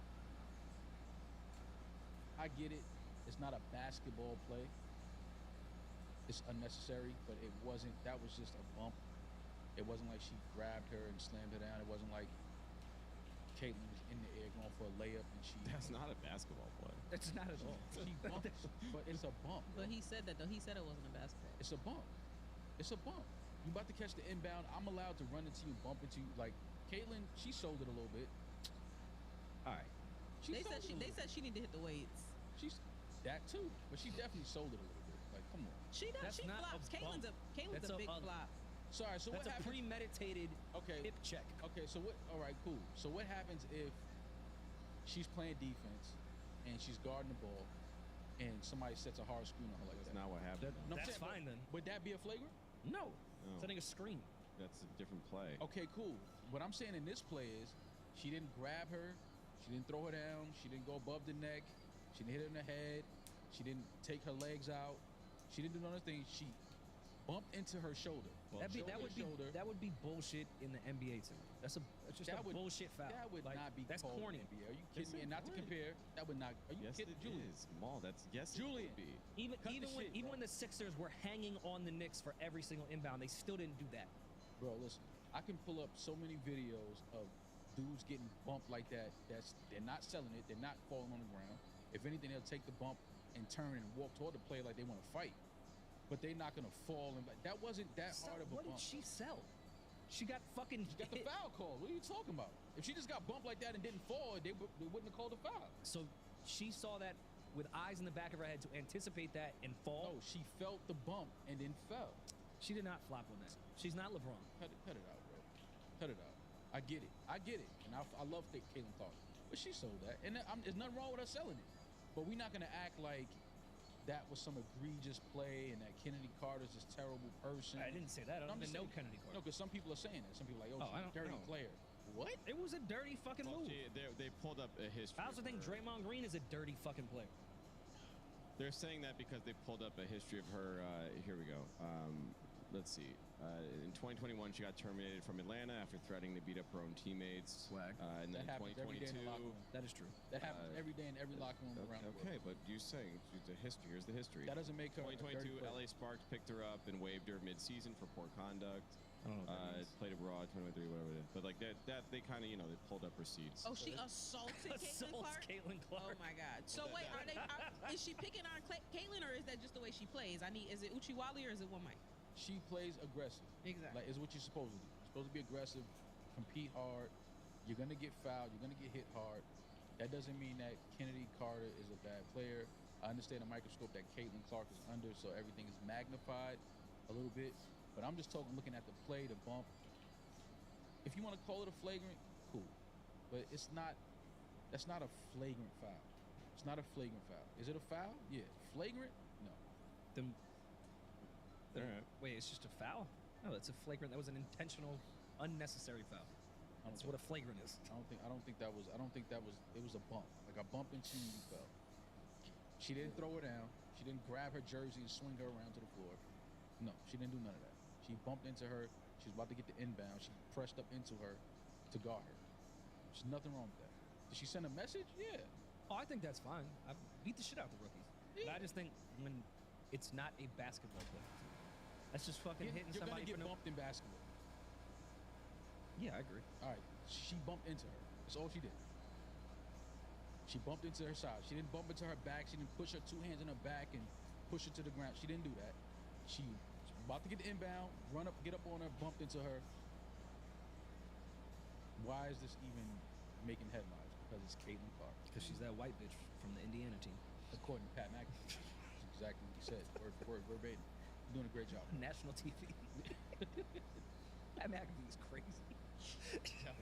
E: I get it. It's not a basketball play. It's unnecessary, but it wasn't. That was just a bump. It wasn't like she grabbed her and slammed her down. It wasn't like Caitlyn was in the air going for a layup and she.
F: That's not a basketball play.
D: That's not at all.
E: She bumped, but it's a bump. Bro.
C: But he said that though. He said it wasn't a basketball.
E: It's a bump. It's a bump. You about to catch the inbound. I'm allowed to run into you, bump into you. Like Caitlyn, she sold it a little bit.
D: All right.
C: They said she need to hit the weights.
E: She's that too, but she definitely sold it a little bit. Like, come on.
C: She does.
D: That's
C: She
D: not
C: flops.
D: a bump.
C: Caitlin's a big flop.
E: Sorry. So
D: That's
E: what
D: a
E: happens?
D: premeditated hip check.
E: Okay. So what? All right. Cool. So what happens if she's playing defense and she's guarding the ball and somebody sets a hard screen on her like
F: That's
E: that?
F: not what happened.
E: No, I'm
D: That's
E: saying,
D: fine then.
E: Would that be a flagrant?
D: No.
F: No.
D: Setting a screen.
F: That's a different play.
E: Okay, cool. What I'm saying in this play is she didn't grab her, she didn't throw her down, she didn't go above the neck, she didn't hit her in the head, she didn't take her legs out, she didn't do none of the things. She bumped into her shoulder.
D: That would be bullshit in the NBA too. That's just a bullshit foul.
E: That would
D: like,
E: not be
D: that's
E: called
D: corny.
E: NBA. Are you kidding me? And not to compare, that would not. Are you
F: Yes,
E: kidding,
F: it
E: Julian?
F: is. Maul, that's yes,
E: Julian.
F: it would be.
D: Even when the Sixers were hanging on the Knicks for every single inbound, they still didn't do that.
E: Bro, listen. I can pull up so many videos of dudes getting bumped like that. They're not selling it. They're not falling on the ground. If anything, they'll take the bump and turn and walk toward the player like they want to fight. But they're not gonna fall. And that wasn't that hard of a bump.
D: What did she sell? She got fucking.
E: She got the foul call. What are you talking about? If she just got bumped like that and didn't fall, they wouldn't have called a foul.
D: So she saw that with eyes in the back of her head to anticipate that and fall.
E: No, she felt the bump and then fell.
D: She did not flop on that. She's not LeBron.
E: Cut it out, bro. Cut it out. I get it. And I love Caitlyn Clark. But she sold that. And there's nothing wrong with her selling it. But we're not going to act like that was some egregious play and that Kennedy Carter's this terrible person.
D: I didn't say that. I don't even know Kennedy Carter.
E: No, because some people are saying that. Some people are like,
D: I
E: she's a
D: don't
E: dirty
D: know.
E: player. What?
D: It was a dirty fucking move.
F: They pulled up a history.
D: I also think
F: of her.
D: Draymond Green is a dirty fucking player.
F: They're saying that because they pulled up a history of her. Here we go. Let's see. In 2021, she got terminated from Atlanta after threatening to beat up her own teammates.
D: Swag.
F: And then
E: That
F: in
E: happens every day in the locker
F: 2022.
E: room.
D: That is true.
E: That happens every day in every locker room around the world.
F: Okay, but you're saying she's a history. Here's the history.
E: That doesn't make her a dirty
F: 2022,
E: player.
F: LA Sparks picked her up and waived her mid-season for poor conduct.
D: I don't know what that means.
F: Played abroad, 2023, whatever it is. But like that they kind of they pulled up receipts.
C: Oh, she assaulted Caitlyn Clark. Oh my God! So wait, is she picking on Caitlyn, or is that just the way she plays? Is it Uchiwali or is it one mic?
E: She plays aggressive.
C: Exactly.
E: Like, is what you're supposed to do. You're supposed to be aggressive, compete hard. You're going to get fouled. You're going to get hit hard. That doesn't mean that Kennedy Carter is a bad player. I understand the microscope that Caitlyn Clark is under, so everything is magnified a little bit. But I'm just looking at the play, the bump. If you want to call it a flagrant, cool. But that's not a flagrant foul. It's not a flagrant foul. Is it a foul? Yeah. Flagrant? No.
F: All right.
D: Wait, it's just a foul? No, it's a flagrant. That was an intentional, unnecessary foul. That's what a flagrant is.
E: I don't think that was. It was a bump, like a bump into you fell. She didn't throw her down. She didn't grab her jersey and swing her around to the floor. No, she didn't do none of that. She bumped into her. She was about to get the inbound. She pressed up into her to guard her. There's nothing wrong with that. Did she send a message? Yeah.
D: Oh, I think that's fine. I beat the shit out of the rookies.
E: Yeah.
D: But I just think when it's not a basketball play, that's just fucking hitting
E: You're
D: somebody
E: gonna get
D: for
E: bumped in basketball.
D: Yeah, I agree.
E: All right. She bumped into her. That's all she did. She bumped into her side. She didn't bump into her back. She didn't push her two hands in her back and push her to the ground. She didn't do that. She about to get the inbound, run up, get up on her, bumped into her. Why is this even making headlines? Because it's Caitlyn Clark.
D: Because she's that white bitch from the Indiana team.
E: According to Pat McAfee. That's exactly what he said, word for word, verbatim. You're doing a great job.
D: National TV. Pat McAfee is crazy.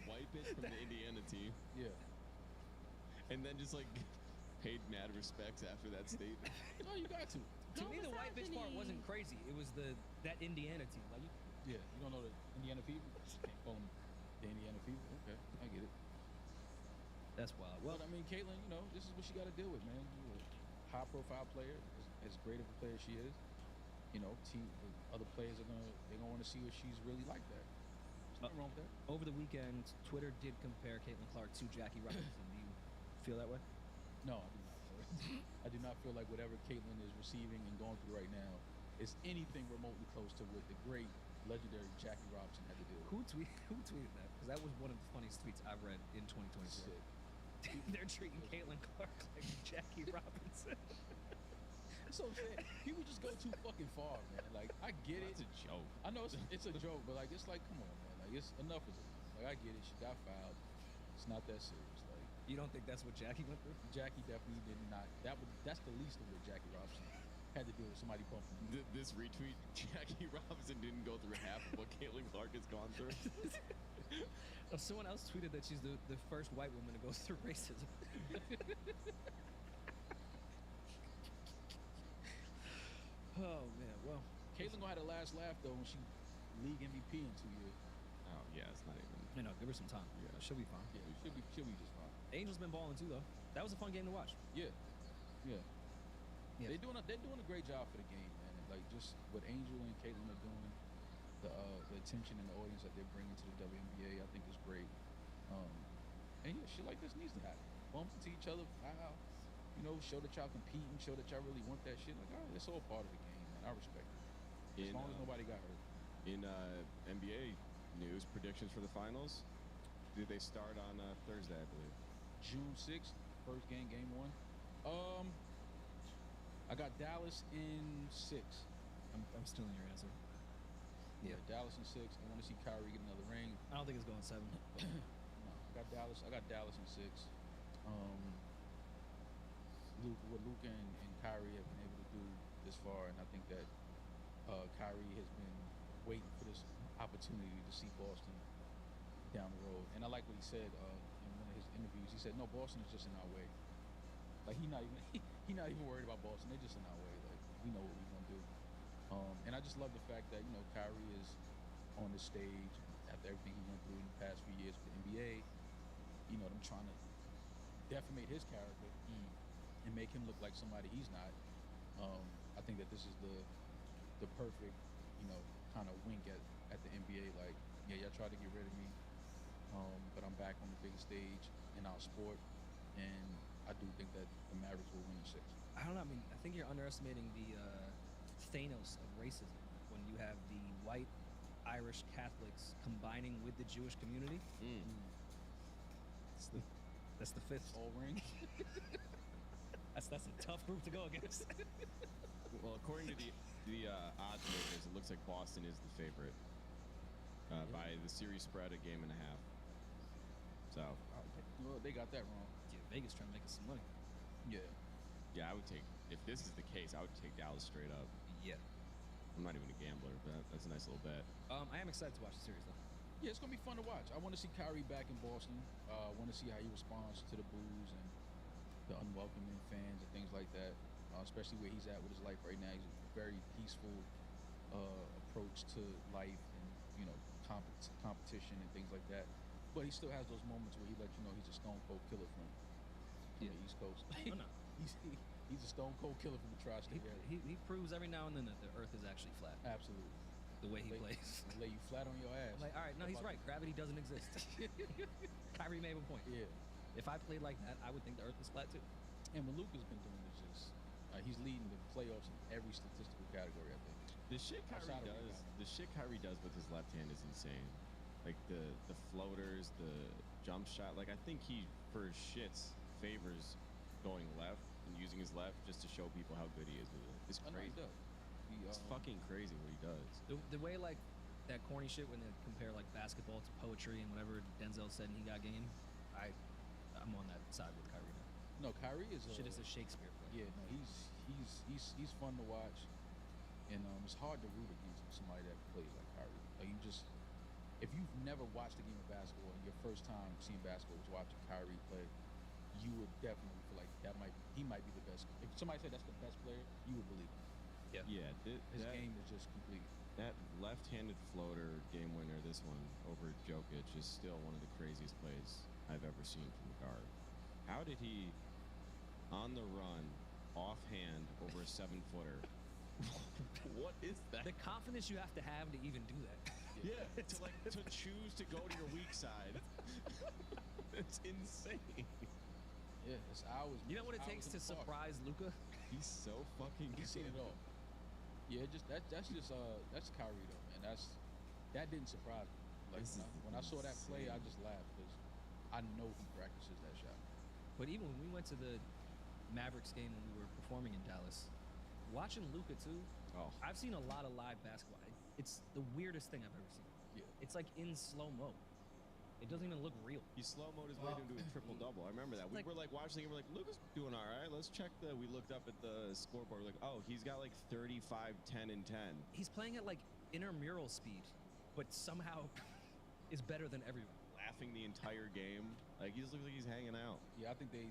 F: White bitch from the Indiana team.
E: Yeah.
F: And then just paid mad respects after that statement.
E: No, you got to.
D: To me, the white bitch part wasn't crazy. It was that Indiana team. Like,
E: Yeah, you don't know the Indiana people? Can't call them the Indiana people. Okay, I get it.
D: that's wild.
E: Well,
D: Well,
E: I mean, Caitlyn, this is what she got to deal with, man. She's a high-profile player, as great of a player as she is. Other players they're gonna want to see if she's really like that. Nothing wrong with that.
D: Over the weekend, Twitter did compare Caitlin Clark to Jackie Robinson. Do you feel that way?
E: No, I do not. I do not feel like whatever Caitlyn is receiving and going through right now is anything remotely close to what the great, legendary Jackie Robinson had to do.
D: Who tweeted that? Because that was one of the funniest tweets I've read in 2024.
E: Sick.
D: They're treating Caitlin Clark like Jackie Robinson.
E: So I'm saying, people just go too fucking far, man. Like, I get it.
F: That's a joke.
E: I know it's a joke, but like, it's like, come on, man. Like, it's enough is enough. Like, I get it. She got fouled. It's not that serious. Like,
D: You don't think that's what Jackie went through?
E: Jackie definitely did not. That's the least of what Jackie Robinson had to do with somebody bumping him.
F: This retweet, Jackie Robinson didn't go through half of what Caitlin Clark has gone through.
D: Someone else tweeted that she's the first white woman to go through racism. Oh man, well,
E: Caitlyn gonna have the last laugh though when she league MVP in 2 years.
F: Oh yeah, it's not even.
D: you know, give her some time.
F: Yeah.
D: She'll be fine.
E: Yeah, she'll be just fine.
D: Angel's been balling too, though. That was a fun game to watch.
E: Yeah.
D: Yeah.
E: They're doing a great job for the game, man. And like just what Angel and Caitlyn are doing, the attention and the audience that they're bringing to the WNBA, I think is great. And yeah, shit like this needs to happen. Bump into each other, foul. You know, show that y'all competing, show that y'all really want that shit. Like, all right, it's all part of the game, man. I respect it. As long as nobody got hurt.
F: In NBA news, predictions for the finals. Did they start on Thursday, I believe?
E: June 6th, first game, game 1. I got Dallas in 6.
D: I'm stealing your answer.
E: Yeah, Dallas in 6. I want to see Kyrie get another ring.
D: I don't think it's going 7.
E: No, I got Dallas in 6. What Luka and Kyrie have been able to do this far, and I think that Kyrie has been waiting for this opportunity to see Boston down the road. And I like what he said in one of his interviews. He said, "No, Boston is just in our way. Like he not even worried about Boston. They're just in our way. Like we know what we're gonna do." And I just love the fact that Kyrie is on the stage after everything he went through in the past few years with the NBA. Them trying to defamate his character and make him look like somebody he's not. I think that this is the perfect, kind of wink at the NBA. Like, yeah, y'all tried to get rid of me, but I'm back on the big stage in our sport, and I do think that the Mavericks will win in 6.
D: I don't know. I mean, I think you're underestimating the Thanos of racism when you have the white Irish Catholics combining with the Jewish community. That's the fifth.
E: All ring.
D: That's a tough group to go against.
F: Well, according to the odds makers, it looks like Boston is the favorite by the series spread, a game and a half. So,
E: Well, they got that wrong.
D: Yeah, Vegas trying to make us some money.
F: Yeah, I would take, if this is the case, I would take Dallas straight up.
D: Yeah.
F: I'm not even a gambler, but that's a nice little bet.
D: I am excited to watch the series, though.
E: Yeah, it's gonna be fun to watch. I want to see Kyrie back in Boston. I want to see how he responds to the boos and the unwelcoming fans and things like that. Especially where he's at with his life right now. He's a very peaceful approach to life and competition and things like that. But he still has those moments where he lets you know he's a stone cold killer from the East Coast.
D: Oh, no.
E: He's a stone cold killer from the tri-state area.
D: He proves every now and then that the Earth is actually flat.
E: Absolutely.
D: The way he plays.
E: Lay you flat on your ass.
D: Like, all right, no, he's right. Gravity doesn't exist. Kyrie made a point.
E: Yeah.
D: If I played like that, I would think the Earth is flat too.
E: And what Luka's been doing is just he's leading the playoffs in every statistical category. I think
F: The shit Kyrie does with his left hand is insane. Like the floaters, the jump shot. Like I think he, for his shits, favors going left and using his left just to show people how good he is with it. It's crazy. It's fucking crazy what he does.
D: The way like that corny shit when they compare like basketball to poetry and whatever Denzel said and he got game, I'm on that side with Kyrie now.
E: No, Kyrie is
D: shit is a Shakespeare play.
E: Yeah, no, he's fun to watch, and it's hard to root against somebody that plays like Kyrie. Like if you've never watched a game of basketball and your first time seeing basketball was watching Kyrie play, you would definitely feel like he might be the best. If somebody said that's the best player, you would believe him.
F: Yeah.
E: His game is just complete.
F: That left-handed floater game winner, this one over Jokic, is still one of the craziest plays I've ever seen from the guard. How did he, on the run, offhand over a 7-footer? What is that?
D: The confidence you have to even do that.
F: Yeah, to choose to go to your weak side. It's insane.
E: Yeah, it's hours.
D: You know what it
E: hours
D: takes
E: in
D: to
E: the park.
D: surprise Luca?
F: He's so fucking
E: He's seen it all. Yeah, that's Kyrie though, man. That didn't surprise me. Like when I saw that play, I just laughed because I know he practices that shot.
D: But even when we went to the Mavericks game when we were performing in Dallas, watching Luca too, I've seen a lot of live basketball. It's the weirdest thing I've ever seen.
E: Yeah.
D: It's like in slow-mo. It doesn't even look real.
F: He slow-moed his way into a triple-double. I remember that. We were like watching it, we're like, Luka's doing all right. Let's check we looked up at the scoreboard. We're like, oh, he's got like 35, 10, and 10.
D: He's playing at like intramural speed, but somehow is better than everyone.
F: Laughing the entire game. Like, he just looks like he's hanging out.
E: Yeah, I think I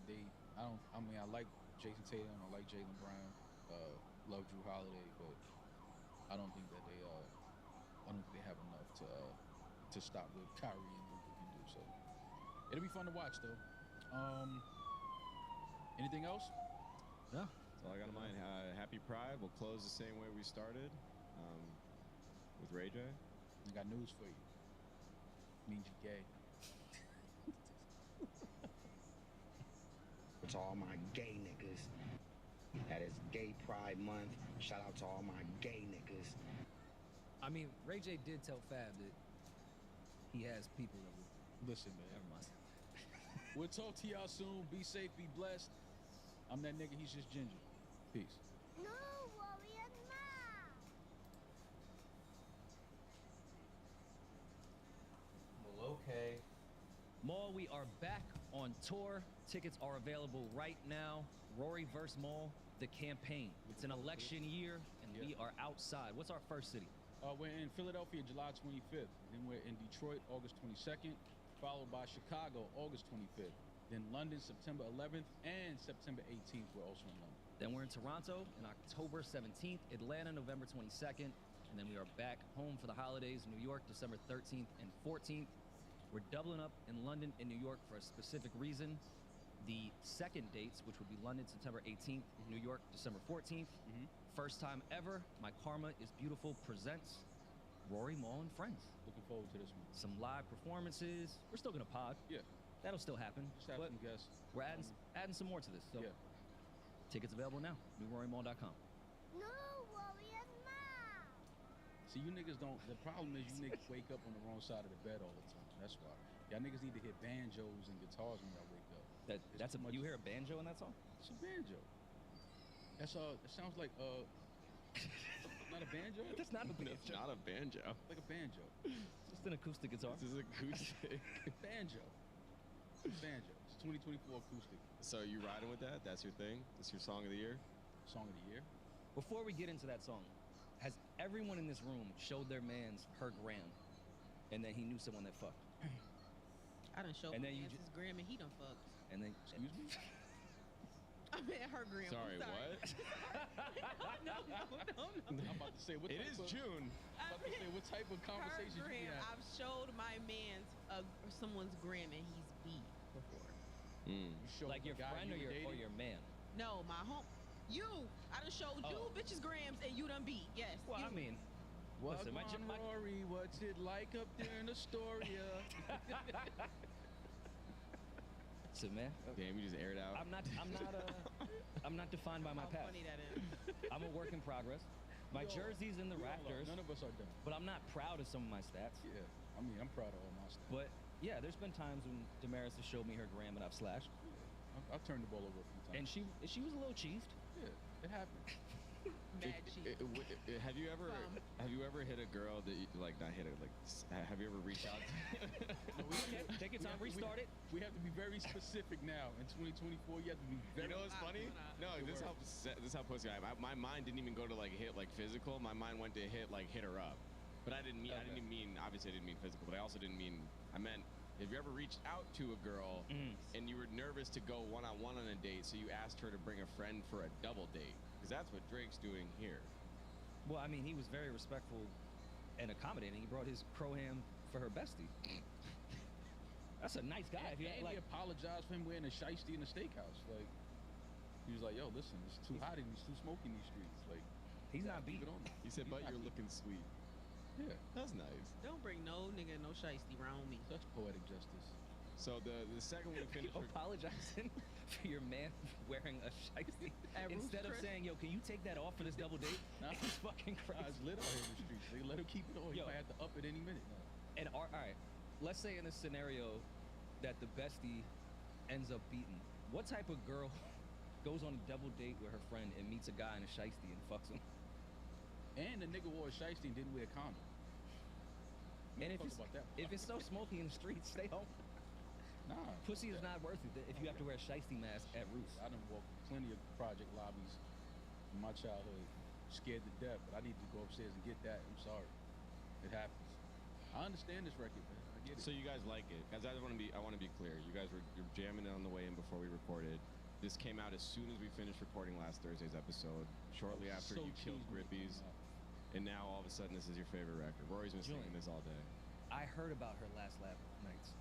E: like Jason Tatum. I like Jaylen Brown. Love Drew Holiday, but I don't think that they have enough to stop what Kyrie and Luka can do. So it'll be fun to watch though. Anything else?
D: No.
F: That's all I got in mind. Happy Pride. We'll close the same way we started with Ray J.
E: I got news for you. Means you gay.
G: To all my gay niggas. That is Gay Pride Month. Shout out to all my gay niggas.
D: I mean, Ray J did tell Fab that he has people that will.
E: Listen, man.
D: Never mind.
E: We'll talk to y'all soon. Be safe, be blessed. I'm that nigga, he's just ginger. Peace.
K: No, Warrior Mom.
B: Well, okay.
D: Maul, we are back on tour. Tickets are available right now. Rory vs. Maul, the campaign. It's an election year, and we are outside. What's our first city?
E: We're in Philadelphia, July 25th. Then we're in Detroit, August 22nd, followed by Chicago, August 25th. Then London, September 11th, and September 18th. We're also in London.
D: Then we're in Toronto on October 17th, Atlanta, November 22nd, and then we are back home for the holidays, New York, December 13th and 14th. We're doubling up in London and New York for a specific reason. The second dates, which would be London, September 18th, New York, December 14th. First time ever, My Karma is Beautiful presents Rory, Maul, and Friends.
E: Looking forward to this one.
D: Some live performances. We're still gonna pod.
E: Yeah.
D: That'll still happen.
E: Just have
D: but
E: some guests.
D: we're adding some more to this. So
E: Yeah.
D: tickets available now. NewRoryMall.com.
K: No, Warrior Mom.
E: See, you niggas don't. The problem is you niggas wake up on the wrong side of the bed all the time. That's why. Y'all niggas need to hit banjos and guitars when y'all wake up.
D: That's a. You hear a banjo in that song?
E: It's a banjo. That's it sounds like not a banjo.
D: That's not a banjo.
F: It's not a banjo.
E: Like a banjo.
D: It's just an acoustic guitar.
F: This is acoustic.
E: Banjo. Banjo. It's 2024 acoustic.
F: So you riding with that? That's your thing? That's your song of the year?
E: Song of the year.
D: Before we get into that song, has everyone in this room showed their man's her gram, and then he knew someone that fucked?
C: I done showed
D: And
C: my
D: then you
C: man's his gram and he done fucked.
D: And then
E: Excuse me.
C: I mean her gram.
F: Sorry,
C: I'm sorry.
F: what?
C: no.
E: I'm about to say what
F: It
E: type
F: is
E: of,
F: June.
E: I'm about to say what type of conversation
C: Her
E: you
C: gram.
E: have.
C: I've showed my man's someone's gram and he's beat before.
E: You showed
D: like
E: the
D: your
E: guy
D: friend
E: you
D: or
E: were
D: your
E: dating?
D: man?
C: No, my home. You. I done showed you bitches grams and you done beat. Yes.
D: Well,
C: you.
D: I mean,
E: What
D: listen,
E: on Rory? What's it like up there in Astoria?
D: So man,
F: Damn, you just aired out.
D: I'm not defined by my
C: How
D: past.
C: funny that is.
D: I'm a work in progress. My jersey's in the
E: We all are.
D: rafters,
E: None of us are done.
D: but I'm not proud of some of my stats.
E: Yeah, I mean, I'm proud of all my stuff.
D: But yeah, there's been times when Damaris has showed me her gram and I've slashed,
E: I've turned the ball over a few times.
D: and she was a little cheesed.
E: Yeah, it happened.
C: Mad cheat.
F: Have you ever hit a girl that you, like not hit her like? Have you ever reached out?
D: Okay, take your time, restart it.
E: We have to be very specific now. In 2024, you have to be very.
F: You know what's funny? No, this is how pussy I am. My mind didn't even go to like hit like physical. My mind went to hit her up. But I didn't mean obviously I didn't mean physical, but I also didn't mean I meant if you ever reached out to a girl and you were nervous to go one-on-one on a date, so you asked her to bring a friend for a double date, because that's what Drake's doing here.
D: Well, I mean, he was very respectful and accommodating. He brought his Croham for her bestie. That's a nice guy. If you
E: And he
D: like,
E: apologized for him wearing a shiesty in the steakhouse. Like, he was like, "Yo, listen, it's too hot and it's too smoky in these streets." Like,
D: he's not
E: keep
D: beat.
E: it on.
F: He said, "But you're looking sweet."
E: Yeah,
F: That's nice.
C: Don't bring no nigga no shiesty round me.
E: such poetic justice.
F: So the second we finish.
D: You apologizing for your man wearing a shiesty
C: At Roost
D: instead of
C: Chris?
D: saying, "Yo, can you take that off for this double date?"
E: Nah.
D: It's fucking
E: Nah,
D: crazy.
E: it's lit out here in the streets. They let him keep it on. He
D: Yo.
E: might have to up it any minute now.
D: And all right, let's say in this scenario that the bestie ends up beaten. What type of girl goes on a double date with her friend and meets a guy in a shiesty and fucks him?
E: And the nigga wore a shiesty and didn't wear a condom.
D: Man,
E: Talk about that.
D: if it's so smoky in the streets, stay home.
E: Nah.
D: Pussy is not worth it if you have to wear a shiesty mask at Roost.
E: I done walked plenty of project lobbies in my childhood, scared to death, but I need to go upstairs and get that. I'm sorry. It happens. I understand this record, man. I get it.
F: So you guys like it? Guys, I want to be clear. You guys you're jamming it on the way in before we recorded. This came out as soon as we finished recording last Thursday's episode, shortly after
E: So
F: you killed
E: cheesy when it
F: Grippies,
E: came out.
F: and now all of a sudden this is your favorite record. Rory's been singing
D: Julian.
F: this all day.
D: I heard about her last lap nights.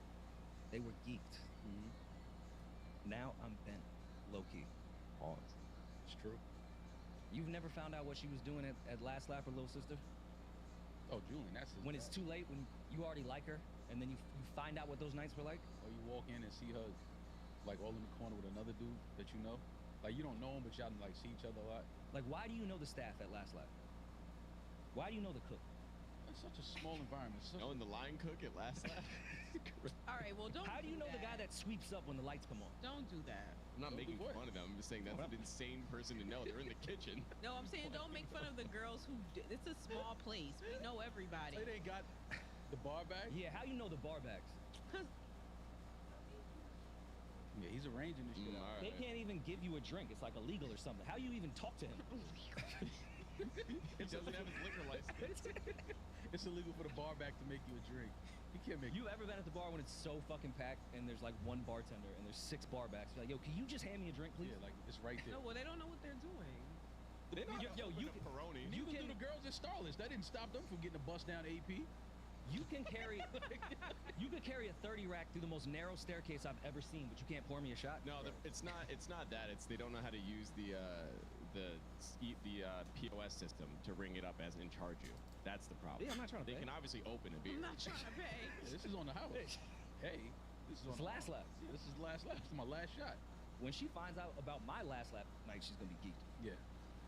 D: They were geeked.
E: Mhm.
D: Now I'm bent, low key.
F: Pause.
E: It's true.
D: You've never found out what she was doing at last lap or little sister?
E: Oh, Julian, that's his
D: When it's
E: bad.
D: too late, when you already like her, and then you find out what those nights were like?
E: Or you walk in and see her, like, all in the corner with another dude that you know. Like, you don't know him, but y'all, like, see each other a lot.
D: Like, why do you know the staff at last lap? Why do you know the cook?
E: It's such a small environment. Such
F: Oh, and the line cook at last lap.
C: All right, well, don't.
D: How do you know the guy that sweeps up when the lights come on?
C: Don't do that.
F: I'm not
E: Don't do
F: making
E: what?
F: fun of them. I'm just saying that's an insane person to know. They're in the kitchen.
C: No, I'm saying don't make fun of the girls who. It's a small place. We know everybody.
E: They ain't got the bar back.
D: Yeah, how you know the bar backs?
E: Yeah, he's arranging this shit
F: Mm,
E: out.
F: all
D: They
F: right.
D: can't even give you a drink. It's like illegal or something. How you even talk to him?
F: He doesn't have his liquor license.
E: It's illegal for the bar back to make you a drink. He can't make
D: You ever been at the bar when it's so fucking packed and there's like one bartender and there's 6 bar backs? You're like, yo, can you just hand me a drink, please?
E: Yeah, like it's right there.
C: No, well, they don't know what they're doing.
F: They're not
D: Yo, you
F: opening a Peroni.
E: You
D: can-
E: can do the girls at Starless. That didn't stop them from getting a bust down AP.
D: You can carry a 30 rack through the most narrow staircase I've ever seen, but you can't pour me a shot?
F: No, it's not that. It's they don't know how to use the POS system to ring it up as in charge you. That's the problem.
D: Yeah, I'm not trying to
F: They
D: pay.
F: can obviously open a beer.
C: I'm not trying to pay.
E: This is on the house. Hey, this is on
D: It's
E: the
D: last
E: house.
D: lap.
E: Yeah, this is last lap. This is my last shot.
D: When she finds out about my last lap night, she's gonna be geeked.
E: Yeah.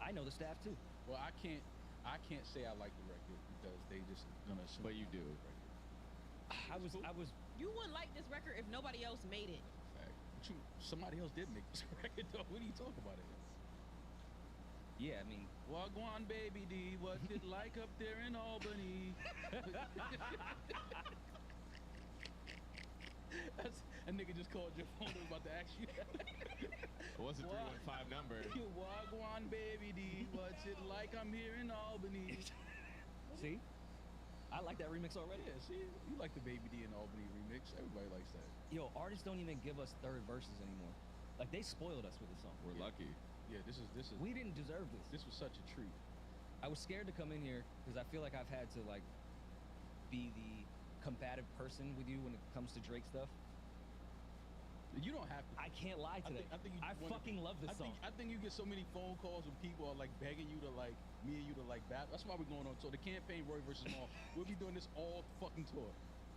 D: I know the staff too.
E: Well, I can't say I like the record because they just gonna assume.
F: But you
E: I like
F: do.
E: the record.
D: I was
C: You wouldn't like this record if nobody else made it.
E: Fact. But somebody else did make this record though. What are you talking about it?
D: yeah, I mean,
E: Wagwan baby D, what's it like up there in Albany? A nigga just called your phone and was about to ask you that.
F: What's the 315 number?
E: You Wagwan baby D, what's it like? I'm here in Albany.
D: see? I like that remix already.
E: Yeah, see, you like the Baby D in Albany remix. Everybody likes that.
D: Yo, artists don't even give us third verses anymore. Like, they spoiled us with this song.
F: We're lucky.
E: Yeah, this is
D: We didn't deserve this.
E: this was such a treat.
D: I was scared to come in here because I feel like I've had to, like, be the combative person with you when it comes to Drake stuff.
E: You don't have to.
D: I can't lie today.
E: I think you
D: I
E: wanna-
D: fucking love this song.
E: I think you get so many phone calls when people are like begging you to like me and you to like battle. That's why we're going on tour. The campaign Roy versus Maul. We'll be doing this all fucking tour.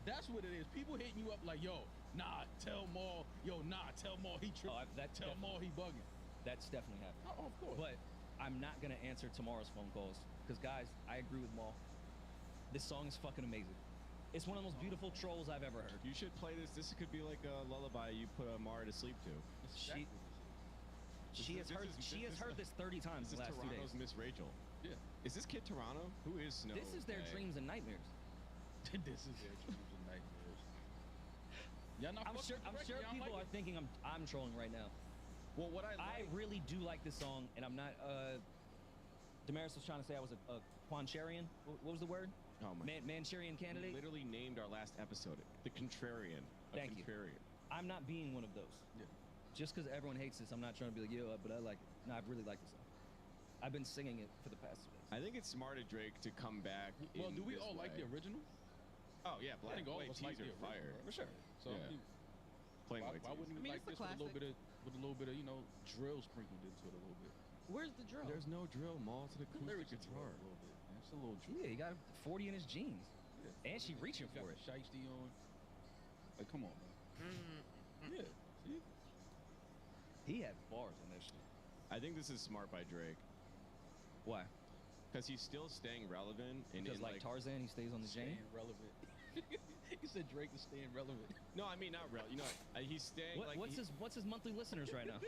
E: That's what it is. People hitting you up like, yo, nah, tell Maul, yo, nah, tell Maul he tripping. Tell Maul he bugging.
D: That's definitely happened.
E: Oh, of course.
D: But I'm not gonna answer tomorrow's phone calls because, guys, I agree with Maul. This song is fucking amazing. It's one of the most beautiful trolls I've ever heard.
F: You should play this. This could be like a lullaby you put Mara to sleep to.
D: She has heard this 30 times
F: This
D: the
F: is
D: last 2 days.
F: Toronto's Miss Rachel.
E: Yeah.
F: Is this Kid Toronto? Who is Snow?
D: This is their
F: Day?
D: dreams and nightmares.
E: This is their dreams and nightmares. Y'all not
D: I'm
E: fucking
D: sure
E: with the record? Y'all
D: people
E: like
D: are thinking I'm trolling right now.
F: Well, what
D: I really do like this song, and I'm not. Damaris was trying to say I was a Quancharian. What was the word?
F: Oh my.
D: Manchurian candidate.
F: We literally named our last episode the Contrarian.
D: Thank you.
F: Contrarian.
D: I'm not being one of those.
E: Yeah.
D: Just because everyone hates this, I'm not trying to be like, yo, but I like it. No, I really like this song. I've been singing it for the past 2 days.
F: I think it's smart of Drake to come back.
E: Well,
F: in
E: do we
F: this
E: all like
F: way.
E: the original?
F: Oh yeah, Black
E: I think all
F: White
E: of us like
F: teaser
E: the
F: fire
E: original,
D: For sure.
E: So
F: Yeah. Plain
E: why,
F: white
E: why
F: tees.
E: wouldn't
C: I
E: we
C: mean,
E: like
C: it's a
E: this with a little
C: classic.
E: bit of drill sprinkled into it a little bit?
C: Where's the drill?
F: There's no drill, Maul to the acoustic
E: Lyrics are drill
F: guitar.
E: a little bit. Man. a little true.
D: Yeah, he got 40 in his jeans.
E: Yeah.
D: And she reaching
E: He got
D: for
E: the
D: it.
E: shiesty on. Like, come on, man. Yeah. See?
D: He had bars on that shit.
F: I think this is smart by Drake
D: Why?
F: because he's still staying relevant and
D: Because
F: in,
D: like Tarzan, he stays on the
E: Staying
D: Jane.
E: relevant. He said Drake is staying relevant.
F: No, I mean not real. You know, he's staying like
D: What's his monthly listeners right now?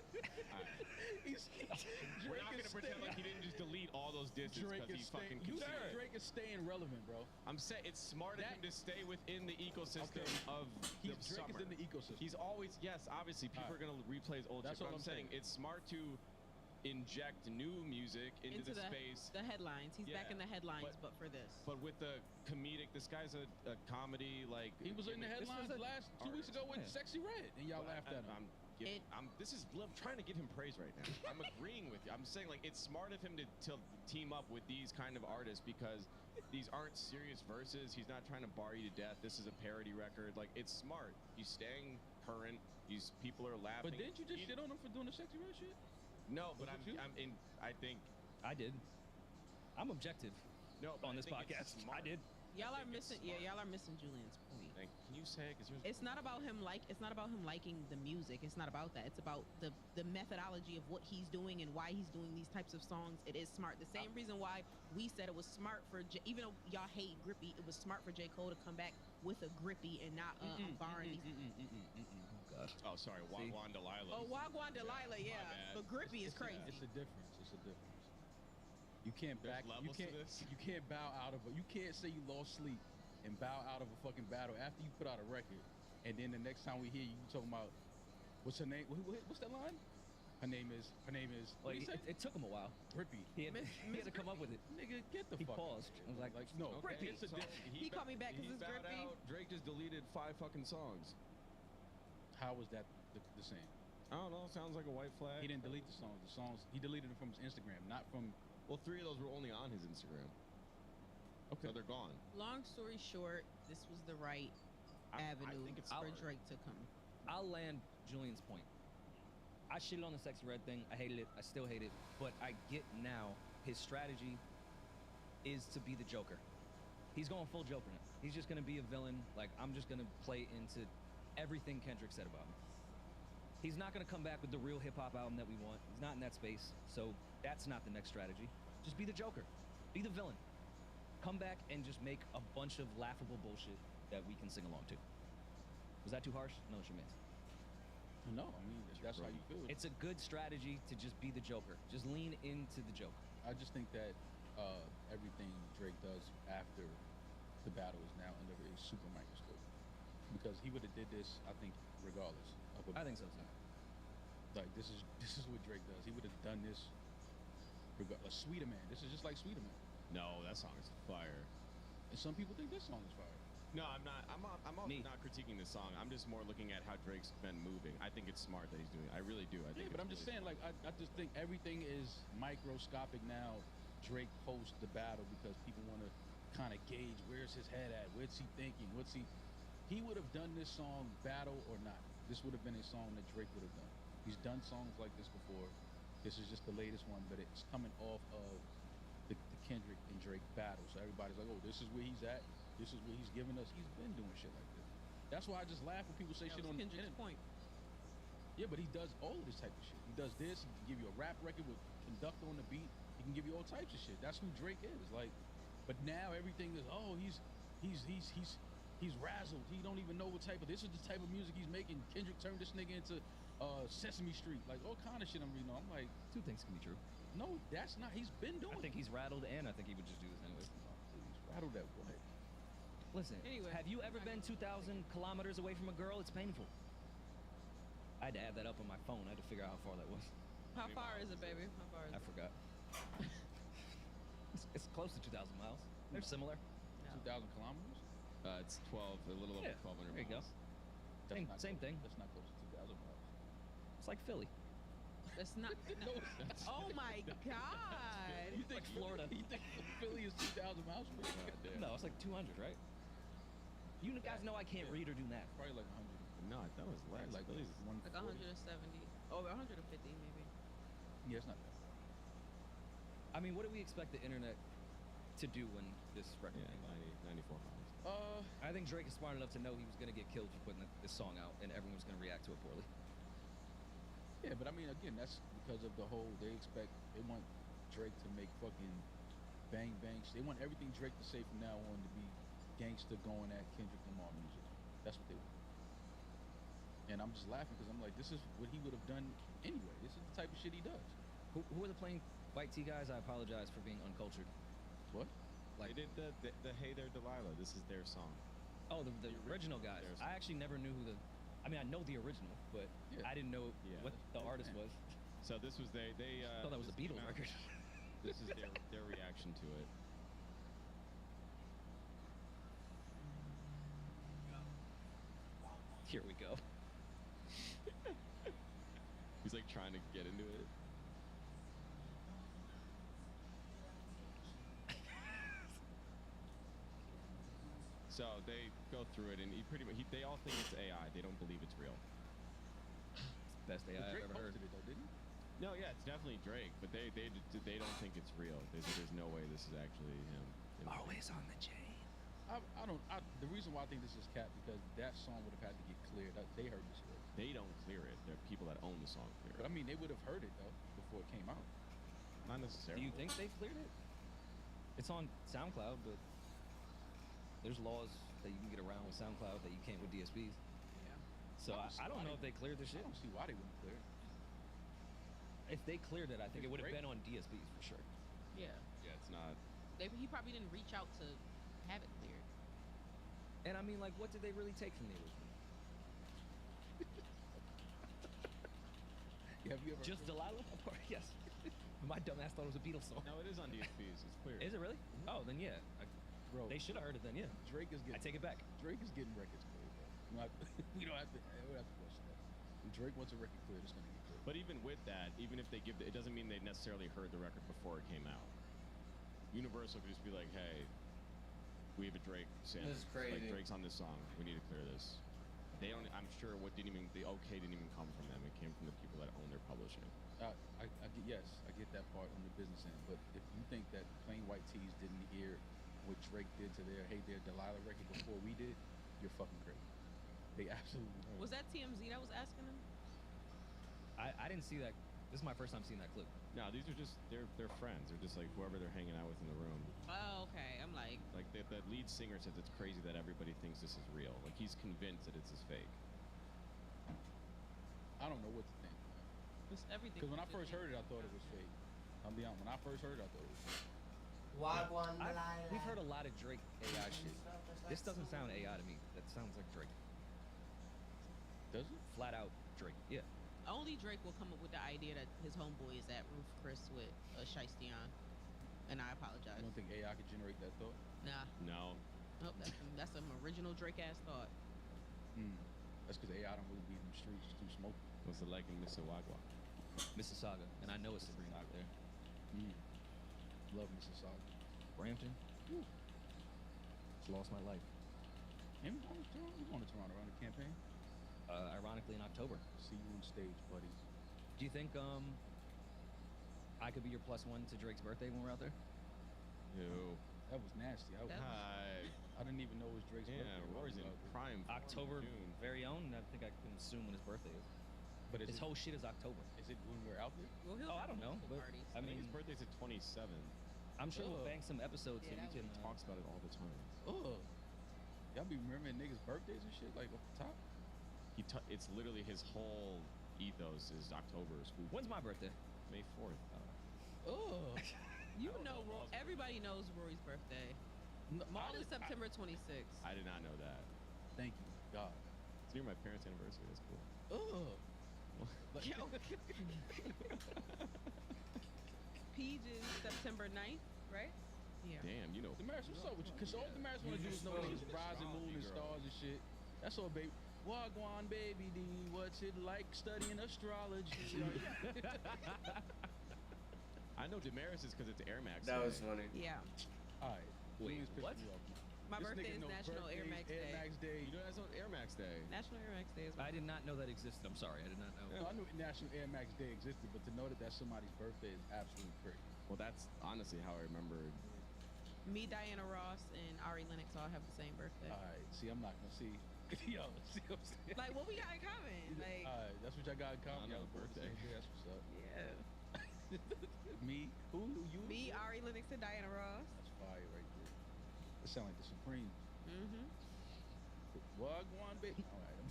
F: We're not gonna pretend like he didn't just delete all those disses
E: Drake
F: because
E: is
F: he fucking
E: staying. You
F: considered
E: said
F: it.
E: Drake is staying relevant, bro.
F: I'm saying it's smart of him to stay within the ecosystem
E: Okay.
F: of
E: Drake
F: the summer.
E: is in the ecosystem.
F: He's always obviously people
E: Alright.
F: are gonna replay his old
E: That's
F: shit. But
E: what
F: I'm
E: I'm
F: saying
E: saying.
F: it's smart to inject new music into the space.
C: The headlines. He's back
F: Yeah,
C: in the headlines,
F: but-
C: but for this.
F: But with the comedic, this guy's a comedy like.
E: He was in the
F: gimmick. This
E: headlines
F: is a
E: last 2 weeks ago with
F: Yeah.
E: Sexy Red, and y'all laughed at him.
F: I'm trying to give him praise right now. I'm agreeing with you. I'm saying like it's smart of him to team up with these kind of artists because these aren't serious verses. He's not trying to bar you to death. This is a parody record. Like it's smart. He's staying current. These people are laughing.
E: But didn't you just shit on him for doing the Sexy Red shit?
F: No, but
E: Was it you?
F: I think
D: I did. I'm objective.
F: No, but
D: on
F: I
D: this
F: think it's
D: podcast.
F: smart.
D: I did.
C: Y'all
F: I
C: are
F: think it's
C: missing.
F: smart.
C: Yeah, y'all are missing Julian's point.
F: Can you say it? Because
C: It's not about him It's not about him liking the music. It's not about that. It's about the methodology of what he's doing and why he's doing these types of songs. It is smart. The same reason why we said it was smart for even though y'all hate Grippy, it was smart for J. Cole to come back with a Grippy and not barring these.
D: Oh God.
F: Oh, sorry, Wagwan Delilah.
C: Oh, Wagwan Delilah, yeah.
F: bad.
C: But Grippy is crazy.
E: It's a difference. It's a difference. You can't
F: There's
E: back. You
F: levels to
E: can't.
F: this?
E: You can't bow out of. You can't say you lost sleep and bow out of a fucking battle after you put out a record, and then the next time we hear you, you talking about what's her name? What's that line? Her name is. What
D: Like
E: do you say?
D: it took him a while.
E: Grippy.
D: He had to come up with it.
E: Nigga, get the
D: He
E: fuck.
D: paused. I was like,
E: no,
F: Okay,
E: it's a
F: so
E: difference.
C: He called me back 'cause
F: he
C: it's
F: bowed
C: Grippy.
F: out. Drake just deleted 5 fucking songs.
E: How was that the same?
F: I don't know. Sounds like a white flag.
E: He didn't delete the songs. The songs he deleted them from his Instagram, not from.
F: Well, 3 of those were only on his Instagram.
E: Okay.
F: So they're gone.
C: Long story short, this was the right avenue
F: think it's
C: for
F: smart.
C: Drake to come.
D: I'll land Julian's point. I shitted on the Sexy Red thing. I hated it. I still hate it. But I get now his strategy is to be the Joker. He's going full Joker now. He's just going to be a villain. Like, I'm just going to play into everything Kendrick said about me. He's not going to come back with the real hip-hop album that we want. He's not in that space. So that's not the next strategy. Just be the Joker. Be the villain. Come back and just make a bunch of laughable bullshit that we can sing along to. Was that too harsh? No, it's your man's.
E: No, I mean that's how you feel.
D: It's a good strategy to just be the Joker. Just lean into the Joker.
E: I just think that everything Drake does after the battle is now under a super microscope because he would have did this, I think, regardless.
D: I think so too.
E: Like this is what Drake does. He would have done this. Regardless, Sweeter Man. This is just like Sweeter Man.
F: No, that song is fire.
E: And some people think this song is fire.
F: No, I'm not. I'm also not critiquing the song. I'm just more looking at how Drake's been moving. I think it's smart that he's doing it. I really do. I think.
E: Yeah, but
F: it's
E: I'm just
F: really
E: saying, like, I just think everything is microscopic now. Drake post the battle because people want to kind of gauge where's his head at, what's he thinking, what's he. He would have done this song battle or not. This would have been a song that Drake would have done. He's done songs like this before. This is just the latest one, but it's coming off of the Kendrick and Drake battle. So everybody's like, oh, this is where he's at. This is what he's giving us. He's been doing shit like this. That's why I just laugh when people say
C: That
E: shit
C: was
E: on the
C: Kendrick's
E: internet.
C: point.
E: Yeah, but he does all of this type of shit. He does this. He can give you a rap record with conductor on the beat. He can give you all types of shit. That's who Drake is. Like, but now everything is he's razzled. He don't even know what type of. This is the type of music he's making. Kendrick turned this nigga into Sesame Street. Like all kind of shit I'm reading. I'm like,
D: Two things can be true.
E: no, that's not. He's been doing.
D: I think he's rattled, and I think he would just do this anyway.
E: He's rattled at what?
D: Listen,
C: Anyway.
D: have you ever been 2,000 kilometers away from a girl? It's painful. I had to add that up on my phone. I had to figure out how far that was.
C: How far is it, baby? How far is
D: I
C: it?
D: forgot. It's close to 2,000 miles. They're similar.
E: 2,000 kilometers?
F: It's 12, a little over
D: Yeah,
F: 1,200
D: there you go.
F: miles.
D: Same,
E: not
D: same
E: close.
D: thing.
E: That's not close to 2,000 miles.
D: It's like Philly.
C: That's not.
E: No,
C: Oh my God.
E: You think
D: Like Florida.
E: You think Philly is 2,000 miles from here?
D: No, it's like 200, right? You guys know I can't read or do math.
E: Probably like 100.
F: No, that was less.
E: Like
F: Philly's-
E: 140.
C: Like 170. Oh, 150 maybe.
E: Yeah, it's not bad.
D: I mean, what do we expect the internet to do when this record
F: Yeah,
D: came out.
F: 94 pounds.
D: I think Drake is smart enough to know he was gonna get killed for putting this song out, and everyone was gonna react to it poorly.
E: Yeah, but I mean, again, that's because of the whole. They want Drake to make fucking bang bang. They want everything Drake to say from now on to be gangster going at Kendrick Lamar music. That's what they want. And I'm just laughing because I'm like, this is what he would have done anyway. This is the type of shit he does.
D: Who are the plain white tee guys? I apologize for being uncultured.
E: What?
F: Like they did the Hey There Delilah. This is their song.
D: Oh, the original guys. I actually never knew who the. I mean, I know the original, but I didn't know what the artist was.
F: So this was they.
D: I thought that was a Beatles record.
F: This is their reaction to it.
D: Here we go.
F: He's like trying to get into it. So they go through it, and they all think it's AI. They don't believe it's real.
D: Best AI I've ever heard.
E: It though, didn't he?
F: No, yeah, it's definitely Drake, but they don't think it's real. There's no way this is actually him.
D: Always on the chain.
E: The reason why I think this is cap because that song would have had to get cleared. They heard this already.
F: They don't clear it. There are people that own the song clear it.
E: But I mean, they would have heard it though before it came out.
F: Not necessarily.
D: Do you think they cleared it? It's on SoundCloud, but there's laws that you can get around with SoundCloud that you can't with DSPs.
C: Yeah.
D: So I don't know if they cleared the shit.
E: I don't see why they wouldn't clear it.
D: If they cleared it, I think it would have been on DSPs for sure.
C: Yeah.
F: Yeah, it's not.
C: He probably didn't reach out to have it cleared.
D: And I mean, like, what did they really take from the original?
E: Have you ever
D: just Delilah? Yes. My dumbass thought it was a Beatles song.
F: No, it is on DSPs. It's clear.
D: Is it really? Oh, then yeah.
E: Bro,
D: they should have heard it then. Yeah.
E: Drake is getting.
D: I take it back.
E: Drake is getting records cleared, bro. We don't have to question that. When Drake wants a record cleared, it's gonna get cleared.
F: But even with that, even if they give it doesn't mean they necessarily heard the record before it came out. Universal could just be like, hey, we have a Drake sample.
B: This is crazy.
F: Like, Drake's on this song. We need to clear this. They don't. I'm sure the okay didn't even come from them. It came from the people that own their publishing.
E: I get that part on the business end. But if you think that plain white tees didn't hear what Drake did to their Hey There Delilah record before we did, you're fucking crazy. They absolutely heard.
C: Was that TMZ that was asking him?
D: I didn't see that. This is my first time seeing that clip.
F: No, these are just they're friends. They're just like whoever they're hanging out with in the room.
C: Oh, okay. I'm like
F: the lead singer says it's crazy that everybody thinks this is real. Like he's convinced that it's fake.
E: I don't know what to think.
C: it's everything.
E: Because when I first heard it, I thought it was fake. I'll be honest. When I first heard it, I thought it was fake.
B: Wagwan
D: We've heard a lot of Drake AI shit. This doesn't sound AI to me. That sounds like Drake.
E: Does it?
D: Flat out Drake. Yeah.
C: Only Drake will come up with the idea that his homeboy is at Roof Chris with Shiesty on. And I apologize.
E: You don't think AI could generate that thought?
C: Nah.
F: No.
C: Nope, that's some original Drake ass thought.
E: That's because AI don't really be in the streets. It's too smoky.
F: What's it like in Mississauga?
D: Mississauga. And I know it's Sabrina out there.
E: Love Mississauga.
D: Brampton. It's lost my life.
E: And we're going to Toronto around the campaign.
D: Ironically, in October.
E: See you on stage, buddy.
D: Do you think I could be your +1 to Drake's birthday when we're out there?
F: Ew.
E: That was nasty. I didn't even know it was Drake's birthday.
F: Yeah, Rory's in prime.
D: October,
F: June.
D: very own. I think I can assume when his birthday is.
E: But
D: his whole shit is October.
E: Is it when we're out there?
C: Well,
D: I don't know. But
C: parties.
F: I mean, his birthday's at 27.
D: I'm sure we'll bank some episodes so we can.
F: He talks about it all the time.
E: Y'all be remembering niggas' birthdays and shit like off the top?
F: It's literally his whole ethos is October is spooky.
D: When's my birthday?
F: May 4th.
C: You know, everybody knows Rory's birthday. Mine is September 26th.
F: I did not know that.
E: Thank you, God.
F: It's near my parents' anniversary. That's cool.
C: Peach is September 9th, right? Yeah.
F: Damn, you know.
E: Damaris, what's up with you? Because all Damaris want to do is know niggas rising moon and stars and shit. That's all, baby. Wagwan, baby D. What's it like studying astrology?
F: I know Damaris is because it's Air Max.
B: That was funny.
C: Yeah.
E: All right.
D: Wait, what?
C: My birthday is National Air Max Day.
E: Air Max Day.
F: You know that's on Air Max Day.
C: National Air Max Day is
D: I did not know that existed. I'm sorry. I did not know.
E: I knew National Air Max Day existed, but to know that that's somebody's birthday is absolutely crazy.
F: Well, that's honestly how I remembered
C: Me, Diana Ross, and Ari Lennox all have the same birthday.
E: All right. See, I'm not gonna see. Yo, see what I'm saying?
C: Like, what we got in common? Like,
E: all right, that's what y'all got in common.
F: I know,
E: Y'all born the
F: birthday.
E: same day. That's what's up.
C: yeah.
E: Me? Who? You?
C: Me, Ari Lennox, and Diana Ross.
E: That's fire right there. It sound like the Supreme.
C: Mm-hmm.
E: Wagwan, baby. All right.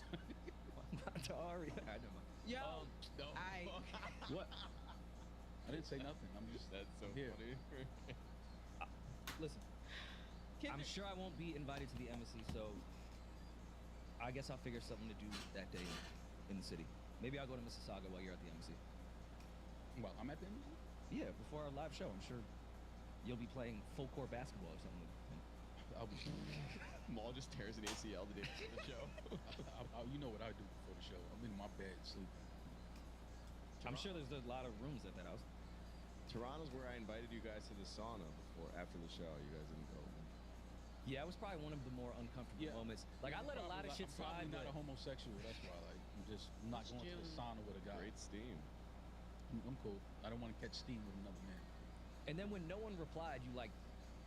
D: To Ari. I know.
C: Yo,
E: No.
D: What?
E: I didn't say nothing. I'm just.
F: That's so
E: here.
F: funny.
D: Listen, I'm sure I won't be invited to the embassy, so I guess I'll figure something to do that day in the city. Maybe I'll go to Mississauga while you're at the embassy.
E: Well, I'm at the embassy.
D: Yeah, before our live show, I'm sure you'll be playing full court basketball or something.
E: I'll be.
F: Maul just tears an ACL the day before the show.
E: You know what I do before the show. I'm in my bed sleeping.
D: I'm sure there's a lot of rooms at that house.
F: Toronto's where I invited you guys to the sauna after the show. You guys didn't go.
D: Yeah, it was probably one of the more uncomfortable moments. Like, I let a lot of shit slide.
E: I'm not a homosexual. That's why. Like, I'm not going to the sauna with a guy.
F: Great steam.
E: I'm cool. I don't want to catch steam with another man.
D: And then when no one replied, you like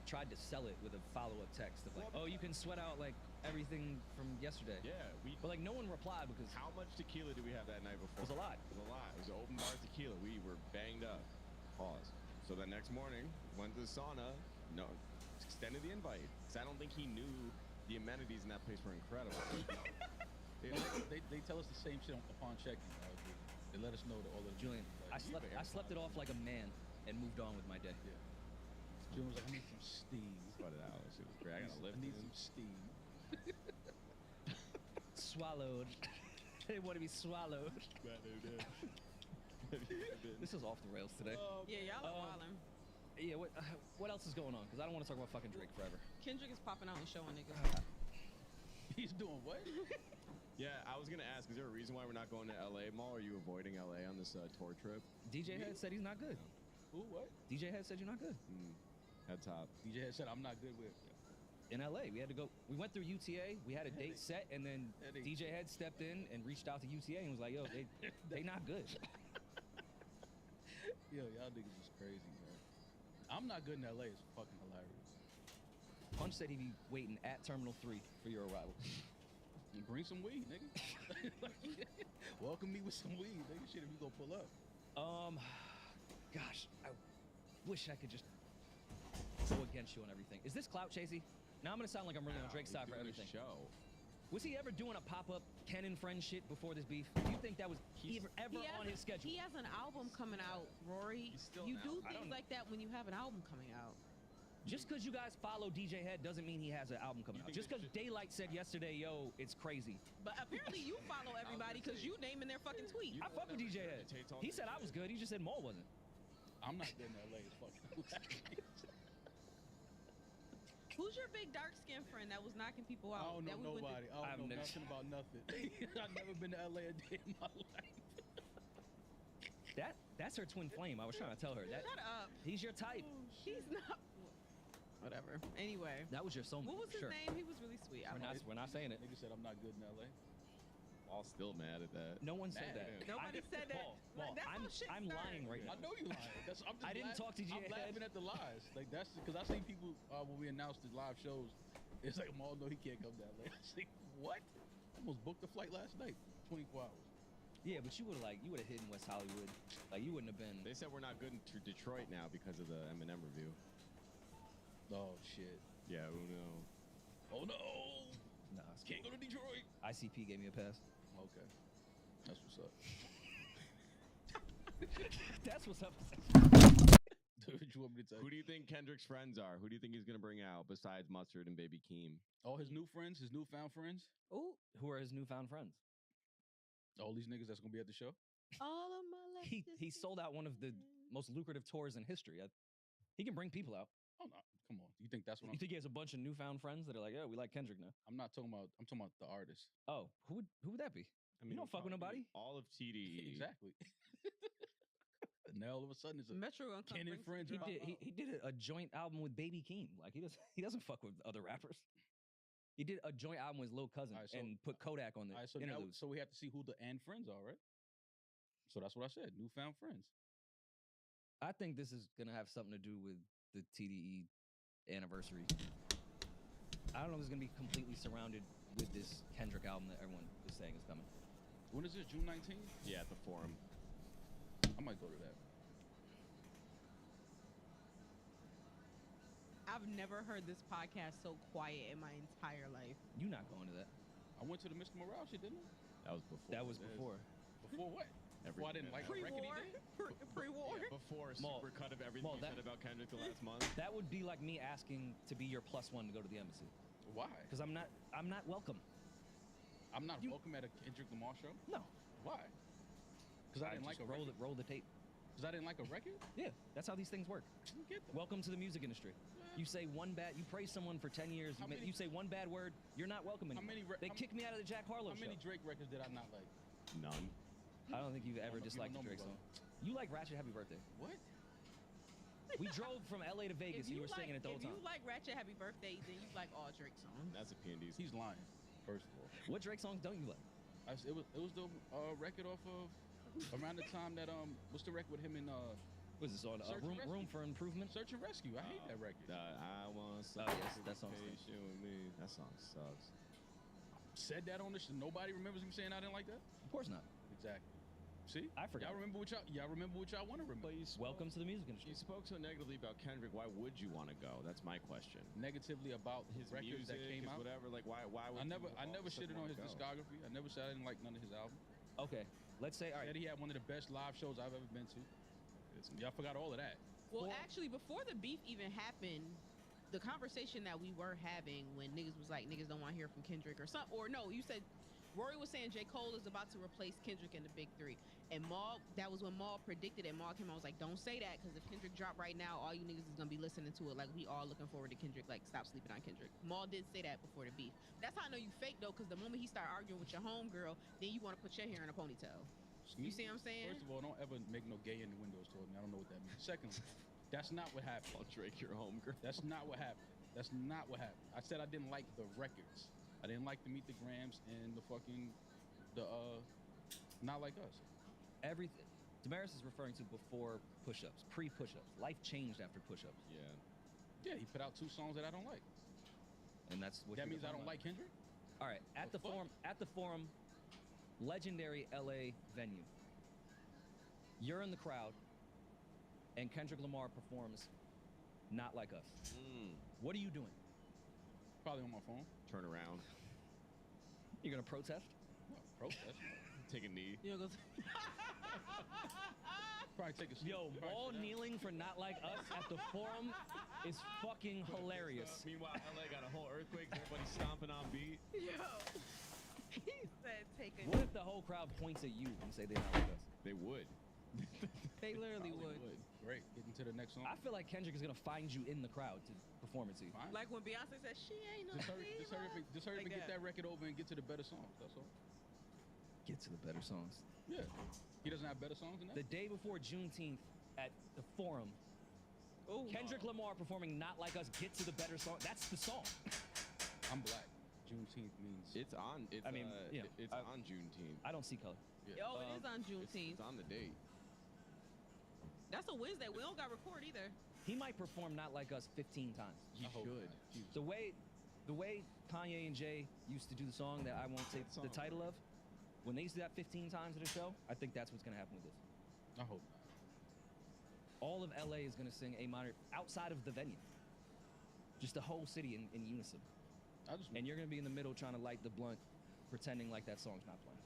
D: tried to sell it with a follow-up text of like, oh, you can sweat out like everything from yesterday.
F: Yeah,
D: but like no one replied because
F: how much tequila did we have that night before?
D: It was a lot.
F: It was a lot. It was an open bar tequila. We were banged up. Pause. So the next morning, went to the sauna. No, extended the invite because I don't think he knew the amenities in that place were incredible.
E: They tell us the same shit upon checking. They let us know that all of the
D: Julian, I slept it off like a man and moved on with my day.
E: Yeah. Julian was like, I need some steam.
F: Cut it out. Shit was great. I gotta lift.
E: I need some steam.
D: Swallowed. They want to be swallowed. This is off the rails today.
C: Yeah, y'all are wildin'.
D: Yeah, what else is going on? Because I don't want to talk about fucking Drake forever.
C: Kendrick is popping out and showing niggas.
E: He's doing what?
F: Yeah, I was gonna ask, is there a reason why we're not going to LA, Maul? Are you avoiding LA on this tour trip?
D: DJ Head said he's not good.
E: Who, what?
D: DJ Head said you're not good.
F: Head top.
E: DJ Head said I'm not good with.
D: In LA, we had to go. We went through UTA. We had a date set, and then DJ Head stepped in and reached out to UTA and was like, "Yo, they not good."
E: Yo, y'all niggas is crazy, man. I'm not good in LA. It's fucking hilarious.
D: Punch said he'd be waiting at Terminal 3 for your arrival.
E: Bring some weed, nigga. Welcome me with some weed, nigga. Shit, if you gonna pull up.
D: Gosh, I wish I could just go against you on everything. Is this clout chasey? Now I'm gonna sound like I'm really on Drake's side for everything.
F: Show.
D: Was he ever doing a pop-up Ken and Friends shit before this beef? Do you think that was ever on his schedule?
C: He has an album coming out, Rory. You do things like that when you have an album coming out.
D: Just because you guys follow DJ Head doesn't mean he has an album coming out. Just because Daylight said yesterday, yo, it's crazy.
C: But apparently you follow everybody because you naming their fucking tweets.
D: I fuck with DJ Head. He said I was good. He just said Maul wasn't.
E: I'm not good in LA. It's fucking.
C: Who's your big dark-skinned friend that was knocking people
E: I
C: out?
E: don't know nobody. I don't know nothing about nothing. I've never been to LA a day in my life.
D: That's her twin flame. I was trying to tell her that.
C: Shut up.
D: He's your type.
C: He's not. Whatever. Anyway.
D: That was your soulmate.
C: What was his name? He was really sweet.
D: We're not saying it.
E: Nigga said I'm not good in LA.
F: All still mad at that.
D: No one said that.
C: Nobody said that.
D: Paul, I'm lying right now.
E: I know you lying.
D: I didn't talk to you.
E: I'm laughing at the lies. Like that's because I seen people when we announced the live shows. It's like Maul, no, he can't come to LA. I was like, what? I almost booked the flight last night. 24 hours.
D: Yeah, but you would have hidden West Hollywood. Like you wouldn't have been.
F: They said we're not good in Detroit now because of the Eminem review.
E: Oh shit.
F: Yeah. Oh no.
E: Oh no.
D: Nah,
E: can't go to Detroit.
D: ICP gave me a pass.
E: Okay. That's what's up.
D: That's what's up.
E: Dude, you want me to tell
F: Who do you think Kendrick's friends are? Who do you think he's gonna bring out besides Mustard and Baby Keem?
E: All his new friends, his newfound friends.
D: Ooh, who are his newfound friends?
E: All these niggas that's gonna be at the show.
C: All of my life.
D: He sold out one of the most lucrative tours in history. He can bring people out.
E: Oh no, come on. You think that's what?
D: You think he has a bunch of newfound friends that are like, oh, we like Kendrick now?
E: I'm talking about the artist.
D: Oh, who would that be?
F: I mean,
D: you don't fuck with nobody.
F: All of TDE.
E: Exactly. Now all of a sudden it's a
C: Metro gonna come
E: Ken and Friends.
D: He did a joint album with Baby Keem. Like he doesn't fuck with other rappers. He did a joint album with Lil Cousin and put Kodak on the interlude.
E: So we have to see who the and friends are, right? So that's what I said. Newfound friends.
D: I think this is gonna have something to do with the TDE anniversary. I don't know if it's gonna be completely surrounded with this Kendrick album that everyone is saying is coming.
E: When is this? June 19th?
F: Yeah, at the Forum.
E: I might go to that.
C: I've never heard this podcast so quiet in my entire life.
D: You not going to that?
E: I went to the Mr. Morale shit, didn't I?
F: That was before.
D: That was
F: this.
D: before.
E: Before what? Before I didn't like the record he did?
C: Pre-war.
F: Yeah, before a
D: Maul,
F: super cut of everything
D: Maul,
F: you
D: that-
F: said about Kendrick the last month.
D: That would be like me asking to be your +1 to go to the embassy.
E: Why?
D: Because I'm not welcome.
E: I'm not welcome at a Kendrick Lamar show?
D: No.
E: Why? Because I didn't like
D: just
E: a record?
D: roll the tape.
E: Because I didn't like a record?
D: Yeah, that's how these things work.
E: I don't get that.
D: Welcome to the music industry. You say one bad, you praise someone for 10 years, you say one bad word, you're not welcome anymore. They kicked me out of the Jack Harlow
E: How
D: show.
E: many Drake records did I not like?
F: None.
D: I don't think you've ever
E: You
D: disliked
E: don't
D: a
E: know me
D: Drake
E: well.
D: song. You like Ratchet Happy Birthday.
E: What?
D: We drove from LA to Vegas and you were singing it the whole time.
C: If you like Ratchet Happy Birthday, then you like all Drake songs.
F: That's a P&D.
E: He's lying, first of all.
D: What Drake songs don't you like?
E: It was the record off of around the time that what's the record with him and
D: Was this on
E: Search and Rescue.
D: Room for Improvement?
E: Search and Rescue. I hate that record.
F: I want some
D: yes, that song sucks.
F: patient with me. That song sucks.
E: Said that on this show. Nobody remembers me saying I didn't like that?
D: Of course not.
E: Exactly. See?
D: I forgot.
E: Y'all remember what y'all want to remember.
F: But you spoke,
D: Welcome to the music industry.
F: you spoke so negatively about Kendrick. Why would you want to go? That's my question.
E: Negatively about
F: His
E: records
F: music,
E: that came
F: his
E: out.
F: whatever. Like why would
E: I never
F: you
E: shitted on his discography. I never said I didn't like none of his albums.
D: Okay, let's say, all right.
E: Said he had one of the best live shows I've ever been to. Y'all forgot all of that.
C: Well, actually, before the beef even happened, the conversation that we were having when niggas was like, niggas don't want to hear from Kendrick or something, or no, you said, Rory was saying J. Cole is about to replace Kendrick in the big three. And Maul, that was when Maul predicted it. Maul came out and was like, don't say that, because if Kendrick drop right now, all you niggas is going to be listening to it. Like, we all looking forward to Kendrick. Like, stop sleeping on Kendrick. Maul did say that before the beef. That's how I know you fake, though, because the moment he start arguing with your homegirl, then you want to put your hair in a ponytail. You see what I'm saying?
E: First of all, don't ever make no gay innuendos toward me. I don't know what that means. Secondly, that's not what happened.
F: I'll Drake your homegirl.
E: That's not what happened. That's not what happened. I said I didn't like the records. I didn't like the Meet the Grams and the Not Like Us.
D: Everything. Damaris is referring to before push-ups, pre-push-ups. Life changed after push-ups.
F: Yeah.
E: Yeah, he put out 2 songs that I don't like.
D: And that's what
E: That
D: you're
E: means I
D: talking
E: don't
D: about.
E: like Kendrick?
D: All right, at the forum, legendary LA venue. You're in the crowd, and Kendrick Lamar performs Not Like Us. What are you doing?
E: Probably on my phone.
F: Turn around.
D: You're gonna protest?
E: No, protest.
F: Take a knee.
C: You know,
E: Probably take a sleep.
D: Yo,
E: Probably
D: all
E: sit down.
D: kneeling for Not Like Us at the forum is fucking hilarious.
F: Meanwhile, LA got a whole earthquake. Everybody stomping on beat.
C: yo. He said take a
D: What if the whole crowd points at you and say they're not like us?
F: They would.
C: They literally
F: Probably
C: would.
E: Great. Getting to the next song.
D: I feel like Kendrick is gonna find you in the crowd to perform it to you.
E: Fine.
C: Like when Beyonce said, she ain't no
E: Just hurry
C: diva.
E: up and get that record over and get to the better songs. That's all.
D: Get to the better songs.
E: Yeah. He doesn't have better songs than that?
D: The day before Juneteenth at the forum,
C: Ooh.
D: Kendrick Lamar performing Not Like Us, Get to the Better Song. That's the song.
E: I'm black. Juneteenth means...
F: It's on. It's,
D: I mean, you know,
F: it's on Juneteenth.
D: I don't see color.
E: Yeah.
C: Oh, it is on Juneteenth.
F: It's on the date.
C: That's a Wednesday. We don't got record either.
D: He might perform Not Like Us 15 times.
F: He
E: I hope
F: should.
E: not. Jesus.
D: The way Kanye and Jay used to do the song that I won't say
F: That
D: the
F: song.
D: title of, when they used to do that 15 times at a show, I think that's what's gonna happen with this.
E: I hope not.
D: All of LA is gonna sing A minor outside of the venue. Just the whole city in unison. And you're gonna be in the middle trying to light the blunt, pretending like that song's not playing.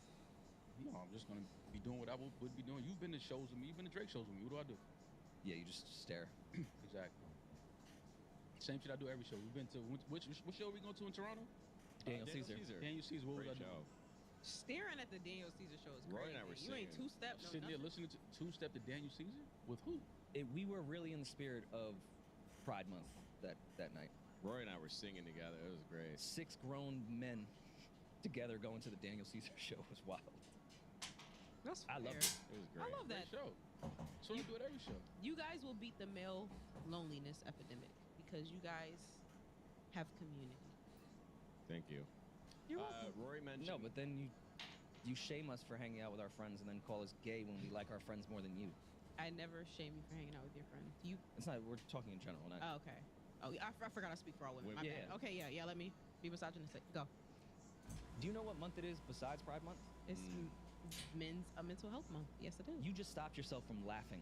E: No, I'm just going to be doing what I would be doing. You've been to shows with me. You've been to Drake shows with me. What do I do?
D: Yeah, you just stare.
E: Exactly. Same shit I do every show. We've been to... Which show are we going to in Toronto?
D: Daniel Caesar.
E: Daniel Caesar. What
F: Great
E: was I doing?
F: show.
C: Staring at the Daniel Caesar show is
F: Roy
C: crazy.
F: and I were
C: You ain't
F: singing.
C: two-step, no
E: Sitting there
C: nothing.
E: listening to two-step to Daniel Caesar? With who?
D: We were really in the spirit of Pride Month that night.
F: Roy and I were singing together. It was great.
D: 6 grown men together going to the Daniel Caesar show was wild.
C: That's
D: I loved
C: fair.
D: it.
F: It was
C: I
F: great.
C: love that.
E: Great show. So I do it every show.
C: You guys will beat the male loneliness epidemic because you guys have community.
F: Thank you.
C: You're welcome.
F: Rory mentioned.
D: No, but then you shame us for hanging out with our friends and then call us gay when we like our friends more than you.
C: I never shame you for hanging out with your friends. You.
D: It's not. We're talking in general. Not,
C: Oh, okay. Oh, I forgot I speak for all women. My
D: Women.
C: bad. Okay, yeah. Let me be misogynistic. Go.
D: Do you know what month it is besides Pride Month?
C: It's men's mental health month. Yes, it is.
D: You just stopped yourself from laughing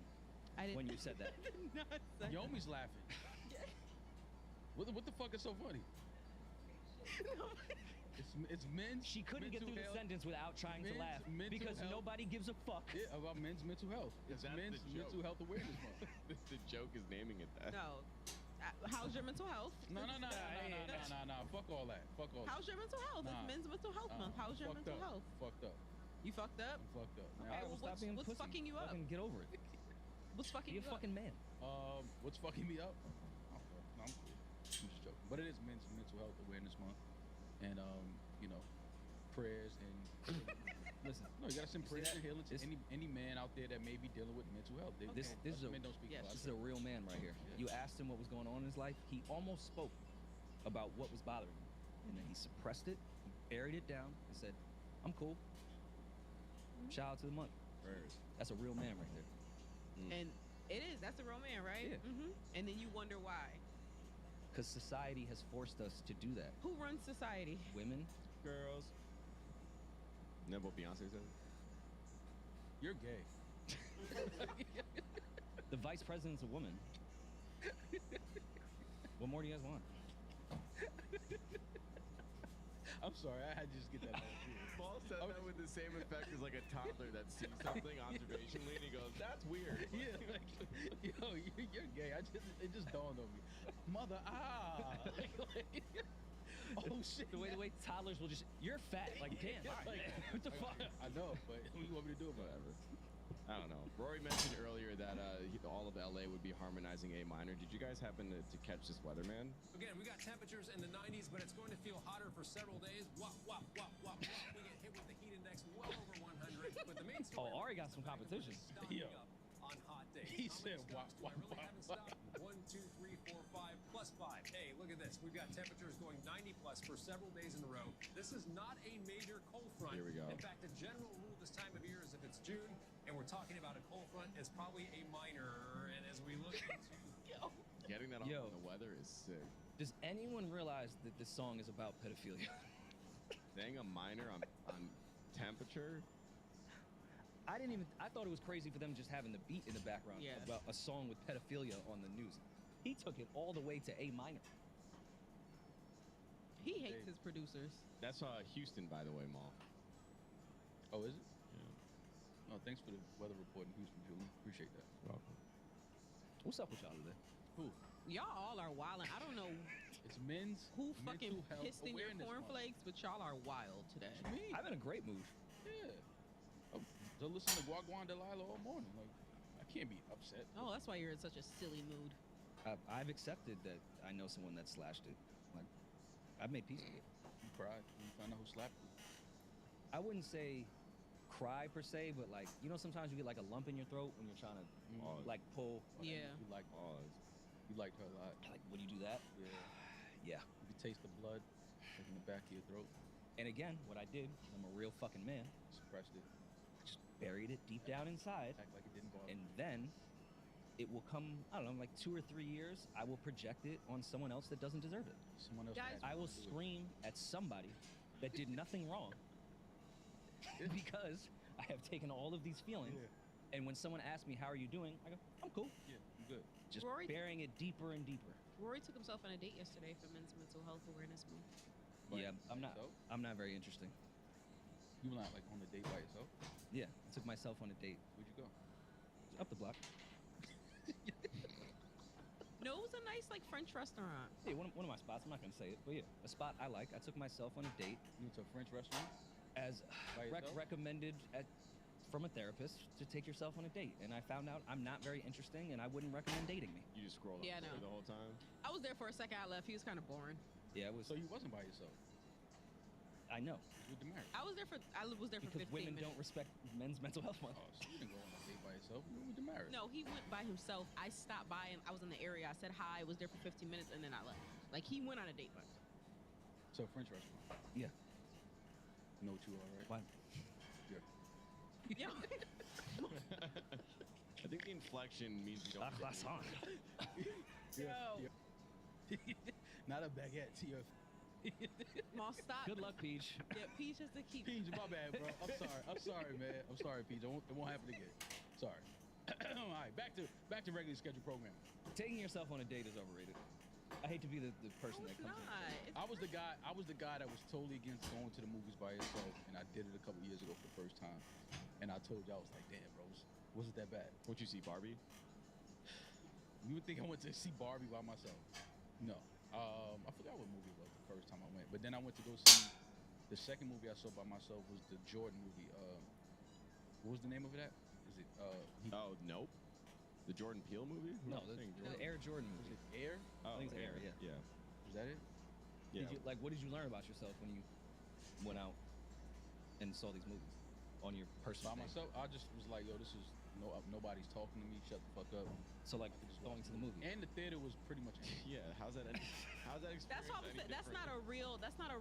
C: I didn't.
D: when you said that.
C: I did not say
E: Yomi's laughing. What the fuck is so funny?
C: No.
E: It's men's.
D: She couldn't get
E: mental
D: through the
E: health.
D: sentence without trying to
E: Men's
D: laugh
E: mental
D: because
E: health.
D: nobody gives a fuck.
E: Yeah, about men's mental health. It's
F: That's
E: men's
F: the joke.
E: mental health awareness month.
F: The joke is naming it that.
C: No. How's your mental health?
E: No. Fuck all that. Fuck all that.
C: How's your mental health?
E: Nah.
C: It's men's mental health month. How's your
E: Fucked
C: mental
E: up.
C: health?
E: Fucked up.
C: You fucked up?
E: I'm fucked up.
C: Okay,
E: Now,
C: well,
D: Stop being
C: what's
D: pussy.
C: fucking you up?
D: Fucking get over it.
C: What's fucking
D: Be a
C: you
D: fucking
C: up?
D: man.
E: what's fucking me up? No, I'm cool. I'm just joking. But it is men's mental health awareness month, and prayers and
D: Listen,
E: no, you gotta send
D: see
E: prayers
D: that?
E: and healing to
D: This-
E: any man out there that may be dealing with mental health.
D: This is a
E: men don't speak
C: Yes.
E: about
D: this
E: it.
D: is a real man right here.
E: Yeah.
D: You asked him what was going on in his life. He almost spoke about what was bothering him, and then he suppressed it, he buried it down, and said, "I'm cool." Shout out to the month.
F: Prayers.
D: That's a real man right there.
C: And it is. That's a real man, right?
D: Yeah.
C: And then you wonder why.
D: Because society has forced us to do that.
C: Who runs society?
D: Women,
F: Girls. Isn't that what Beyonce said?
E: You're gay.
D: the vice president's a woman. What more do you guys want?
E: I'm sorry, I had to just get that out of here.
F: Paul said that with the same effect as like a toddler that sees something observationally and he goes, "That's weird."
E: Yeah, like, yo, you're gay. It just dawned on me. Mother, oh shit.
D: The way toddlers will just, you're fat. Like, damn, all right,
E: Like,
D: man. What the fuck?
E: I know, but what do you want me to do about it?
F: Whatever. I don't know. Rory mentioned earlier that all of LA would be harmonizing A minor. Did you guys happen to catch this weatherman?
L: Again, we got temperatures in the 90s, but it's going to feel hotter for several days. Wop, wop, wop, wop, wop. We get hit with the heat index well over 100. But the main story...
D: Ari got some competition.
L: Stocking
E: Yo.
L: up on hot days.
E: He
L: How many
E: said, wop,
L: stocks do I
E: wop,
L: really
E: wop,
L: haven't
E: wop.
L: stopped? 1, 2, 3, 4, 5, plus 5. Hey, look at this. We've got temperatures going 90 plus for several days in a row. This is not a major cold front.
F: Here we go.
L: In fact, the general rule this time of year is if it's June and we're talking about a cold front, it's probably a minor. And as we look into...
F: Getting that off
D: Yo.
F: on the weather is sick.
D: Does anyone realize that this song is about pedophilia?
F: Saying a minor on temperature.
D: I thought it was crazy for them just having the beat in the background
C: Yeah.
D: about a song with pedophilia on the news. He took it all the way to A minor.
C: He hates his producers.
F: That's Houston, by the way, Maul.
E: Oh, is it?
F: Yeah.
E: No, thanks for the weather report in Houston, Julie. Appreciate that.
F: Welcome.
D: What's up with y'all today?
E: Who?
C: Y'all all are wilding. I don't know
E: It's men's
C: who fucking
E: mental health
C: pissed in your
E: awareness month.
C: cornflakes, but y'all are wild today.
E: What you mean?
D: I'm in a great mood.
E: Yeah. So listen to Guaguan Delilah all morning. Like, I can't be upset.
C: Oh, that's why you're in such a silly mood.
D: I've accepted that I know someone that slashed it. Like, I've made peace with it.
E: You cried when you found out who slapped you.
D: I wouldn't say cry per se, but like, you know, sometimes you get like a lump in your throat when you're trying to
F: Pause.
D: like pull.
C: Yeah.
F: Pause.
E: You liked her a lot.
D: Like, when you do that,
E: Yeah.
D: yeah.
E: You could taste the blood like in the back of your throat.
D: And again, what I did, I'm a real fucking man.
E: Suppressed it.
D: Just buried it deep down inside,
E: Act like it didn't bother.
D: and then it will come. I don't know, like 2 or 3 years. I will project it on someone else that doesn't deserve it.
E: Someone else.
C: Guys,
E: asked
D: I
E: me
D: will
E: to do it.
D: scream at somebody that did nothing wrong because I have taken all of these feelings. And when someone asks me, "How are you doing?" I go, "I'm cool."
E: Yeah, I'm good.
D: Just
C: Rory-
D: burying it deeper and deeper.
C: Rory took himself on a date yesterday for Men's Mental Health Awareness Month.
E: By
D: Yeah, I'm not.
E: yourself?
D: I'm not very interesting.
E: You were not like on a date by yourself.
D: Yeah, I took myself on a date
E: Where'd you go?
D: up the block.
C: No, it was a nice like French restaurant.
D: Hey, one of my spots. I'm not gonna say it, but yeah, a spot I like. I took myself on a date
E: You went to a French restaurant.
D: as
E: By yourself?
D: recommended from a therapist to take yourself on a date, and I found out I'm not very interesting, and I wouldn't recommend dating me.
F: You just scrolled
C: Yeah, I
F: up
C: know.
F: the whole time.
C: I was there for a second. I left. He was kind of boring.
D: Yeah, it was.
E: So you wasn't by yourself.
D: I know
E: You were married.
C: I was there for 15
D: because women
C: minutes.
D: don't respect men's mental health month.
E: Oh, so you didn't go on a date by yourself. You went to marriage.
C: No, he went by himself. I stopped by and I was in the area. I said hi. I was there for 15 minutes and then I left. Like he went on a date.
E: So a French restaurant.
D: Yeah.
E: Know what you are, right?
D: Why?
E: Yeah.
C: Yo,
F: I think the inflection means you don't.
D: Croissant.
C: yo.
E: Not a baguette to your.
C: Mom, stop.
D: Good luck, Peach.
C: Yeah, Peach has to keep.
E: Peach, my bad, bro. I'm sorry, man. I'm sorry, Peach. It won't happen again. Sorry. All right, back to regularly scheduled programming.
D: Taking yourself on a date is overrated. I hate to be the person
C: No,
D: that
C: it's
D: comes
C: not.
D: in.
E: I was the guy that was totally against going to the movies by yourself, and I did it a couple years ago for the first time. And I told you, I was like, damn, bro, was it that bad?
F: What'd you see, Barbie?
E: You would think I went to see Barbie by myself. No. I forgot what movie it was the first time I went. But then I went to go see the second movie I saw by myself was the Jordan movie. What was the name of it? Is it
F: Oh, Nope. The Jordan Peele movie?
D: No, the Air Jordan movie.
E: Was it Air?
F: Oh,
D: I think it's Air, yeah.
F: Yeah.
E: Is that it?
F: Yeah.
D: What did you learn about yourself when you went out and saw these movies on your personal
E: By
D: date?
E: myself, I just was like, yo, this is nobody's talking to me. Shut the fuck up.
D: So like going to the movie.
E: And the theater was pretty much empty.
F: Yeah. How's that experience?
C: That's what I'm saying. That's not a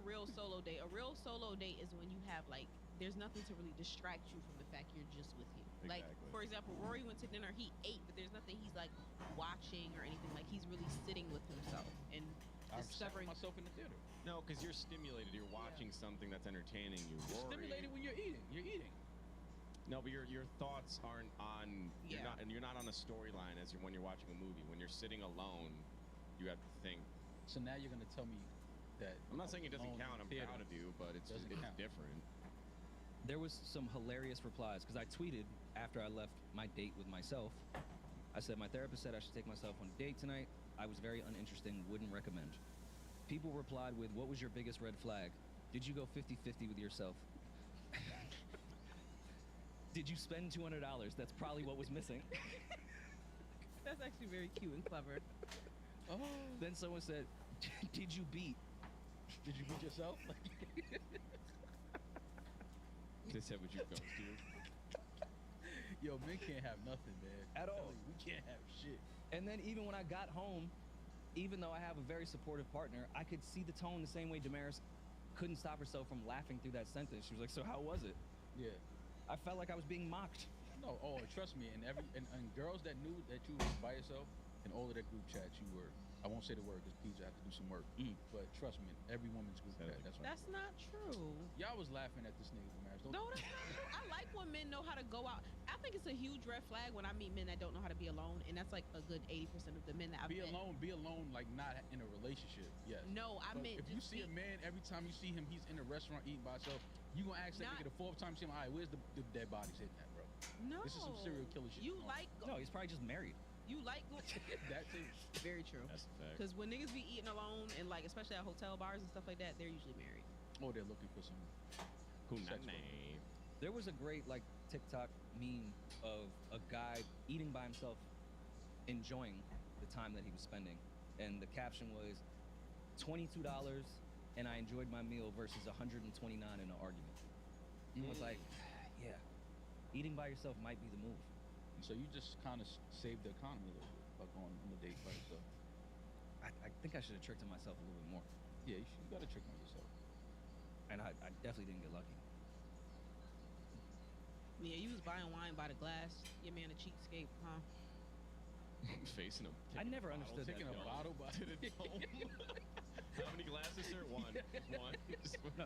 C: real solo date. A real solo date is when you have like there's nothing to really distract you from the fact you're just with you. Like
F: Exactly.
C: for example, Rory went to dinner, he ate, but there's nothing he's like watching or anything. Like he's really sitting with himself and
E: I'm
C: discovering
E: myself in the theater.
F: No, because you're stimulated. You're watching something that's entertaining you.
E: You're
F: Rory-
E: stimulated when you're eating. You're eating.
F: No, but your thoughts aren't on.
C: Yeah.
F: You're not on a storyline as when you're watching a movie. When you're sitting alone, you have to think.
E: So now you're gonna tell me that
F: I'm not saying it doesn't
E: alone
F: count. I'm
E: theater
F: proud of you, but it's
E: doesn't count.
F: different.
D: There was some hilarious replies because I tweeted after I left my date with myself. I said, my therapist said I should take myself on a date tonight. I was very uninteresting, wouldn't recommend. People replied with, what was your biggest red flag? Did you go 50-50 with yourself? Did you spend $200? That's probably what was missing.
C: that's actually very cute and clever.
E: Oh.
D: Then someone said, did you beat?
E: Did you beat yourself?
F: They said, would you ghost you?
E: Yo, men can't have nothing, man.
D: At all.
E: We can't have shit.
D: And then even when I got home, even though I have a very supportive partner, I could see the tone the same way Damaris couldn't stop herself from laughing through that sentence. She was like, so how was it?
E: Yeah.
D: I felt like I was being mocked.
E: No, trust me, and girls that knew that you were by yourself, in all of their group chats, you were. I won't say the word because PJ have to do some work. But trust me, in every woman's group chat, that's right.
C: That's not true.
E: Y'all was laughing at this nigga for marriage.
C: No, that's not true. I like when men know how to go out. I think it's a huge red flag when I meet men that don't know how to be alone, and that's like a good 80% of the men that I've
E: Be
C: met.
E: alone, like not in a relationship. Yes.
C: No, I
E: But
C: meant
E: if you
C: just
E: see a man every time you see him, he's in a restaurant eating by himself. You gonna ask that
C: Not-
E: nigga the fourth time you see him, all right, where's the dead bodies hitting at, bro?
C: No.
E: This is some serial killer shit.
C: You
E: going on.
C: like
D: No, he's probably just married.
C: you like
E: that too.
C: very true.
F: That's a fact.
C: Because when niggas be eating alone and like especially at hotel bars and stuff like that, they're usually married.
E: Oh, they're looking for some. Sex
F: Hunane.
D: There was a great like TikTok meme of a guy eating by himself, enjoying the time that he was spending, and the caption was $22 and I enjoyed my meal versus $129 in an argument. I was like, yeah, eating by yourself might be the move.
E: So you just kind of save the economy a little bit by going on a date by yourself.
D: I think I should have tricked myself a little bit more,
E: Yeah, you got to trick on yourself.
D: and I definitely didn't get lucky.
C: Yeah, you was buying wine by the glass. Your man a cheapskate, huh?
F: Facing him.
D: I never understood that.
E: Taking a bottle by
F: Did it home. How many glasses, sir? One. One.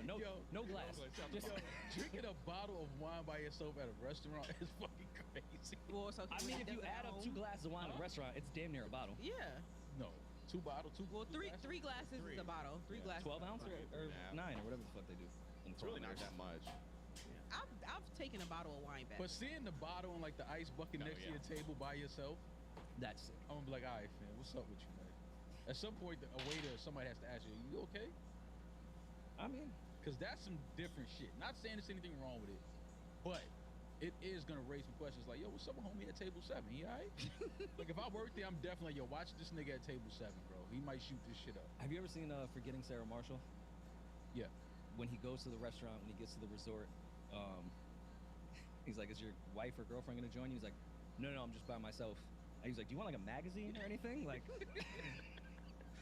D: No glass. Just,
E: Yo, drinking a bottle of wine by yourself at a restaurant is fucking crazy.
C: Well, so
D: I mean, if you add up 2 glasses of wine at a restaurant, it's damn near a bottle.
C: Yeah.
E: No, two bottles, two.
C: Well,
E: two
C: three
E: glasses?
C: glasses is a bottle. Three
F: Yeah.
C: glasses.
D: 12 ounce or
F: Yeah.
D: 9 or whatever the fuck they do.
F: It's really not that much.
C: I've taken a bottle of wine back.
E: But seeing the bottle and like the ice bucket
F: Oh,
E: next to
F: yeah.
E: your table by yourself,
D: That's sick.
E: I'm gonna be like, all right, fam, what's up with you, man? At some point, a waiter, somebody has to ask you, you okay?
D: I mean,
E: Because that's some different shit. Not saying there's anything wrong with it, but it is gonna raise some questions like, yo, what's up with homie at table 7? He all right? Like, if I work there, I'm definitely like, yo, watch this nigga at table 7, bro. He might shoot this shit up.
D: have you ever seen Forgetting Sarah Marshall?
E: Yeah.
D: When he goes to the restaurant, when he gets to the resort, he's like, is your wife or girlfriend gonna join you? He's like, no, I'm just by myself. And he's like, do you want like a magazine or anything? Like,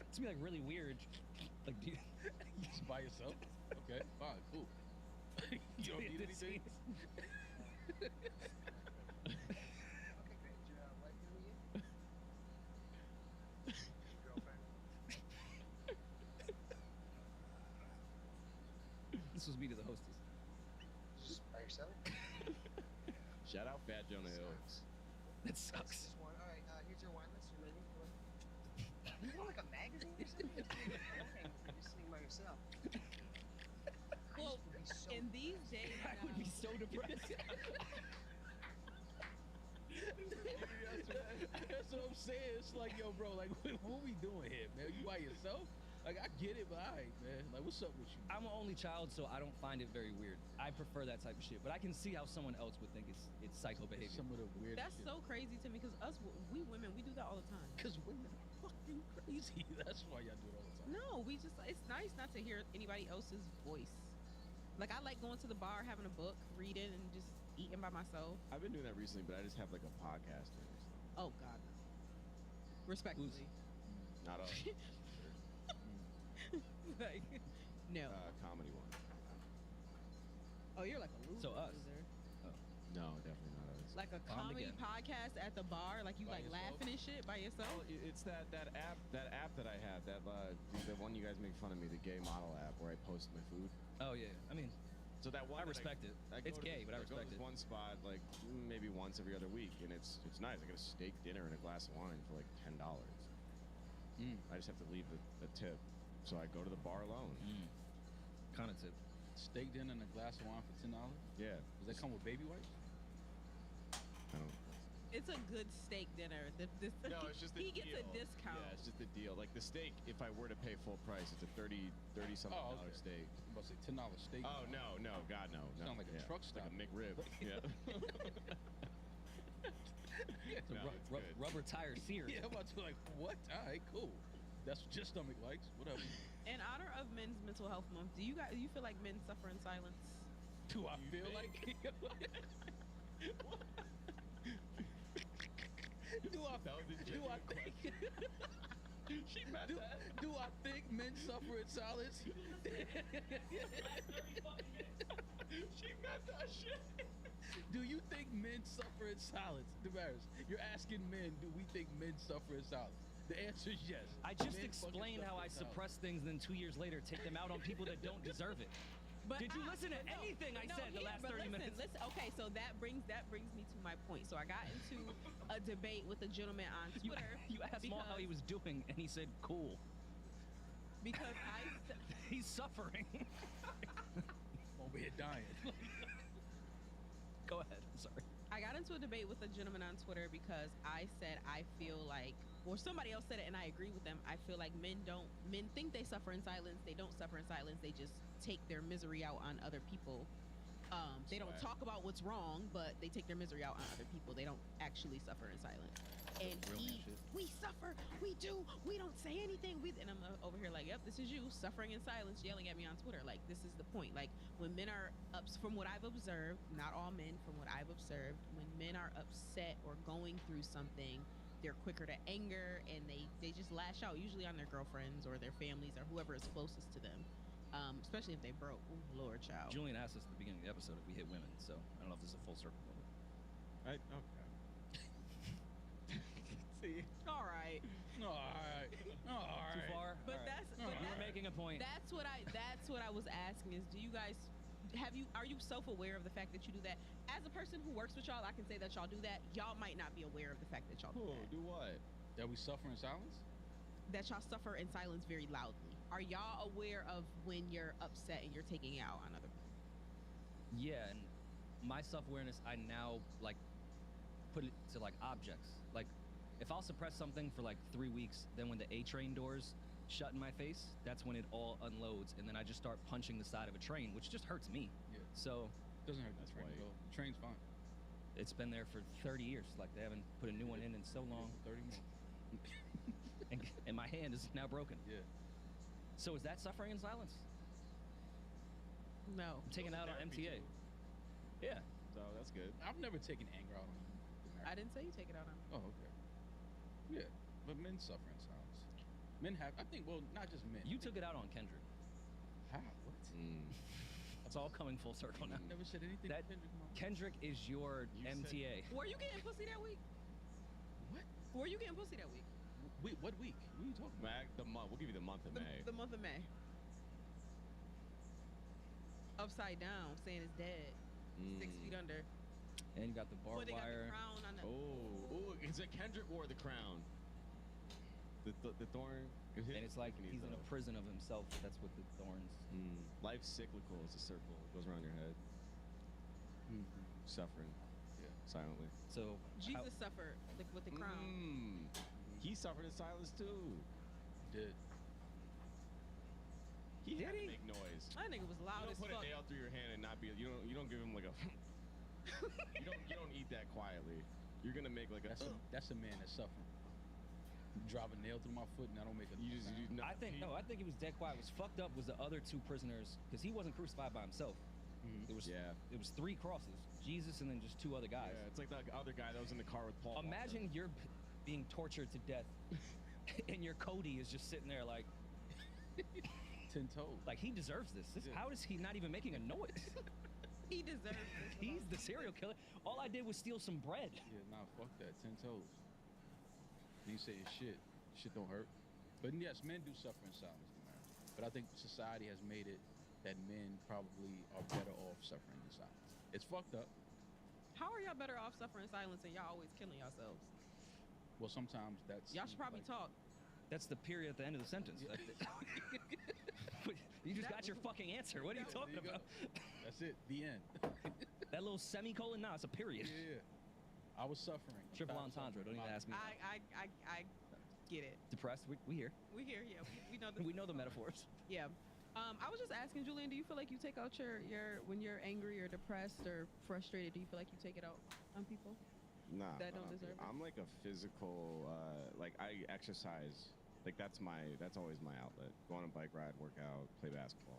D: it's gonna be like really weird. Like, do you,
E: Just by yourself? Okay, fine, cool. You don't need anything?
D: supposed to be to the hostess?
M: Just by yourself?
F: Shout out Fat Jonah Hill.
D: That sucks.
M: Just one. All right, here's your wine list, your menu. You want like a magazine or something? You're just sitting by yourself.
C: Well, in these days,
D: I would be so depressed.
E: That's what I'm saying. It's like, yo, bro, like, what we doing here, man? You by yourself? Like, I get it, but all right, man. Like, what's up with you?
D: I'm an only child, so I don't find it very weird. I prefer that type of shit, but I can see how someone else would think it's psycho behavior.
E: Some of the weird
C: that's
E: shit.
C: so crazy to me because we women, we do that all the time.
E: Because women are fucking crazy. That's why y'all do it all the time.
C: No, we just, it's nice not to hear anybody else's voice. Like, I like going to the bar, having a book, reading, and just eating by myself.
F: I've been doing that recently, but I just have like a podcast or something.
C: Oh, God, no. Respectfully.
F: Not a
C: Like, no.
F: comedy one.
C: Oh, you're like a loser.
D: So us.
C: Loser.
F: No, definitely not us.
C: Like a
D: On
C: comedy
D: again.
C: podcast at the bar, like you
E: By
C: like
E: yourself?
C: laughing and shit by yourself.
F: Oh, it's that app that I have, that the one you guys make fun of me, the gay model app where I post my food.
D: Oh yeah, I mean,
F: So that one
D: I respect it. It's gay, but I
F: go to
D: respect
F: this
D: it.
F: one spot like maybe once every other week, and it's nice. I get a steak dinner and a glass of wine for like $10. I just have to leave the tip, so I go to the bar alone.
D: Kind of tip.
E: Steak dinner and a glass of wine for $10?
F: Yeah.
E: Does that come with baby wipes?
F: I don't.
C: It's a good steak dinner.
F: No, it's just the
C: he gets a
F: deal.
C: discount.
F: Yeah, it's just the deal. Like the steak, if I were to pay full price, it's a $30 something dollar steak.
E: I'm about to say $10 steak.
F: Oh no, God no.
E: Sound like a truck stop.
F: Like a McRib. Yeah.
D: It's a
F: No, it's good.
D: rubber tire sears.
E: Yeah, I'm about to be like, what? All right, cool. That's what your stomach likes. Whatever.
C: In honor of Men's Mental Health Month, do you feel like men suffer in silence?
E: Do I feel like? Do I think?
F: She meant that.
E: Do I think men suffer in silence?
F: She meant that shit.
E: Do you think men suffer in silence? Damaris, you're asking men, do we think men suffer in silence? The answer is yes.
D: I just
E: Men
D: explained
E: fucking
D: how I
E: suffer in
D: suppress things, and then 2 years later take them out on people that don't deserve it.
C: But
D: Did you listen to
C: but no,
D: anything I
C: no,
D: said the
C: here,
D: last
C: but
D: 30 minutes?
C: Listen, okay, so that brings me to my point. So I got into a debate with a gentleman on Twitter.
D: You asked Maul how he was doing, and he said, "Cool."
C: Because
D: He's suffering.
E: Over here dying.
D: Go ahead. I'm sorry.
C: I got into a debate with a gentleman on Twitter because I said I feel like, or somebody else said it and I agree with them. I feel like men think they suffer in silence. They don't suffer in silence. They just take their misery out on other people. They don't talk about what's wrong, but they take their misery out on other people. They don't actually suffer in silence. And we suffer, we do, we don't say anything. And I'm over here like, yep, this is you suffering in silence, yelling at me on Twitter. Like, this is the point. Like, when men are from what I've observed, not all men, from what I've observed, when men are upset or going through something, they're quicker to anger and they just lash out, usually on their girlfriends or their families or whoever is closest to them. Especially if they broke. Ooh, Lord, child.
D: Julian asked us at the beginning of the episode if we hit women, so I don't know if this is a full circle moment.
F: Okay. See.
C: All right.
D: Too far?
C: But
D: All right.
C: that's
D: You were making a point.
C: That's what I was asking is, do you guys are you self-aware of the fact that you do that? As a person who works with y'all, I can say that y'all do that. Y'all might not be aware of the fact that y'all do that.
F: Do what?
E: That we suffer in silence?
C: That y'all suffer in silence very loudly. Are y'all aware of when you're upset and you're taking it out on other people?
D: Yeah, and my self-awareness, I now like put it to like objects. Like, if I'll suppress something for like 3 weeks, then when the A train doors shut in my face, that's when it all unloads, and then I just start punching the side of a train, which just hurts me.
E: Yeah.
D: So
E: doesn't hurt the train though. The train's fine.
D: It's been there for 30 years. Like, they haven't put a new one in so long.
E: 30 more.
D: and my hand is now broken.
E: Yeah.
D: So is that suffering in silence?
C: No.
D: I'm taking it out on MTA. Yeah.
F: So that's good.
E: I've never taken anger out on you.
C: I didn't say you take it out on me.
E: Oh, okay. Yeah, but men suffer in silence. Men have, I think, well, not just men.
D: You took it out on Kendrick.
E: How? What?
D: It's all coming full circle now.
E: I never said anything
D: That
E: to Kendrick.
D: Kendrick is your MTA.
C: Were you getting pussy that week?
E: What?
C: Were you getting pussy that week?
E: Wait, what week? What are you talking about?
F: The month. We'll give you the month of May.
C: The month of May. upside down, saying it's dead, 6 feet under.
D: And you got the barbed
C: They got
D: wire.
C: the crown on the.
F: Oh, it's a Kendrick wore the crown. The thorn.
D: And it's like he's in a prison of himself. That's what the thorns.
F: Life's cyclical. It's a circle. It goes around your head. Suffering. Yeah. Silently.
D: So
C: Jesus suffered with the crown.
F: He suffered in silence too.
E: Did.
F: He had to make noise.
C: That nigga was loud as
F: You don't put
C: fuck.
F: a nail through your hand and not be. You don't give him like a. you don't eat that quietly. You're gonna make like a.
E: That's a man that's suffering. Drive a nail through my foot and I don't make a.
D: I think he was dead quiet. What's fucked up was the other two prisoners because he wasn't crucified by himself. It was 3 crosses, Jesus and then just 2 other guys.
F: Yeah, it's like the other guy that was in the car with Paul.
D: Imagine you're being tortured to death, and your Cody is just sitting there like
E: 10 toes.
D: Like he deserves this. How is he not even making a noise?
C: He deserves this.
D: He's the serial killer. All I did was steal some bread.
E: Yeah, nah, fuck that. 10 toes. And he saying shit. Shit don't hurt. But yes, men do suffer in silence, man. But I think society has made it that men probably are better off suffering in silence. It's fucked up.
C: How are y'all better off suffering in silence and y'all always killing yourselves?
E: Well, sometimes that's.
C: Y'all should probably talk.
D: That's the period at the end of the sentence. You just got your fucking answer. What are you talking about?
E: That's it. The end.
D: That little semicolon? Nah, it's a period.
E: Yeah. I was suffering.
D: Triple entendre. Don't even ask me.
C: I get it.
D: Depressed? We here.
C: We here. Yeah. We know the.
D: We know the metaphors.
C: Yeah. I was just asking, Julian, do you feel like you take out your when you're angry or depressed or frustrated? Do you feel like you take it out on people?
F: Nah,
C: that don't deserve it?
F: I'm like a physical, like I exercise. Like that's always my outlet. Go on a bike ride, work out, play basketball.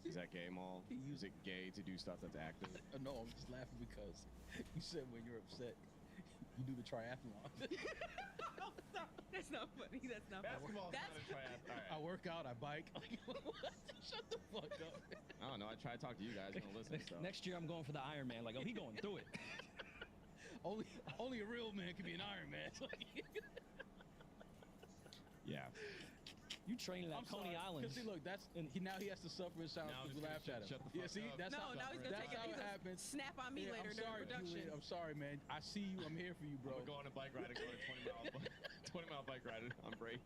F: Is that gay, Maul? Is it gay to do stuff that's active?
E: No, I'm just laughing because you said when you're upset, you do the triathlon.
C: Oh, stop. That's not funny. That's not
F: Basketball's
C: funny.
F: not a triathlon.
E: I work out, I bike. Shut the fuck up.
F: I don't know. I try to talk to you guys. You don't listen. So.
D: Next year, I'm going for the Iron Man. Like, oh, he going through it.
E: Only a real man can be an Iron Man.
F: Yeah.
D: You training at Coney Island.
E: Because see, look, now he has to suffer in silence because we laughed at him.
F: Shut the fuck up.
E: That's
C: now he's gonna take it.
E: happens.
C: Snap on me later during production.
E: Julian, I'm sorry, man. I see you. I'm here for you, bro.
F: I'm gonna go on a bike ride and go on a 20-mile bike ride on break.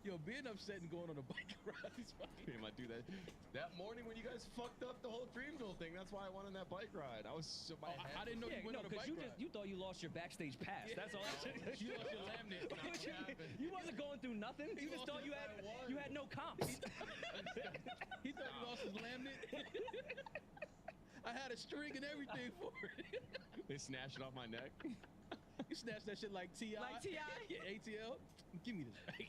E: Yo, being upset and going on a bike ride is fucking.
F: I might do that. That morning when you guys fucked up the whole Dreamville thing, that's why I went on that bike ride. I was so
E: I didn't know you went on a bike ride.
D: You thought you lost your backstage pass. Yeah. That's all.
E: You lost your laminate.
D: You wasn't going through nothing. You just thought you had no comps.
E: He thought he lost his laminate. I had a string and everything for it.
F: They snatched it off my neck.
E: You snatched that shit like T.I.?
C: Like T.I.?
E: Yeah, ATL. Give me this back.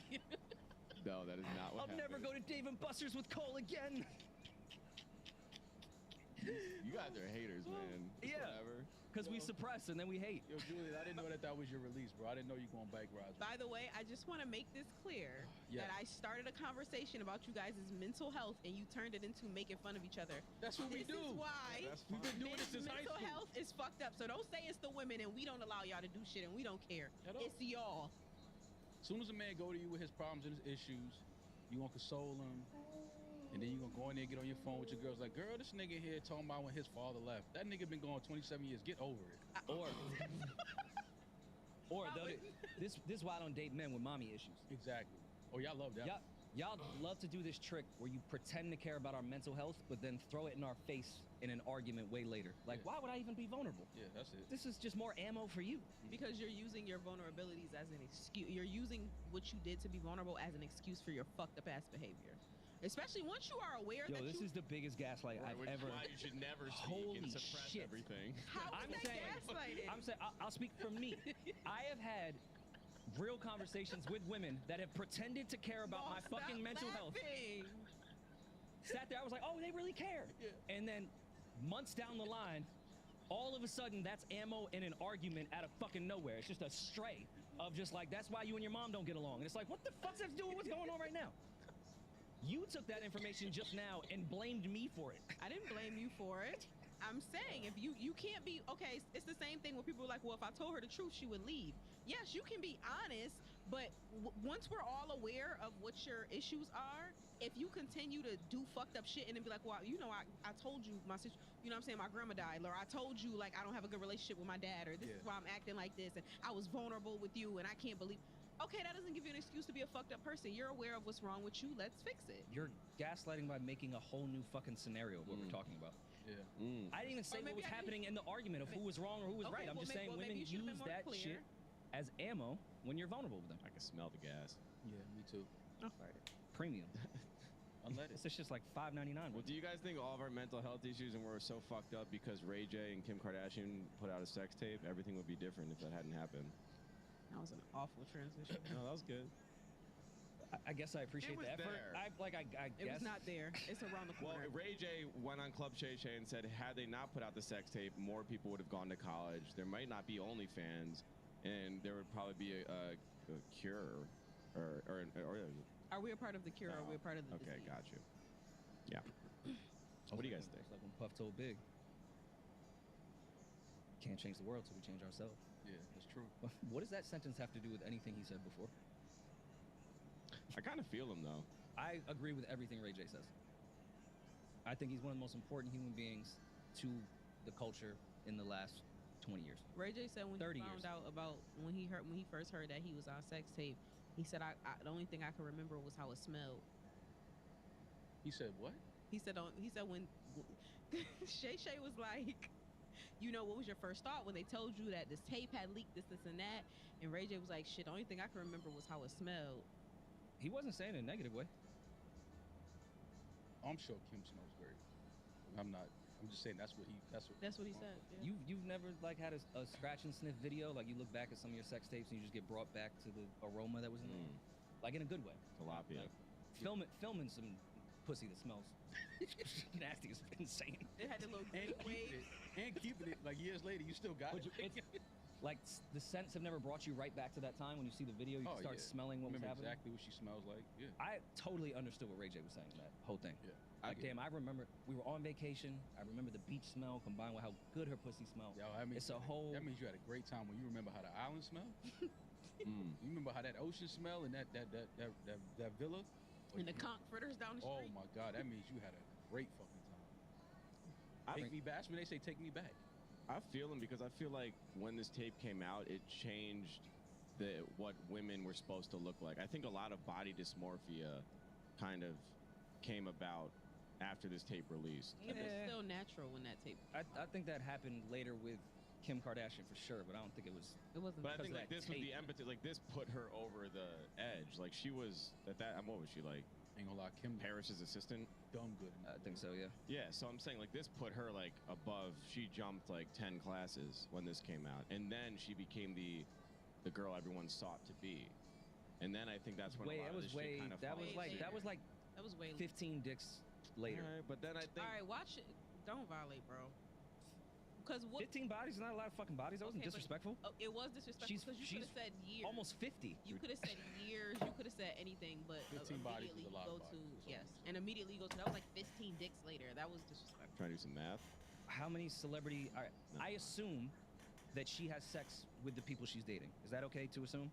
F: No, that is not what
D: I'll never go to Dave & Buster's with Cole again.
F: You guys are haters, man.
D: Yeah.
F: Whatever.
D: Because we suppress and then we hate.
E: Yo, Julian, I didn't know that was your release, bro. I didn't know you go on bike rides.
C: By the way, I just want to make this clear that I started a conversation about you guys' mental health and you turned it into making fun of each other.
E: That's what we do.
C: This is why
E: we've been doing this since high school.
C: Mental health is fucked up. So don't say it's the women and we don't allow y'all to do shit and we don't care. It's y'all.
E: As soon as a man go to you with his problems and his issues, you gonna console him, and then you gonna go in there and get on your phone with your girls like, girl, this nigga here talking about when his father left. That nigga been gone 27 years. Get over it.
D: Or this is why I don't date men with mommy issues.
E: Exactly. Oh, y'all love that.
D: Y'all love to do this trick where you pretend to care about our mental health, but then throw it in our face in an argument way later. Like, why would I even be vulnerable?
E: Yeah, that's it.
D: This is just more ammo for you.
C: Because you're using your vulnerabilities as an excuse. You're using what you did to be vulnerable as an excuse for your fucked up ass behavior. Especially once you are aware that
D: this is the biggest gaslight I've ever.
F: Why you should never speak and suppress everything.
C: How is that gaslighting?
D: I'm saying I'll speak for me. I have had real conversations with women that have pretended to care about my fucking mental health. Sat there, I was like, oh, they really care. Yeah. And then months down the line, all of a sudden, that's ammo in an argument out of fucking nowhere. It's just a stray of just like, that's why you and your mom don't get along. And it's like, what the fuck's that to do with what's going on right now? You took that information just now and blamed me for it.
C: I didn't blame you for it. I'm saying if you can't be, okay, it's the same thing where people are like, well, if I told her the truth, she would leave. Yes, you can be honest, But once we're all aware of what your issues are, if you continue to do fucked up shit and then be like, well, you know, I told you my sister, you know what I'm saying, my grandma died, or I told you like I don't have a good relationship with my dad, or this is why I'm acting like this, and I was vulnerable with you, and I can't believe. Okay, that doesn't give you an excuse to be a fucked up person. You're aware of what's wrong with you. Let's fix it.
D: You're gaslighting by making a whole new fucking scenario of what we're talking about.
E: Yeah.
D: I didn't even say what was happening in the argument of who was wrong or who was right. I'm just saying women use that shit as ammo when you're vulnerable with them.
F: I can smell the gas.
E: Yeah, me too.
C: I'll fart it.
D: Premium.
E: Unleaded.
D: It's just like $5.99.
F: Well, do you guys think all of our mental health issues and we're so fucked up because Ray J and Kim Kardashian put out a sex tape? Everything would be different if that hadn't happened.
C: That was an awful transition.
F: No, that was good.
D: I guess I appreciate the effort. I
C: It
D: guess
C: was not there. It's around the corner.
F: Well, Ray J went on Club Shay Shay and said, had they not put out the sex tape, more people would have gone to college. There might not be OnlyFans, and there would probably be a cure, or
C: Are we a part of the cure? Or are we a part of the
F: Okay,
C: disease?
F: got you. Yeah. What do you guys think?
D: It's like when Puff told Big, can't change the world till we change ourselves.
E: Yeah, that's true.
D: What does that sentence have to do with anything he said before?
F: I kind of feel him, though.
D: I agree with everything Ray J says. I think he's one of the most important human beings to the culture in the last 20 years.
C: Ray J said when he
D: 30
C: found
D: years.
C: out about when he first heard that he was on sex tape, he said the only thing I could remember was how it smelled.
E: He said what?
C: He said when Shay Shay was like, you know, what was your first thought when they told you that this tape had leaked, this and that? And Ray J was like, shit, the only thing I can remember was how it smelled.
D: He wasn't saying it in a negative way.
E: I'm sure Kim smells great. I'm just saying that's what he
C: said. Yeah.
D: You've never like had a scratch and sniff video, like you look back at some of your sex tapes and you just get brought back to the aroma that was in there, like in a good way.
F: Tilapia.
D: Like, filming some pussy that smells nasty is insane.
C: It had the little green wave.
E: Keeping it like years later, you still got it.
D: Like the scents have never brought you right back to that time when you see the video. You start smelling what was happening.
E: Exactly what she smells like. Yeah.
D: I totally understood what Ray J was saying in that whole thing.
E: Yeah.
D: Like, damn, I remember we were on vacation. I remember the beach smell combined with how good her pussy smelled.
E: Yo, I mean,
D: it's a whole.
E: That means you had a great time when you remember how the island smelled. You remember how that ocean smelled and that villa.
C: And the conch fritters down the street.
E: Oh my God, that means you had a great fucking time. Take me back. When they say take me back.
F: I feel him because I feel like when this tape came out, it changed what women were supposed to look like. I think a lot of body dysmorphia kind of came about after this tape released.
C: It was still natural when that tape.
D: I think that happened later with Kim Kardashian for sure, but I don't think it was.
C: It wasn't.
F: But I think like this was the empathy. Like this put her over the edge. Like she was at that. What was she like?
E: Ain't gonna lie, Kim
F: Harris's assistant.
E: Dumb good.
D: I think so. Yeah.
F: Yeah. So I'm saying like this put her like above. She jumped like 10 classes when this came out, and then she became the girl everyone sought to be. And then I think that's when a lot of this shit kind of
D: that was like 15 dicks later.
F: All right, but then I think.
C: All right, watch it. Don't violate, bro. Because
D: 15 bodies is not a lot of fucking bodies. That wasn't disrespectful.
C: It was disrespectful because you could have said years.
D: Almost 50.
C: You could have said years. You could have said anything, but
E: 15 bodies
C: immediately
E: is a lot
C: you go
E: of
C: to
E: bodies.
C: yes, and immediately you go to that was like 15 dicks later. That was disrespectful.
F: Trying to do some math.
D: How many celebrity? All right, I assume that she has sex with the people she's dating. Is that okay to assume?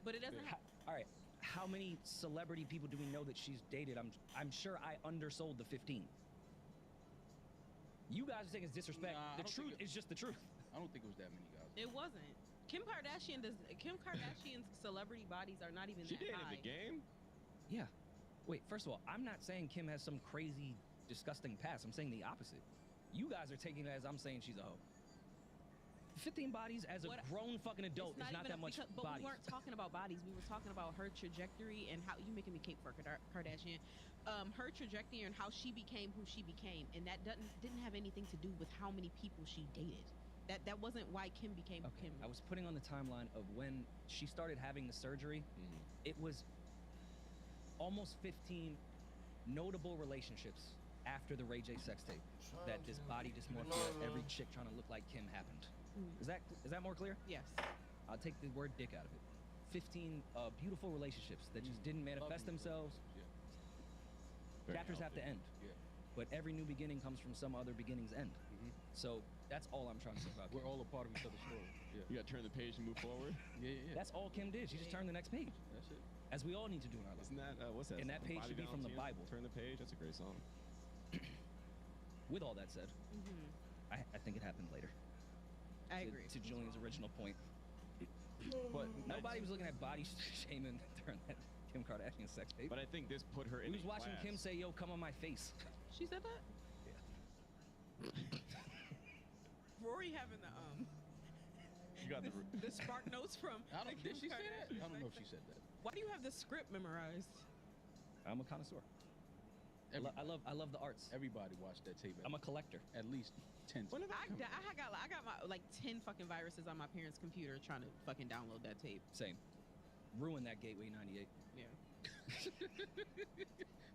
C: But it doesn't.
D: All right. How many celebrity people do we know that she's dated? I'm sure I undersold the 15. You guys think it's disrespect.
E: Nah,
D: the truth is just the truth.
E: I don't think it was that many guys.
C: It wasn't. Kim Kardashian's celebrity bodies are not even
F: She
C: that
F: dated
C: high.
F: the game.
D: Yeah. Wait, first of all, I'm not saying Kim has some crazy, disgusting past. I'm saying the opposite. You guys are taking it as I'm saying she's a hoe. 15 bodies as a grown fucking adult is not that much
C: But
D: bodies.
C: we weren't talking about bodies. We were talking about her trajectory and how you making me cape for Kardashian. Her trajectory and how she became who she became, and that didn't have anything to do with how many people she dated. That wasn't why Kim became Kim.
D: I was putting on the timeline of when she started having the surgery. It was almost 15 notable relationships after the Ray J sex tape that this body dysmorphia, every chick trying to look like Kim happened. Is that more clear?
C: Yes.
D: I'll take the word dick out of it. 15 beautiful relationships that just didn't manifest themselves.
E: Very
D: Chapters have to end.
E: Yeah.
D: But every new beginning comes from some other beginning's end. So That's all I'm trying to say about Kim.
E: We're all a part of each other's story. Yeah.
F: You got to turn the page and move forward.
E: Yeah.
D: That's all Kim did. She just turned the next page.
E: That's it.
D: As we all need to do in our life.
F: Isn't that what's that?
D: And that page should be from the Bible.
F: Turn the page. That's a great song.
D: With all that said, I think it happened later.
C: I agree.
D: To Julian's original point. But nobody was looking at body shaming during that Kim Kardashian sex tape.
F: But I think this put her in.
D: He was watching Kim say, "Yo, come on my face."
C: She said that?
D: Yeah.
C: Rory having
F: You got
C: the spark notes from.
E: Did she say that? I don't know if she said that.
C: Why do you have the script memorized?
D: I'm a connoisseur. I love the arts.
E: Everybody watched that tape.
D: I'm a collector.
E: At least 10 times.
C: I got my like 10 fucking viruses on my parents' computer trying to fucking download that tape.
D: Same. Ruin that Gateway 98.
C: Yeah.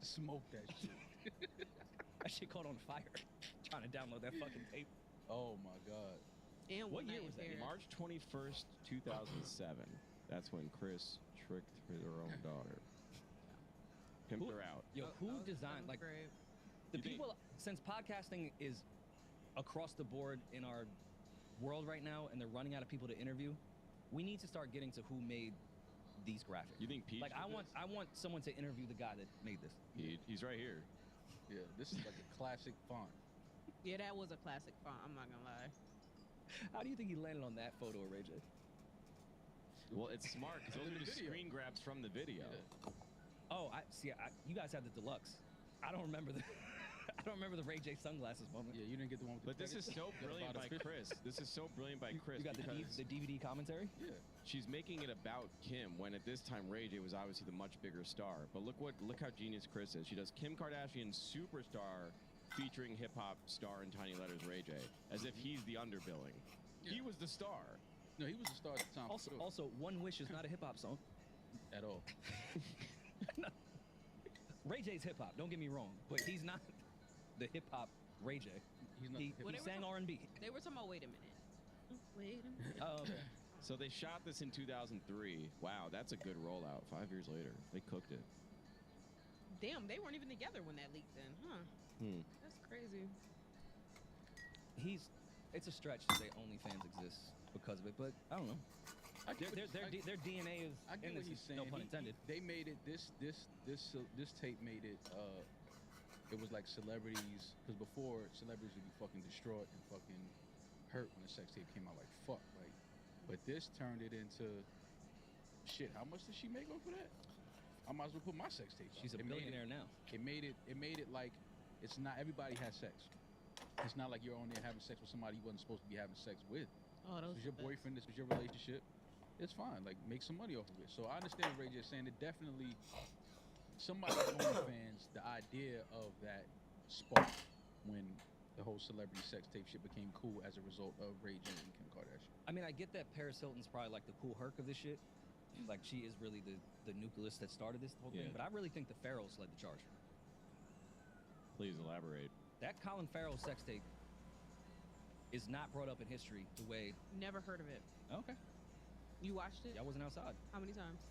E: Smoke that shit.
D: That shit caught on fire. Trying to download that fucking tape.
E: Oh my god.
C: And
D: what year was that?
F: March 21st, 2007. That's when Chris tricked her own daughter. Pimped her out.
D: Yo, who designed like
C: great.
D: The people? Since podcasting is across the board in our world right now, and they're running out of people to interview, we need to start getting to who made these graphics.
F: You think Peach?
D: Like I want someone to interview the guy that made this.
F: He's right here.
E: Yeah, this is like a classic font.
C: Yeah, that was a classic font. I'm not gonna lie.
D: How do you think he landed on that photo of Ray J?
F: Well, it's smart because those are just screen grabs from the video.
E: Yeah.
D: Oh, you guys have the deluxe. I don't remember the Ray J sunglasses moment.
E: Yeah, you didn't get the one with the
F: But this is so brilliant by Chris. This is so brilliant by Chris.
D: You got the DVD commentary?
E: Yeah.
F: She's making it about Kim when at this time Ray J was obviously the much bigger star. But look how genius Chris is. She does Kim Kardashian Superstar featuring hip hop star in tiny letters Ray J, as if he's the underbilling. Yeah. He was the star.
E: No, he was the star at the time.
D: Also, One Wish is not a hip hop song
E: at all.
D: No. Ray J's hip hop. Don't get me wrong, but he's not the hip hop Ray J.
E: He's not.
D: He sang R&B.
C: They were talking about. Wait a minute. Wait a minute.
D: Oh, okay.
F: So they shot this in 2003. Wow, that's a good rollout. 5 years later, they cooked it.
C: Damn, they weren't even together when that leaked in, huh? That's crazy.
D: It's a stretch to say OnlyFans exists because of it, but I don't know. Their DNA is in this. No pun intended.
E: They made it. This tape made it. It was like celebrities, because before celebrities would be fucking distraught and fucking hurt when the sex tape came out. Like fuck, like. But this turned it into shit. How much does she make off of that? I might as well put my sex tape.
D: She's a billionaire now.
E: It made it like it's not everybody has sex. It's not like you're on there having sex with somebody you wasn't supposed to be having sex with.
C: Oh,
E: this was your boyfriend. This was your relationship. It's fine. Like make some money off of it. So I understand what Ray J is saying. It definitely somebody fans the idea of that sparked when the whole celebrity sex tape shit became cool as a result of Ray J and Kim Kardashian.
D: I mean, I get that Paris Hilton's probably like the cool herc of this shit. Like she is really the nucleus that started this whole thing. But I really think the Farrells led the charge.
F: Please elaborate.
D: That Colin Farrell sex tape is not brought up in history the way.
C: Never heard of it.
D: Okay.
C: You watched it?
D: I wasn't outside.
C: How many times?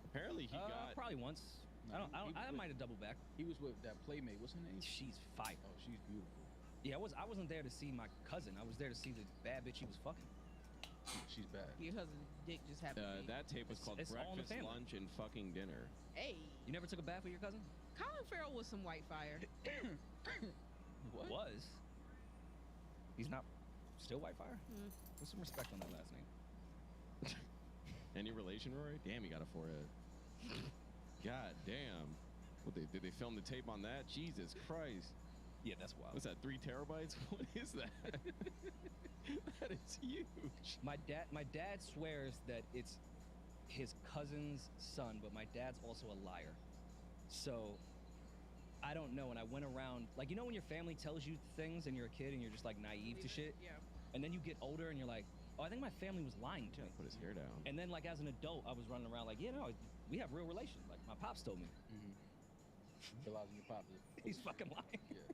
F: Apparently he got
D: probably once. No, I might have doubled back.
E: He was with that playmate. What's her name?
D: She's fire.
E: Oh, she's beautiful.
D: Yeah, I wasn't there to see my cousin. I was there to see the bad bitch he was fucking.
E: She's bad.
C: Your cousin's dick just happened.
F: That tape was called Breakfast, Lunch, and Fucking Dinner.
C: Hey.
D: You never took a bath with your cousin?
C: Colin Farrell was some white fire.
D: What? Was. He's not still white fire? Put some respect on that last name.
F: Any relation, Rory? Damn, he got a forehead. God damn. Did they film the tape on that? Jesus Christ.
D: Yeah, that's wild.
F: What's that, 3 terabytes? What is that? That is huge.
D: My dad swears that it's his cousin's son, but my dad's also a liar. So I don't know. And I went around, like, you know when your family tells you things and you're a kid and you're just like naive to shit?
C: Yeah.
D: And then you get older and you're like, oh, I think my family was lying to me.
F: Put his hair down.
D: And then like as an adult, I was running around like, yeah, no, we have real relations. Like my pops told me.
E: Realizing your pop is
D: He's fucking lying.
E: Yeah.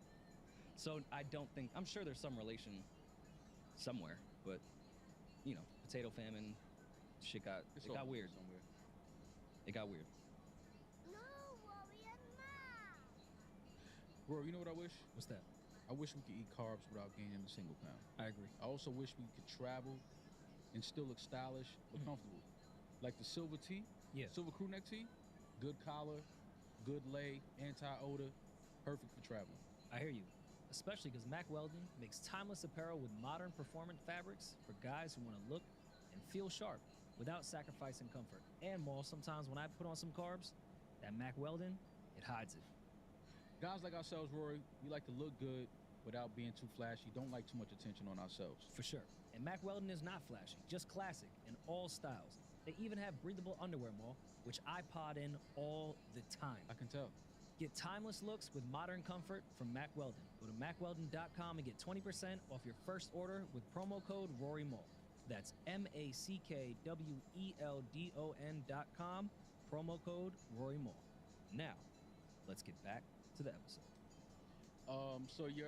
D: So I don't think, I'm sure there's some relation somewhere, but you know, potato famine, shit got weird.
E: Somewhere.
D: It got weird.
K: No, Warrior Mom.
E: Bro, you know what I wish?
D: What's that?
E: I wish we could eat carbs without gaining a single pound.
D: I agree.
E: I also wish we could travel and still look stylish but comfortable. Like the silver tee, silver crew neck tee, good collar, good lay, anti-odor, perfect for traveling.
D: I hear you. Especially because Mack Weldon makes timeless apparel with modern performant fabrics for guys who want to look and feel sharp without sacrificing comfort. And more, sometimes when I put on some carbs, that Mack Weldon, it hides it.
E: Guys like ourselves, Rory, we like to look good without being too flashy. Don't like too much attention on ourselves.
D: For sure. And Mack Weldon is not flashy, just classic in all styles. They even have breathable underwear, Maul, which I pod in all the time.
E: I can tell.
D: Get timeless looks with modern comfort from Mack Weldon. Go to MackWeldon.com and get 20% off your first order with promo code RoryMall. That's MackWeldon.com, promo code RoryMall. Now, let's get back to the episode.
E: So your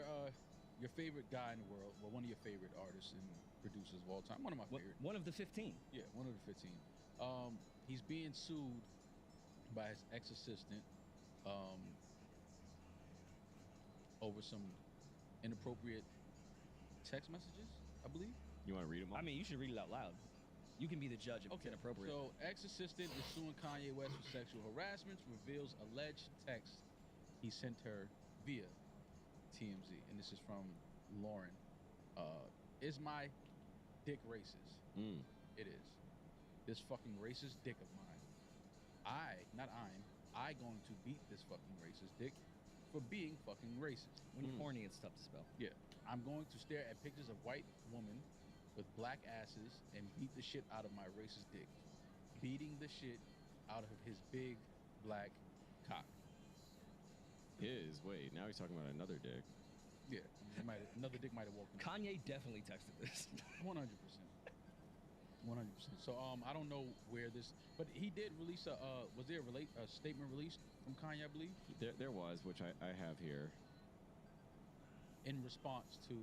E: favorite guy in the world, well, one of your favorite artists and producers of all time, one of my favorite.
D: One of the 15.
E: Yeah, one of the 15. He's being sued by his ex-assistant over some inappropriate text messages, I believe.
F: You want to read them all?
D: I mean, you should read it out loud. You can be the judge if it's inappropriate.
E: So, ex-assistant is suing Kanye West for sexual harassment, reveals alleged text he sent her via TMZ. And this is from Lauren. Is my dick racist? It is. This fucking racist dick of mine. I going to beat this fucking racist dick for being fucking racist.
D: When you're horny, it's tough to spell.
E: Yeah. I'm going to stare at pictures of white women with black asses and beat the shit out of my racist dick. Beating the shit out of his big black cock.
F: Wait, now he's talking about another dick.
E: Yeah. Another dick might have walked in.
D: Kanye definitely texted this.
E: 100%. 100%. So I don't know where this, but he did release was there a statement released from Kanye, I believe?
F: There was, which I have here.
E: In response to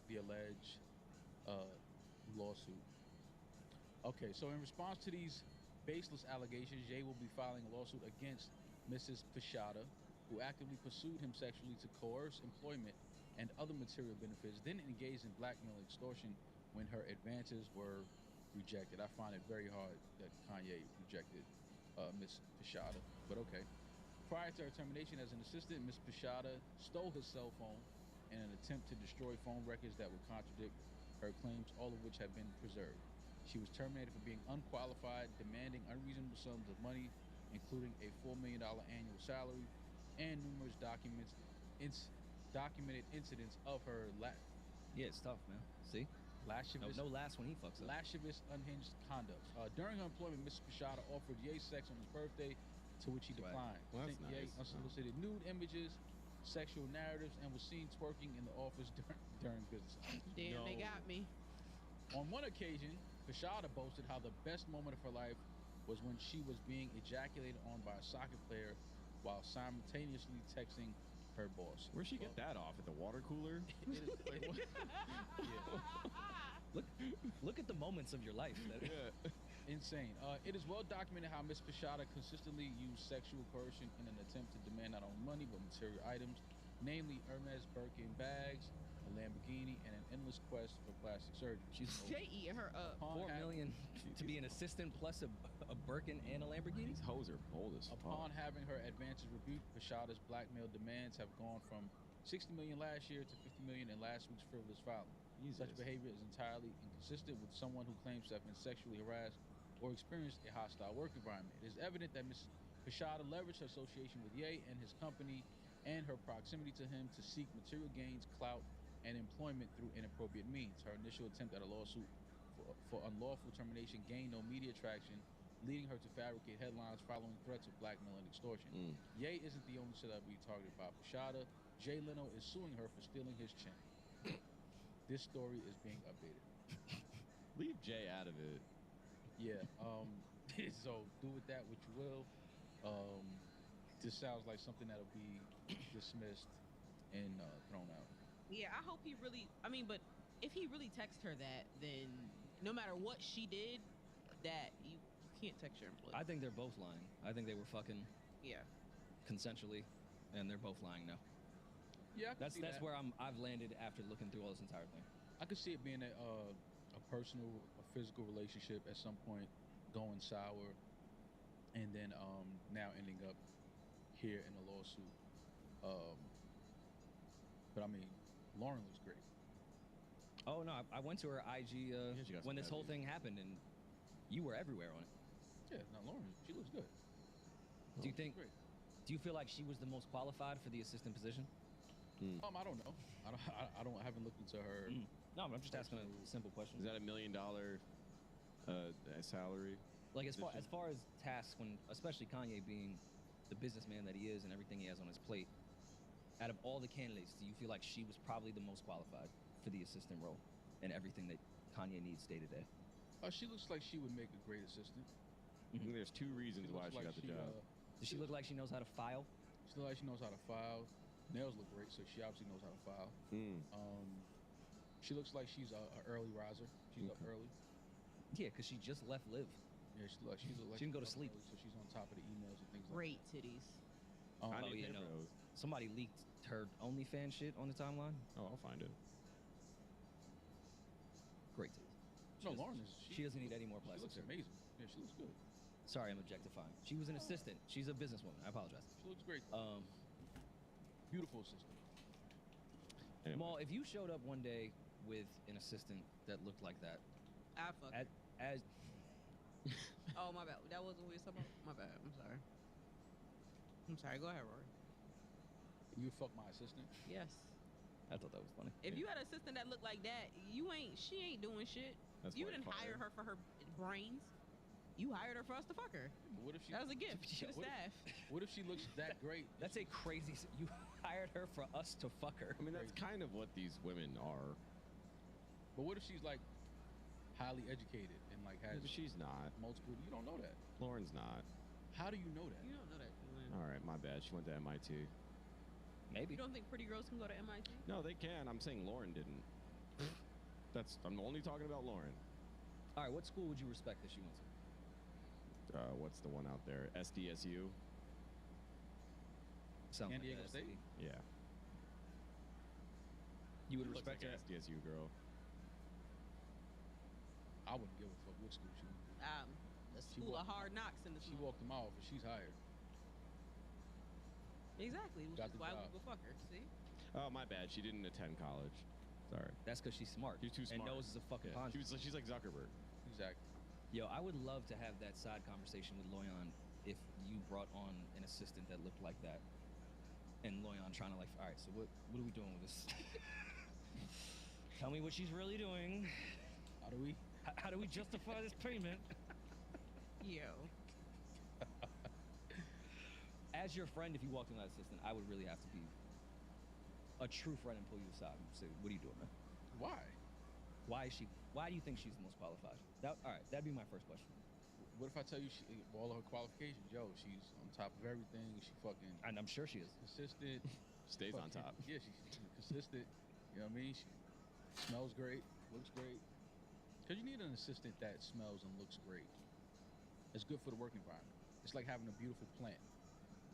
E: the alleged lawsuit. Okay, so in response to these baseless allegations, Jay will be filing a lawsuit against Mrs. Pashada, who actively pursued him sexually to coerce employment and other material benefits, then engaged in blackmail and extortion when her advances were rejected. I find it very hard that Kanye rejected Miss Pashada, but okay. Prior to her termination as an assistant, Miss Pashada stole his cell phone in an attempt to destroy phone records that would contradict her claims, all of which have been preserved. She was terminated for being unqualified, demanding unreasonable sums of money, including a $4 million annual salary, and numerous documented incidents of her
D: Yeah, it's tough, man. See?
E: lascivious,
D: no last when he fucks up.
E: lascivious, unhinged conduct. During her employment, Mrs. Pashada offered Ye sex on his birthday, to which he declined.
F: Well, that's
E: Sent Ye
F: nice.
E: unsolicited nude images, sexual narratives, and was seen twerking in the office during business hours.
C: Damn, they got me.
E: On one occasion, Pashada boasted how the best moment of her life was when she was being ejaculated on by a soccer player while simultaneously texting her boss.
F: Where'd she get that off? At the water cooler?
D: Look at the moments of your life.
E: Insane. It is well documented how Miss Pashada consistently used sexual coercion in an attempt to demand not only money but material items, namely Hermes Birkin bags, a Lamborghini, and an endless quest for plastic surgery.
C: Jay eating her up.
D: $4 million to be an assistant plus a Birkin and a Lamborghini?
F: These hoes are bold as fuck.
E: Upon having her advances rebuked, Pashada's blackmail demands have gone from $60 million last year to $50 million in last week's frivolous filing. Such behavior is entirely inconsistent with someone who claims to have been sexually harassed or experienced a hostile work environment. It is evident that Ms. Pashada leveraged her association with Ye and his company and her proximity to him to seek material gains, clout, and employment through inappropriate means. Her initial attempt at a lawsuit for unlawful termination gained no media traction, leading her to fabricate headlines following threats of blackmail and extortion. Ye isn't the only celebrity targeted by Pashada. Jay Leno is suing her for stealing his chin. This story is being updated.
F: Leave Jay out of it.
E: Yeah. So do with that what you will. This sounds like something that'll be dismissed and thrown out.
C: Yeah, I hope he really. I mean, but if he really texted her that, then no matter what she did, that you can't text your employee.
D: I think they're both lying. I think they were fucking
C: Yeah.
D: consensually, and they're both lying now.
E: Yeah, I can see
D: That's
E: that.
D: where I've landed after looking through all this entire thing.
E: I could see it being a personal, a physical relationship at some point going sour, and then now ending up here in a lawsuit. But I mean, Lauren looks great.
D: Oh no, I went to her IG
F: she got
D: when
F: some
D: this whole
F: tattoos.
D: thing happened, and you were everywhere on it.
E: Yeah, now Lauren, she looks good.
D: Do you think?
E: Great.
D: Do you feel like she was the most qualified for the assistant position?
E: I don't know. I haven't looked into her.
D: No, I'm just asking a simple question.
F: Is that $1 million salary?
D: Like as
F: position?
D: far as tasks, when especially Kanye being the businessman that he is and everything he has on his plate, out of all the candidates, do you feel like she was probably the most qualified for the assistant role and everything that Kanye needs day to day?
E: She looks like she would make a great assistant.
F: I think there's 2 reasons why she got the job.
D: Does she look like she knows how to file?
E: She looks like she knows how to file. Nails look great, so she obviously knows how to file. She looks like she's a early riser. She's up early.
D: Yeah, because she just left Live.
E: Yeah, she
D: didn't go to sleep.
E: Early, so she's on top of the emails and things
C: Great
E: like that.
C: titties.
D: Oh yeah, no. Somebody leaked her OnlyFans shit on the timeline.
F: Oh, I'll find it.
D: Great titties.
E: No, Lauren is.
D: She doesn't need any more
E: She
D: plastic
E: looks
D: surgery.
E: amazing. Yeah, she looks good.
D: Sorry, I'm objectifying. She was an assistant. She's a businesswoman. I apologize.
E: She looks great. Beautiful assistant.
F: Anyway.
D: Maul, if you showed up one day with an assistant that looked like that,
C: I fuck.
D: as
C: Oh my bad. That wasn't what we were talking about. My bad. I'm sorry. Go ahead, Rory.
E: You fuck my assistant?
C: Yes.
D: I thought that was funny.
C: If you had an assistant that looked like that, she ain't doing shit.
F: That's
C: You
F: why I
C: didn't hire
F: fired
C: her for her brains. You hired her for us to fuck her.
E: What if she?
C: That was a gift to the
E: what
C: staff.
E: What if she looks that great?
D: That's a crazy. You hired her for us to fuck her.
F: I mean, that's kind of what these women are.
E: But what if she's like highly educated and like has?
F: But she's not.
E: Multiple. You don't know that.
F: Lauren's not.
E: How do you know that?
C: You don't know that, Julian.
F: All right, my bad. She went to MIT.
D: Maybe.
C: You don't think pretty girls can go to MIT?
F: No, they can. I'm saying Lauren didn't. I'm only talking about Lauren.
D: All right, what school would you respect that she went to?
F: What's the one out there? SDSU.
D: Sounds
E: San
D: like
E: Diego
D: that.
E: State?
F: Yeah.
D: You would
F: Looks
D: respect
F: like
D: her.
F: an SDSU girl.
E: I wouldn't give a fuck what school she went to.
C: The school of hard knocks in the
E: She walked them off and she's hired.
C: Exactly. Which
E: Got
C: is
E: the
C: why we
E: job.
C: go fuck her. See?
F: Oh, my bad. She didn't attend college. Sorry.
D: That's because she's smart.
F: She's too smart.
D: And knows it's a fucking
F: Yeah.
D: Ponzi.
F: She's like Zuckerberg.
E: Exactly.
D: Yo, I would love to have that side conversation with Loyan if you brought on an assistant that looked like that. And Loyan trying to like, all right, so what are we doing with this? Tell me what she's really doing. How do we justify this payment?
C: Yo.
D: As your friend, if you walked in that assistant, I would really have to be a true friend and pull you aside and say, what are you doing, man?
E: Why?
D: Why do you think she's the most qualified? All right, that'd be my first question.
E: What if I tell you all of her qualifications? Yo, she's on top of everything. She fucking.
D: And I'm sure she is.
E: Consistent.
F: Stays on top.
E: Yeah, she's consistent. You know what I mean? She smells great, looks great. Because you need an assistant that smells and looks great. It's good for the work environment. It's like having a beautiful plant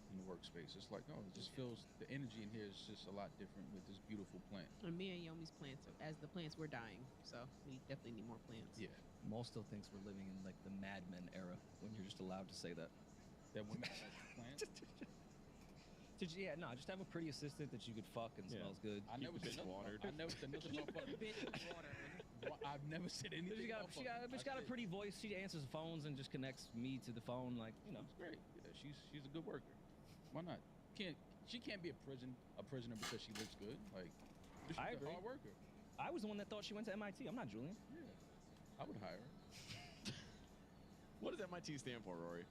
E: in the workspace. It's like, it just feels, the energy in here is just a lot different with this beautiful plant.
C: And me and Yomi's plants, as the plants, we're dying. So we definitely need more plants.
E: Yeah.
D: Maul still thinks we're living in like the Mad Men era when you're just allowed to say that.
E: That women have plants?
D: Just have a pretty assistant that you could fuck and smells good.
E: I never said nothing. I never said nothing about fucking. I've never said anything.
D: She got a pretty voice. She answers phones and just connects me to the phone, like, you know.
E: It's great. Yeah, she's a good worker. Why not? She can't be a prisoner because she looks good. Like, she's
D: I
E: a
D: agree.
E: hard worker.
D: I was the one that thought she went to MIT. I'm not Julian.
E: Yeah, I would hire her.
F: What does MIT stand for, Rory?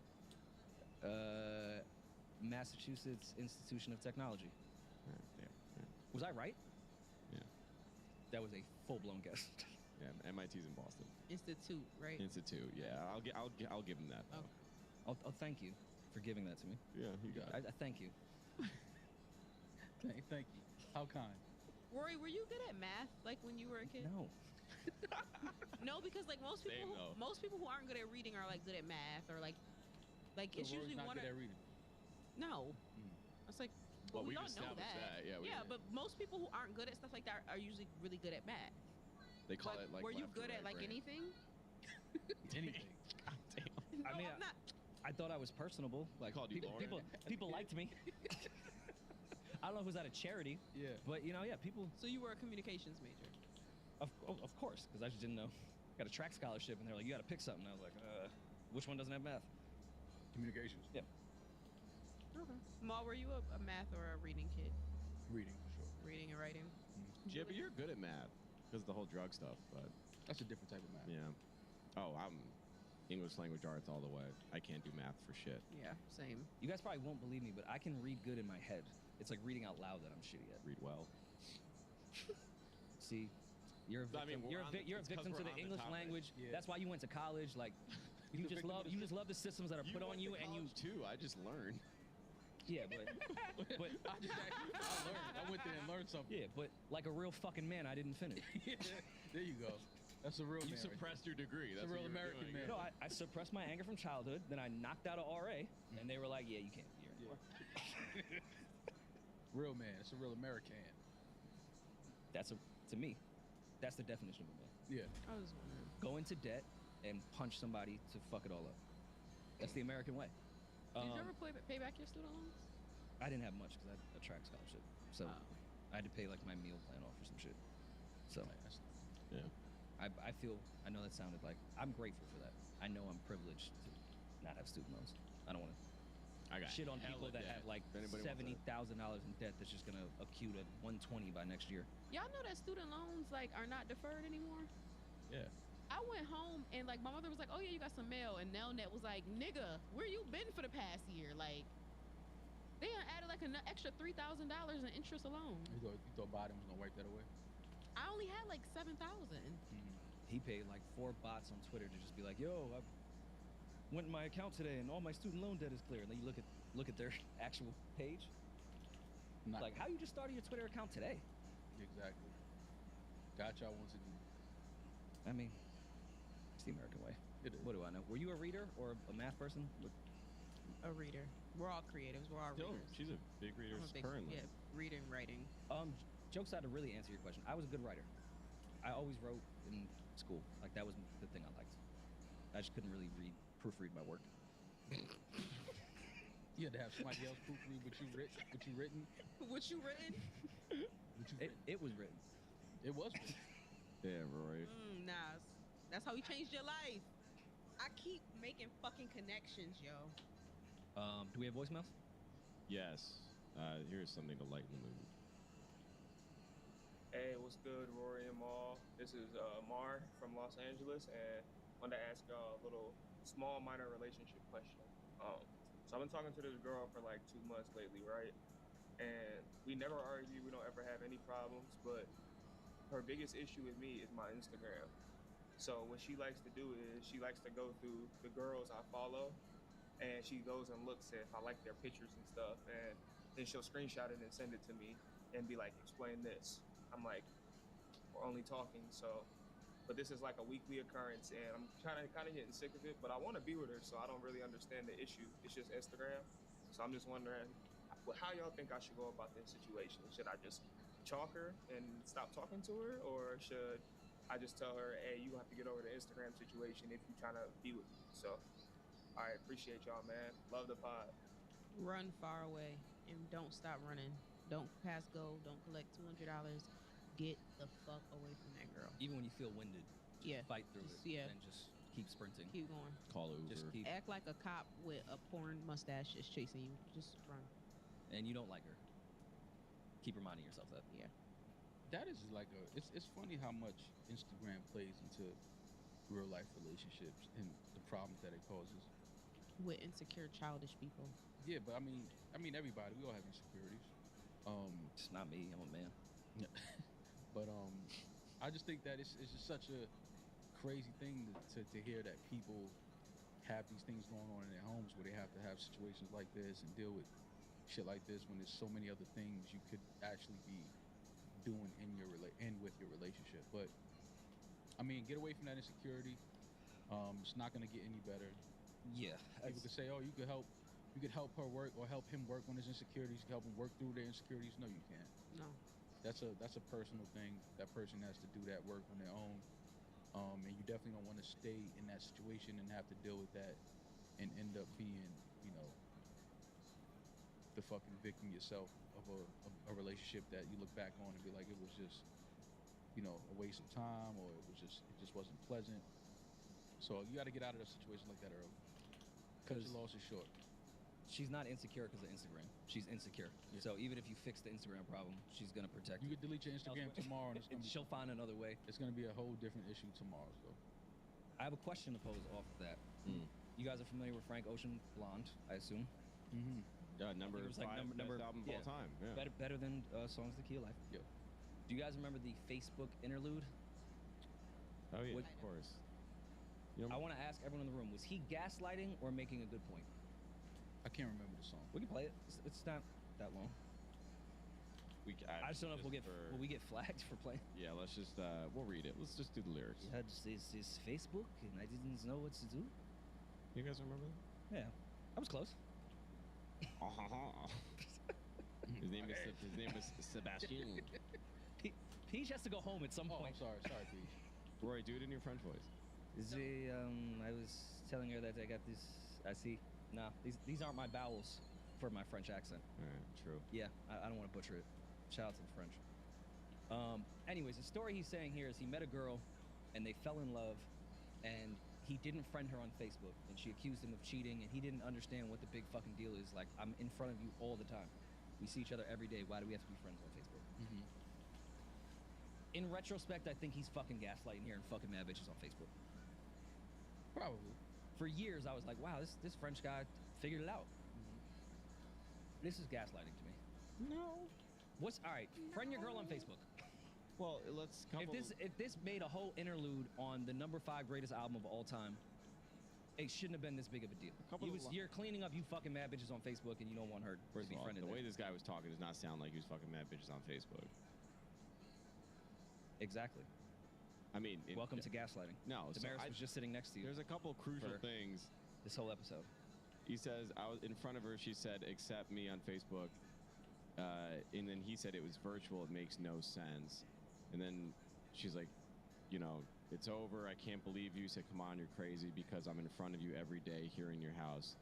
D: Massachusetts Institution of Technology. Was I right?
F: Yeah.
D: That was a full-blown guess.
F: Yeah, MIT's in Boston.
C: Institute, right?
F: Institute. Yeah, I'll give him that. Though.
D: I'll thank you for giving that to me.
F: Yeah, you got it.
D: I thank you.
E: Thank you. How kind.
C: Rory, were you good at math like when you were a kid?
D: No.
C: No, because like most people who aren't good at reading are like good at math or like
E: So
C: it's
E: Rory's
C: usually
E: not
C: one
E: good
C: or
E: at reading.
C: no. It's like Well, we
F: we've
C: all know
F: established
C: that.
F: that. Yeah,
C: Yeah, but most people who aren't good at stuff like that are usually really good at math.
F: they call it like.
C: Were you
F: left or
C: good at
F: right
C: like
F: brain.
C: anything?
E: Anything.
C: No,
D: I mean,
C: I'm not.
D: I thought I was personable. Like
F: called you
D: people,
F: Lauren?
D: people liked me. I don't know if it was out of charity,
E: Yeah.
D: but you know, yeah, people.
C: So you were a communications major.
D: Of course, because I just didn't know. Got a track scholarship, and they're like, you got to pick something. I was like, which one doesn't have math?
E: Communications.
D: Yeah.
C: Okay. Ma, were you a math or a reading kid?
E: Reading for sure.
C: Reading and writing.
F: Yeah, but you're good at math because of the whole drug stuff. But
E: That's a different type of math.
F: yeah. Oh, I'm English language arts all the way. I can't do math for shit.
C: Yeah, same.
D: You guys probably won't believe me, but I can read good in my head. It's like reading out loud that I'm shitty at.
F: Read well.
D: See, you're a
F: I
D: victim.
F: mean,
D: you're
F: it's
D: a
F: 'cause
D: victim to
F: we're
D: the
F: on the
D: English
F: topic.
D: language.
E: Yeah.
D: That's why you went to college. Like, you just love the systems that are put on you, and you.
F: too. I just learned.
D: Yeah, but
E: I learned. I went there and learned something.
D: yeah, but like a real fucking man, I didn't finish.
E: There you go. That's a real
F: You
E: man.
F: suppressed your degree. That's
E: a real
F: what you were
E: American
F: doing.
E: man.
D: No, I suppressed my anger from childhood. Then I knocked out a RA, and they were like, "Yeah, you can't be here anymore."
E: Real man. It's a real American.
D: To me, that's the definition of a man.
E: Yeah.
C: I was wondering.
D: Go into debt and punch somebody to fuck it all up. That's the American way.
C: Did you ever pay back your student loans?
D: I didn't have much because I had a track scholarship, so
C: Oh.
D: I had to pay like my meal plan off or some shit. So
F: Yeah.
D: I know that sounded like I'm grateful for that. I know I'm privileged to not have student loans. I don't want
F: I
D: to
F: got
D: shit on
F: hella
D: people that
F: debt.
D: have like
F: If anybody wants
D: $70,000 in debt that's just gonna accrue to 120 by next year.
C: Y'all know that student loans like are not deferred anymore.
E: Yeah.
C: I went home and like my mother was like, "Oh yeah, you got some mail," and Nelnet was like, "Nigga, where you been for the past year?" Like, they done added like an extra $3,000 in interest alone.
E: You thought Biden was gonna wipe that away?
C: I only had like 7,000.
D: He paid like 4 bots on Twitter to just be like, "Yo, I went in my account today and all my student loan debt is clear." And then you look at their actual page.
E: Not
D: Like, how you just started your Twitter account today?
E: exactly. Got y'all once again.
D: I mean, it's the American way.
E: It is.
D: What do I know? Were you a reader or a math person?
C: A reader. We're all creatives. We're all
F: Still,
C: readers.
F: she's a big reader
C: I'm a big,
F: currently.
C: yeah, reading, writing.
D: Jokes aside, to really answer your question, I was a good writer. I always wrote in school. Like, that was the thing I liked. I just couldn't really proofread my work.
E: You had to have somebody else proofread what you written.
C: What you written?
D: It was written.
E: It was written.
F: Yeah, Roy.
C: Nah, that's how he changed your life. I keep making fucking connections, yo.
D: Do we have voicemails?
F: Yes. Here's something to lighten the mood.
N: Hey, what's good, Rory and Maul? This is Mar from Los Angeles, and I wanted to ask y'all a little small, minor relationship question. So I've been talking to this girl for like 2 months lately, right? And we never argue, we don't ever have any problems, but her biggest issue with me is my Instagram. So what she likes to do is she likes to go through the girls I follow, and she goes and looks at if I like their pictures and stuff, and then she'll screenshot it and send it to me and be like, explain this. I'm like, we're only talking, so, but this is like a weekly occurrence, and I'm kind of getting sick of it, but I want to be with her, so I don't really understand the issue. It's just Instagram. So I'm just wondering how y'all think I should go about this situation. Should I just chalk her and stop talking to her, or should I just tell her, hey, you have to get over the Instagram situation if you're trying to be with me? So, all right, appreciate y'all, man. Love the pod.
C: Run far away and don't stop running. Don't pass go. Don't collect $200. Get the fuck away from that girl.
D: Even when you feel winded, just fight through
C: Just-
D: it
C: yeah.
D: and just keep sprinting.
C: Keep going.
F: Call Uber.
D: Just keep,
C: Act like a cop with a porn mustache is chasing you. Just run.
D: and you don't like her. Keep reminding yourself that.
C: Yeah.
E: That is like it's funny how much Instagram plays into real life relationships and the problems that it causes.
C: With insecure, childish people.
E: Yeah, but I mean everybody, we all have insecurities.
D: It's not me. I'm a man.
E: But I just think that it's just such a crazy thing to hear that people have these things going on in their homes where they have to have situations like this and deal with shit like this when there's so many other things you could actually be doing with your relationship. But I mean, get away from that insecurity. It's not gonna get any better.
D: Yeah.
E: People could say, "Oh, you could help you could help her work or help him work on his insecurities. You can help him work through their insecurities. No, you can't.
C: No.
E: That's a personal thing. That person has to do that work on their own. And you definitely don't want to stay in that situation and have to deal with that and end up being, you know, the fucking victim yourself of a relationship that you look back on and be like, it was just, you know, a waste of time, or it just wasn't pleasant. So you got to get out of a situation like that early. Cut your losses short.
D: She's not insecure because of Instagram. She's insecure. Yeah. So even if you fix the Instagram problem, she's gonna protect
E: you. You could delete your Instagram tomorrow, and it's gonna
D: she'll find another way.
E: It's gonna be a whole different issue tomorrow. So
D: I have a question to pose off of that. You guys are familiar with Frank Ocean, Blonde, I assume.
F: Mm-hmm. Number 5
D: number
F: best album of all time. Yeah.
D: Better than Songs the Key of Life.
E: Yeah.
D: Do you guys remember the Facebook interlude?
F: Oh yeah, of course.
D: You know, I want to ask everyone in the room: was he gaslighting or making a good point?
E: I can't remember the song.
D: We can play it. It's not that long. I just don't know if will we get flagged for playing?
F: Yeah, let's just we'll read it. Let's just do the lyrics.
D: You had this Facebook, and I didn't know what to do.
F: You guys remember that?
D: Yeah, I was close.
F: His name is Sebastian.
D: Peach has to go home at some point.
E: I'm sorry, Peach.
F: Roy, do it in your French voice.
D: I was telling her that I got this. I see. No, these aren't my vowels for my French accent.
F: True.
D: Yeah, I don't want to butcher it. Shout out to the French. Anyways, the story he's saying here is he met a girl, and they fell in love, and he didn't friend her on Facebook, and she accused him of cheating, and he didn't understand what the big fucking deal is. Like, I'm in front of you all the time. We see each other every day. Why do we have to be friends on Facebook?
E: Mm-hmm.
D: In retrospect, I think he's fucking gaslighting here and fucking mad bitches on Facebook.
E: Probably.
D: For years, I was like, wow, this French guy figured it out. This is gaslighting to me.
F: No.
D: All right, friend your girl on Facebook.
F: Well, let's
D: if this made a whole interlude on the number 5 greatest album of all time, it shouldn't have been this big of a deal. You're cleaning up you fucking mad bitches on Facebook, and you don't want her to be friended.
F: The way this guy was talking does not sound like he was fucking mad bitches on Facebook.
D: Exactly.
F: I mean,
D: welcome to gaslighting.
F: No,
D: Damaris was just sitting next to you.
F: There's a couple crucial things.
D: This whole episode.
F: He says, I was in front of her. She said, "Accept me on Facebook," and then he said it was virtual. It makes no sense. And then she's like, "You know, it's over. I can't believe you." He said, "Come on, you're crazy because I'm in front of you every day here in your house."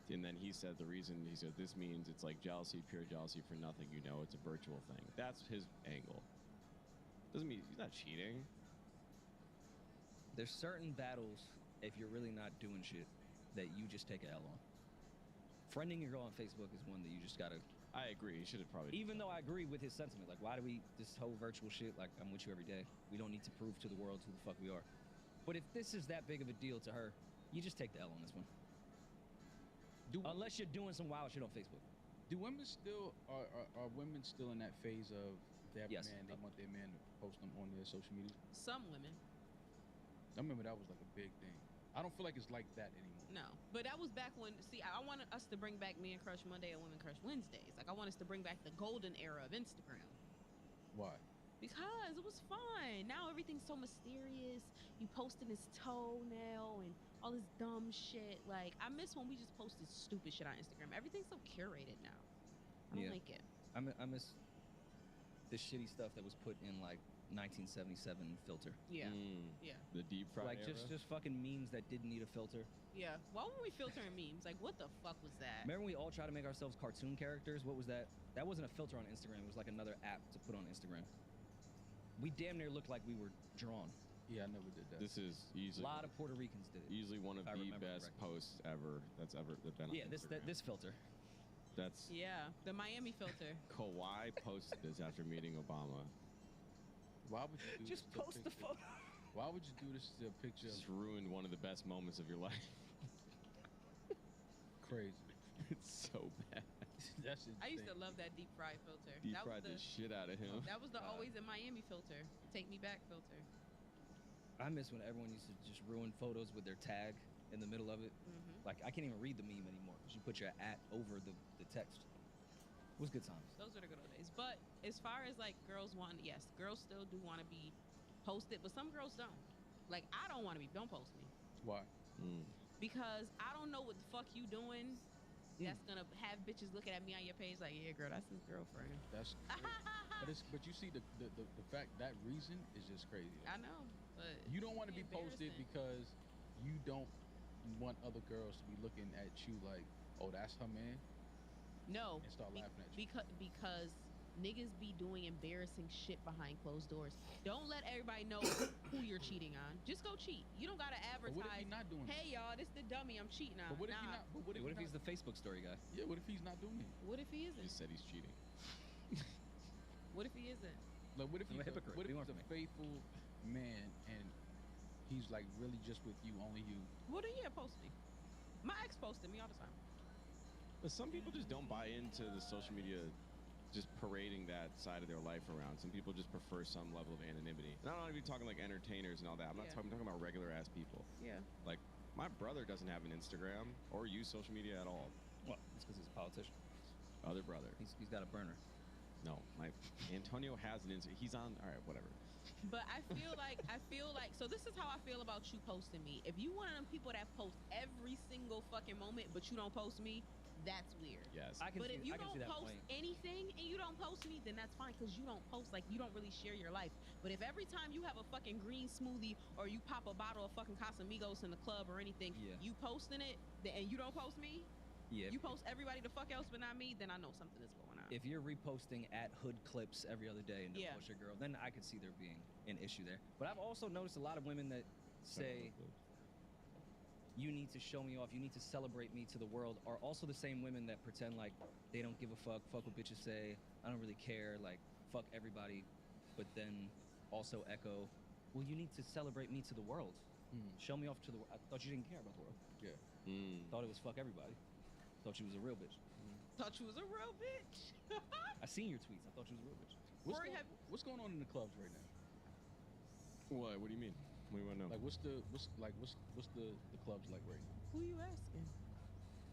F: And then he said the reason. He said this means it's like jealousy, pure jealousy for nothing. You know, it's a virtual thing. That's his angle. Doesn't mean he's not cheating.
D: There's certain battles, if you're really not doing shit, that you just take a L on. Friending your girl on Facebook is one that you just gotta...
F: I agree. You should have probably...
D: Even though I agree with his sentiment. Like, why do we... This whole virtual shit, like, I'm with you every day. We don't need to prove to the world who the fuck we are. But if this is that big of a deal to her, you just take the L on this one. Unless you're doing some wild shit on Facebook.
E: Do women still... Are women still in that phase of... They have a man, they want their man to post them on their social media?
C: Some women.
E: I remember that was like a big thing. I don't feel like it's like that anymore.
C: No, but that was back when. See, I wanted us to bring back Men Crush Monday and Women Crush Wednesdays. Like, I want us to bring back the golden era of Instagram.
E: Why?
C: Because it was fun. Now everything's so mysterious. You posting this toenail and all this dumb shit. Like, I miss when we just posted stupid shit on Instagram. Everything's so curated now. I don't like it.
D: I miss the shitty stuff that was put in like 1977 filter.
C: Yeah. Yeah.
F: The deep fry
D: Like
F: era?
D: just fucking memes that didn't need a filter.
C: Yeah. Why were we filtering memes? Like, what the fuck was that?
D: Remember we all tried to make ourselves cartoon characters? What was that? That wasn't a filter on Instagram. It was like another app to put on Instagram. We damn near looked like we were drawn.
E: Yeah, I never did that.
F: This is easily...
D: A lot of Puerto Ricans did it.
F: Easily one of the best posts ever that's ever been on Instagram.
D: this filter.
F: That's...
C: Yeah, the Miami filter.
F: Kawhi posted this after meeting Obama.
E: Why would you do
D: just
E: this
D: post the photo?
E: Why would you do this to a picture?
F: Just ruined one of the best moments of your life.
E: Crazy.
F: It's so bad.
E: That's insane.
C: I used to love that deep fry filter.
F: Deep
C: that
F: fried
C: was
F: the shit out of him.
C: That was the always in Miami filter. Take me back filter.
D: I miss when everyone used to just ruin photos with their tag in the middle of it. Like, I can't even read the meme anymore because you put your @ over the text. It was good times.
C: Those are the good old days. But as far as like girls want, yes, girls still do want to be posted, but some girls don't. Like, I don't want to be. Don't post me.
E: Why?
C: Because I don't know what the fuck you doing that's gonna have bitches looking at me on your page like, yeah, girl, that's his girlfriend.
E: That's crazy. but you see the fact that reason is just crazy.
C: I know, but
E: you don't want to be posted
C: embarrassing.
E: because you don't want other girls to be looking at you like, oh, that's her man.
C: No,
E: and start laughing at you.
C: Because niggas be doing embarrassing shit behind closed doors. Don't let everybody know who you're cheating on. Just go cheat. You don't gotta advertise.
E: But what if he's not doing
C: hey y'all, this the dummy I'm cheating on.
E: But what if he not? But what if
D: he's the Facebook story guy?
E: Yeah. What if he's not doing it?
C: What if he isn't?
F: He said he's cheating.
C: What if he isn't?
E: Like, what if he's
D: a hypocrite?
E: What if he's a faithful man and he's like really just with you, only you?
C: Well, then yeah, post me. My ex posted me all the time.
F: But some people just don't buy into the social media just parading that side of their life around. Some people just prefer some level of anonymity. And I'm not even talking like entertainers and all that. I'm talking about regular ass people.
C: Yeah.
F: Like, my brother doesn't have an Instagram or use social media at all.
D: Well, it's because he's a politician.
F: Other brother.
D: He's got a burner.
F: No, my Antonio has an Instagram. He's on, all right, whatever.
C: But I feel like so this is how I feel about you posting me. If you one of them people that post every single fucking moment but you don't post me, that's weird.
F: Yes.
C: But if you don't post anything and you don't post me, then that's fine because you don't post, like you don't really share your life. But if every time you have a fucking green smoothie or you pop a bottle of fucking Casamigos in the club or anything, you posting it and you don't post me, you post everybody the fuck else but not me, then I know something is going on.
D: If you're reposting at hood clips every other day and don't post your girl, then I could see there being an issue there. But I've also noticed a lot of women that say, you need to show me off, you need to celebrate me to the world, are also the same women that pretend like they don't give a fuck what bitches say, I don't really care, like, fuck everybody, but then also echo, well, you need to celebrate me to the world. Show me off to the world. I thought you didn't care about the world.
E: Yeah.
D: Thought it was fuck everybody. Thought you was a real bitch.
C: Thought you was a real bitch.
D: I seen your tweets. I thought you was a real bitch.
E: What's going on in the clubs right now?
F: What do you mean? What do you want to know?
E: Like, what's the clubs like right now?
C: Who you asking?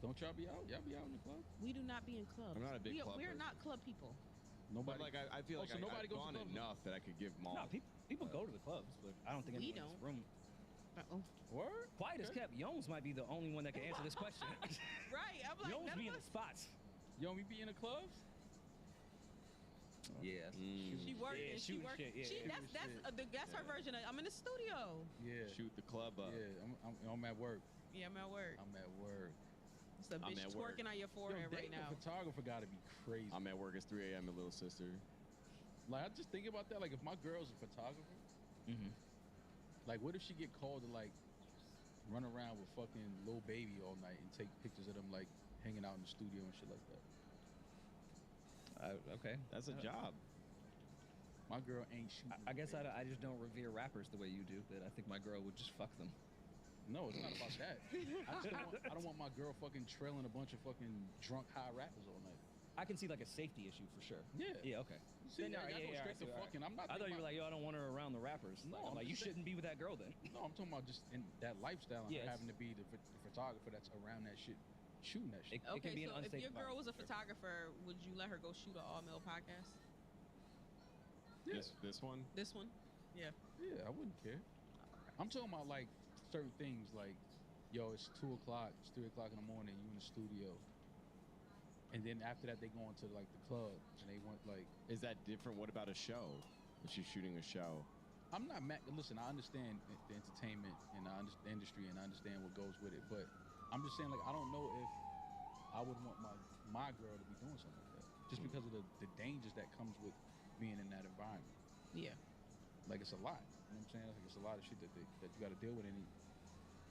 E: Don't y'all be out? Y'all be out in the club?
C: We do not be in clubs.
F: I'm not a big club
C: We're
F: person.
C: not club people.
E: Nobody.
F: But like I feel like
E: nobody
F: I've
E: goes to
F: gone
E: clubs?
F: enough that I could give them all.
D: No, people go to the clubs, but I don't think
C: We
D: anyone in this room.
E: Word?
D: Quiet as kept. Yones might be the only one that can answer this question.
C: Right. I'm like,
D: Yones
C: none
D: be
C: of
D: in
C: us.
D: the spots.
E: Yo, we be in the clubs?
D: Yeah.
C: She working.
D: Yeah,
C: She
D: shooting
C: working.
D: shit, yeah.
C: That's her version of I'm in the studio.
E: Yeah.
F: Shoot the club up.
E: Yeah, I'm at work.
C: Yeah, I'm at work.
E: I'm at work.
C: It's a bitch
F: at work.
C: twerking on your forehead right now.
E: A photographer got to be crazy.
F: I'm at work. It's 3 a.m. at Little Sister.
E: Like, I just think about that. Like, if my girl's a photographer, like, what if she get called to, like, run around with fucking Lil Baby all night and take pictures of them, like, hanging out in the studio and shit like that?
D: Okay.
F: That's a job.
E: My girl ain't shooting.
D: I guess I just don't revere rappers the way you do, but I think my girl would just fuck them.
E: No, it's not about that. I don't want my girl fucking trailing a bunch of fucking drunk high rappers all night.
D: I can see like a safety issue for sure.
E: Yeah.
D: Yeah. Okay.
E: See, I go straight to fucking. I'm not.
D: I thought you were like, yo, I don't want her around the rappers.
E: No,
D: I'm like, you shouldn't be with that girl then.
E: No, I'm talking about just in that lifestyle and having to be the photographer that's around that shit, shooting that shit.
C: Okay, so if your girl was a photographer, would you let her go shoot an all-male podcast?
E: Yeah.
F: This one?
C: This one? Yeah.
E: Yeah, I wouldn't care. I'm talking about like certain things like, yo, it's 2 o'clock, it's 3 o'clock in the morning, you in the studio. And then after that, they go into like the club and they want like.
F: Is that different? What about a show? If she's shooting a show.
E: I'm not mad. Listen, I understand the entertainment and I understand the industry and I understand what goes with it. But I'm just saying, like, I don't know if I would want my girl to be doing something like that. Just because of the dangers that comes with being in that environment.
C: Yeah.
E: Like, it's a lot. You know what I'm saying? Like, it's a lot of shit that you got to deal with. And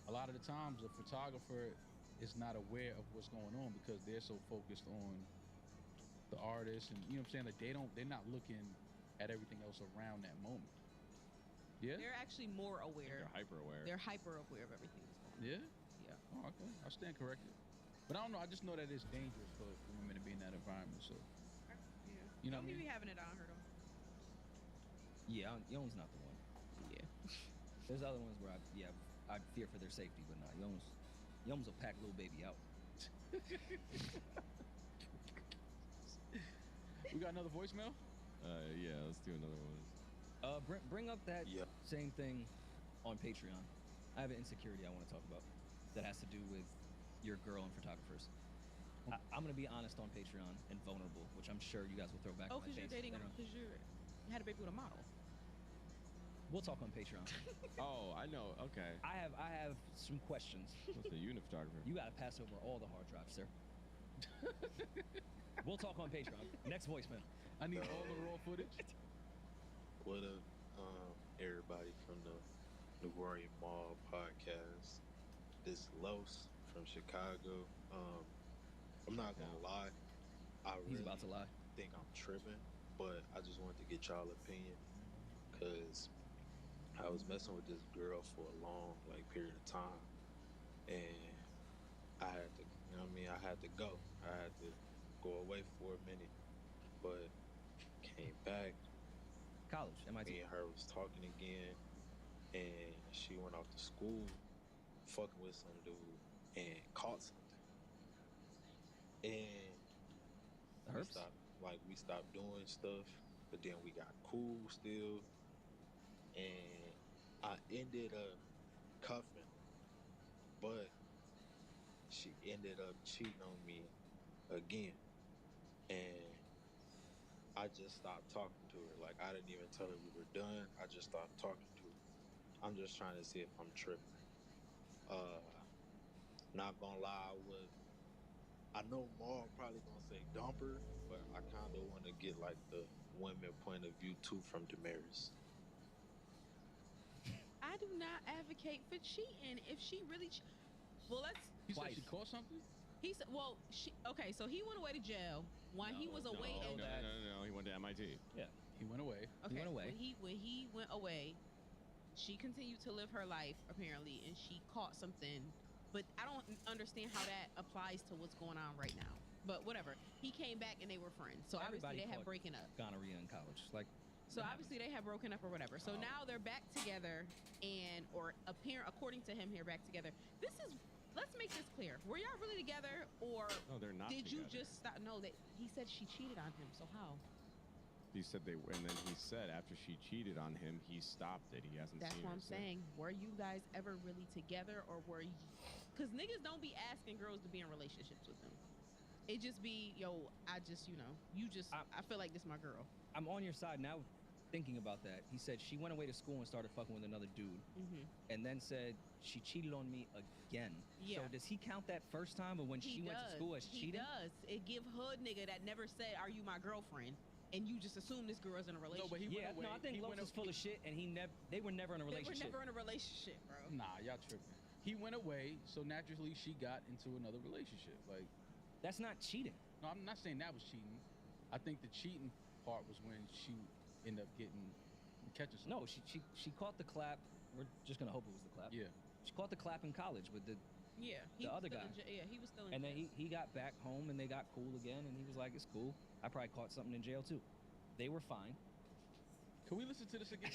E: a lot of the times, a photographer is not aware of what's going on because they're so focused on the artist. And, you know what I'm saying? Like, they're not looking at everything else around that moment. Yeah?
C: They're actually more aware.
F: They're hyper aware.
C: They're hyper aware of everything that's going on.
E: Yeah?
C: Yeah.
E: Oh, okay. I stand corrected. But I don't know. I just know that it's dangerous for women to be in that environment. So,
C: Yeah.
E: you know what I
C: Don't
E: mean?
C: be having it on her though.
D: Yeah, Yone's not the one.
C: Yeah.
D: There's other ones where I fear for their safety, but nah, Yone's will pack Lil Baby out.
E: We got another voicemail?
F: Yeah, let's do another one.
D: Bring up that same thing on Patreon. I have an insecurity I want to talk about that has to do with your girl and photographers. I'm gonna be honest on Patreon and vulnerable, which I'm sure you guys will throw back.
C: Oh,
D: in my
C: because you're
D: face
C: dating,
D: later on.
C: because you had a baby with a model.
D: We'll talk on Patreon.
F: Oh, I know. Okay.
D: I have some questions.
F: What's the unit photographer?
D: You gotta pass over all the hard drives, sir. We'll talk on Patreon. Next voicemail.
E: I need all the raw footage.
O: What up, everybody from the New Warrior Mall podcast. This Los from Chicago. I'm not gonna lie.
D: He's about to lie.
O: Think I'm tripping, but I just wanted to get y'all opinion because I was messing with this girl for a long period of time, and I had to, you know what I mean? I had to go. I had to go away for a minute, but came back.
D: College, MIT.
O: Me and her was talking again, and she went off to school, fucking with some dude, and caught something. And we stopped doing stuff, but then we got cool still, and I ended up cuffing her, but she ended up cheating on me again, and I just stopped talking to her. I didn't even tell her we were done. I just stopped talking to her. I'm just trying to see if I'm tripping. Not gonna lie, I know Maul probably gonna say dumper, but I kind of want to get the women point of view too from Damaris.
C: I do not advocate for cheating. If she really, well, let's.
E: You said she caught something?
C: He said, well, okay, so he went away to jail while he was away.
F: No. He went to MIT.
D: Yeah.
E: He went away.
C: Okay.
D: He went away.
C: When he went away, she continued to live her life apparently, and she caught something. But I don't understand how that applies to what's going on right now. But whatever. He came back and they were friends. So
D: Everybody
C: obviously they had
D: caught
C: broken up.
D: Gonorrhea in college.
C: So obviously they had broken up or whatever. So now they're back together, or according to him here, back together. Let's make this clear. Were y'all really together, or
F: No, they're not
C: did you
F: together.
C: just stop? No, that he said she cheated on him. So how?
F: He said and then he said after she cheated on him, he stopped it. He hasn't
C: That's
F: seen
C: what
F: her
C: I'm
F: since.
C: saying. Were you guys ever really together, or were you? Because niggas don't be asking girls to be in relationships with them. It just be, yo, I feel like this my girl.
D: I'm on your side now thinking about that. He said she went away to school and started fucking with another dude, and then said she cheated on me again.
C: Yeah.
D: So does he count that first time, or when she went to school as cheating?
C: He does. It give hood nigga that never said, "Are you my girlfriend?" And you just assume this girl's in a relationship.
E: No, but he went away.
D: No, I think Los is full of shit, and they were never in a relationship.
C: They were never in a relationship, bro.
E: Nah, y'all tripping. He went away, so naturally she got into another relationship.
D: That's not cheating.
E: No, I'm not saying that was cheating. I think the cheating part was when she ended up catching something.
D: No, she caught the clap. We're just gonna hope it was the clap.
E: Yeah.
D: She caught the clap in college with the other guy.
C: He was still in
D: and
C: jail.
D: then he got back home and they got cool again, and he was like, "It's cool. I probably caught something in jail too." They were fine.
E: Can we listen to this again?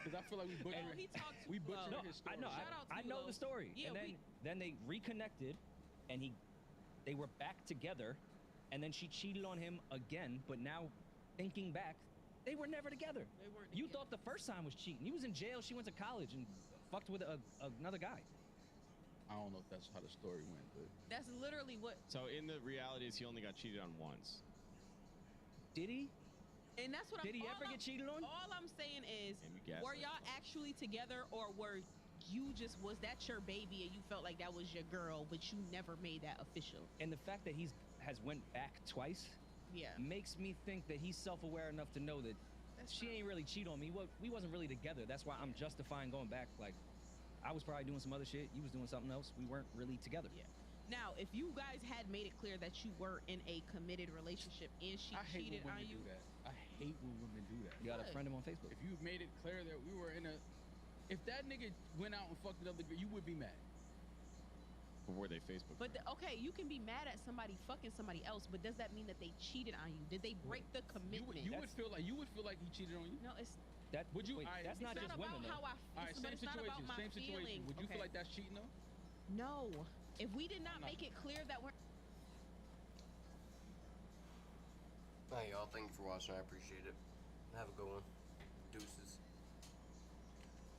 E: Because I feel like we butchered.
C: He talked too
E: we butchered
C: slow.
E: his story.
D: I know.
C: Shout out to
D: I
C: you,
D: know
C: Lo.
D: the story.
C: Yeah,
D: and then they reconnected, and they were back together, and then she cheated on him again. But now, thinking back, they were never together.
C: They weren't
D: You
C: together.
D: thought the first time was cheating. He was in jail. She went to college and fucked with another guy.
E: I don't know if that's how the story went, but
C: That's literally what.
F: So in the reality is he only got cheated on once.
D: Did he?
C: And that's what
D: Did he ever get cheated on?
C: All I'm saying is,
F: And you gaslight
C: were y'all
F: yourself.
C: actually together, or was that your baby and you felt like that was your girl, but you never made that official?
D: And the fact that has went back twice
C: Yeah.
D: makes me think that he's self-aware enough to know that she ain't really cheat on me. We wasn't really together. That's why I'm justifying going back. I was probably doing some other shit. You was doing something else. We weren't really together.
C: Yeah. Now, if you guys had made it clear that you were in a committed relationship and she
E: I hate
C: cheated
E: when
C: on
E: women
C: you,
E: do that. I hate when women do that.
D: You got a
C: What?
D: friend him on Facebook.
E: If you made it clear that we were if that nigga went out and fucked another girl, you would be mad.
F: Or were they Facebook?
C: but okay, you can be mad at somebody fucking somebody else, but does that mean that they cheated on you? Did they break the commitment?
E: You would feel like he cheated on you.
C: No, it's
E: Would you?
D: Wait,
E: Alright,
D: that's not
C: it's
D: just
C: not
D: women
C: about
D: though.
C: how I.
E: All right,
C: But
E: same
C: it's not
E: situation.
C: about my
E: Same situation.
C: feeling.
E: Would you
C: Okay.
E: feel like that's cheating though?
C: No, if we did not
E: No.
C: make it clear that we're.
B: Hey, y'all. Thank you for watching. I appreciate it. Have a good one. Deuces.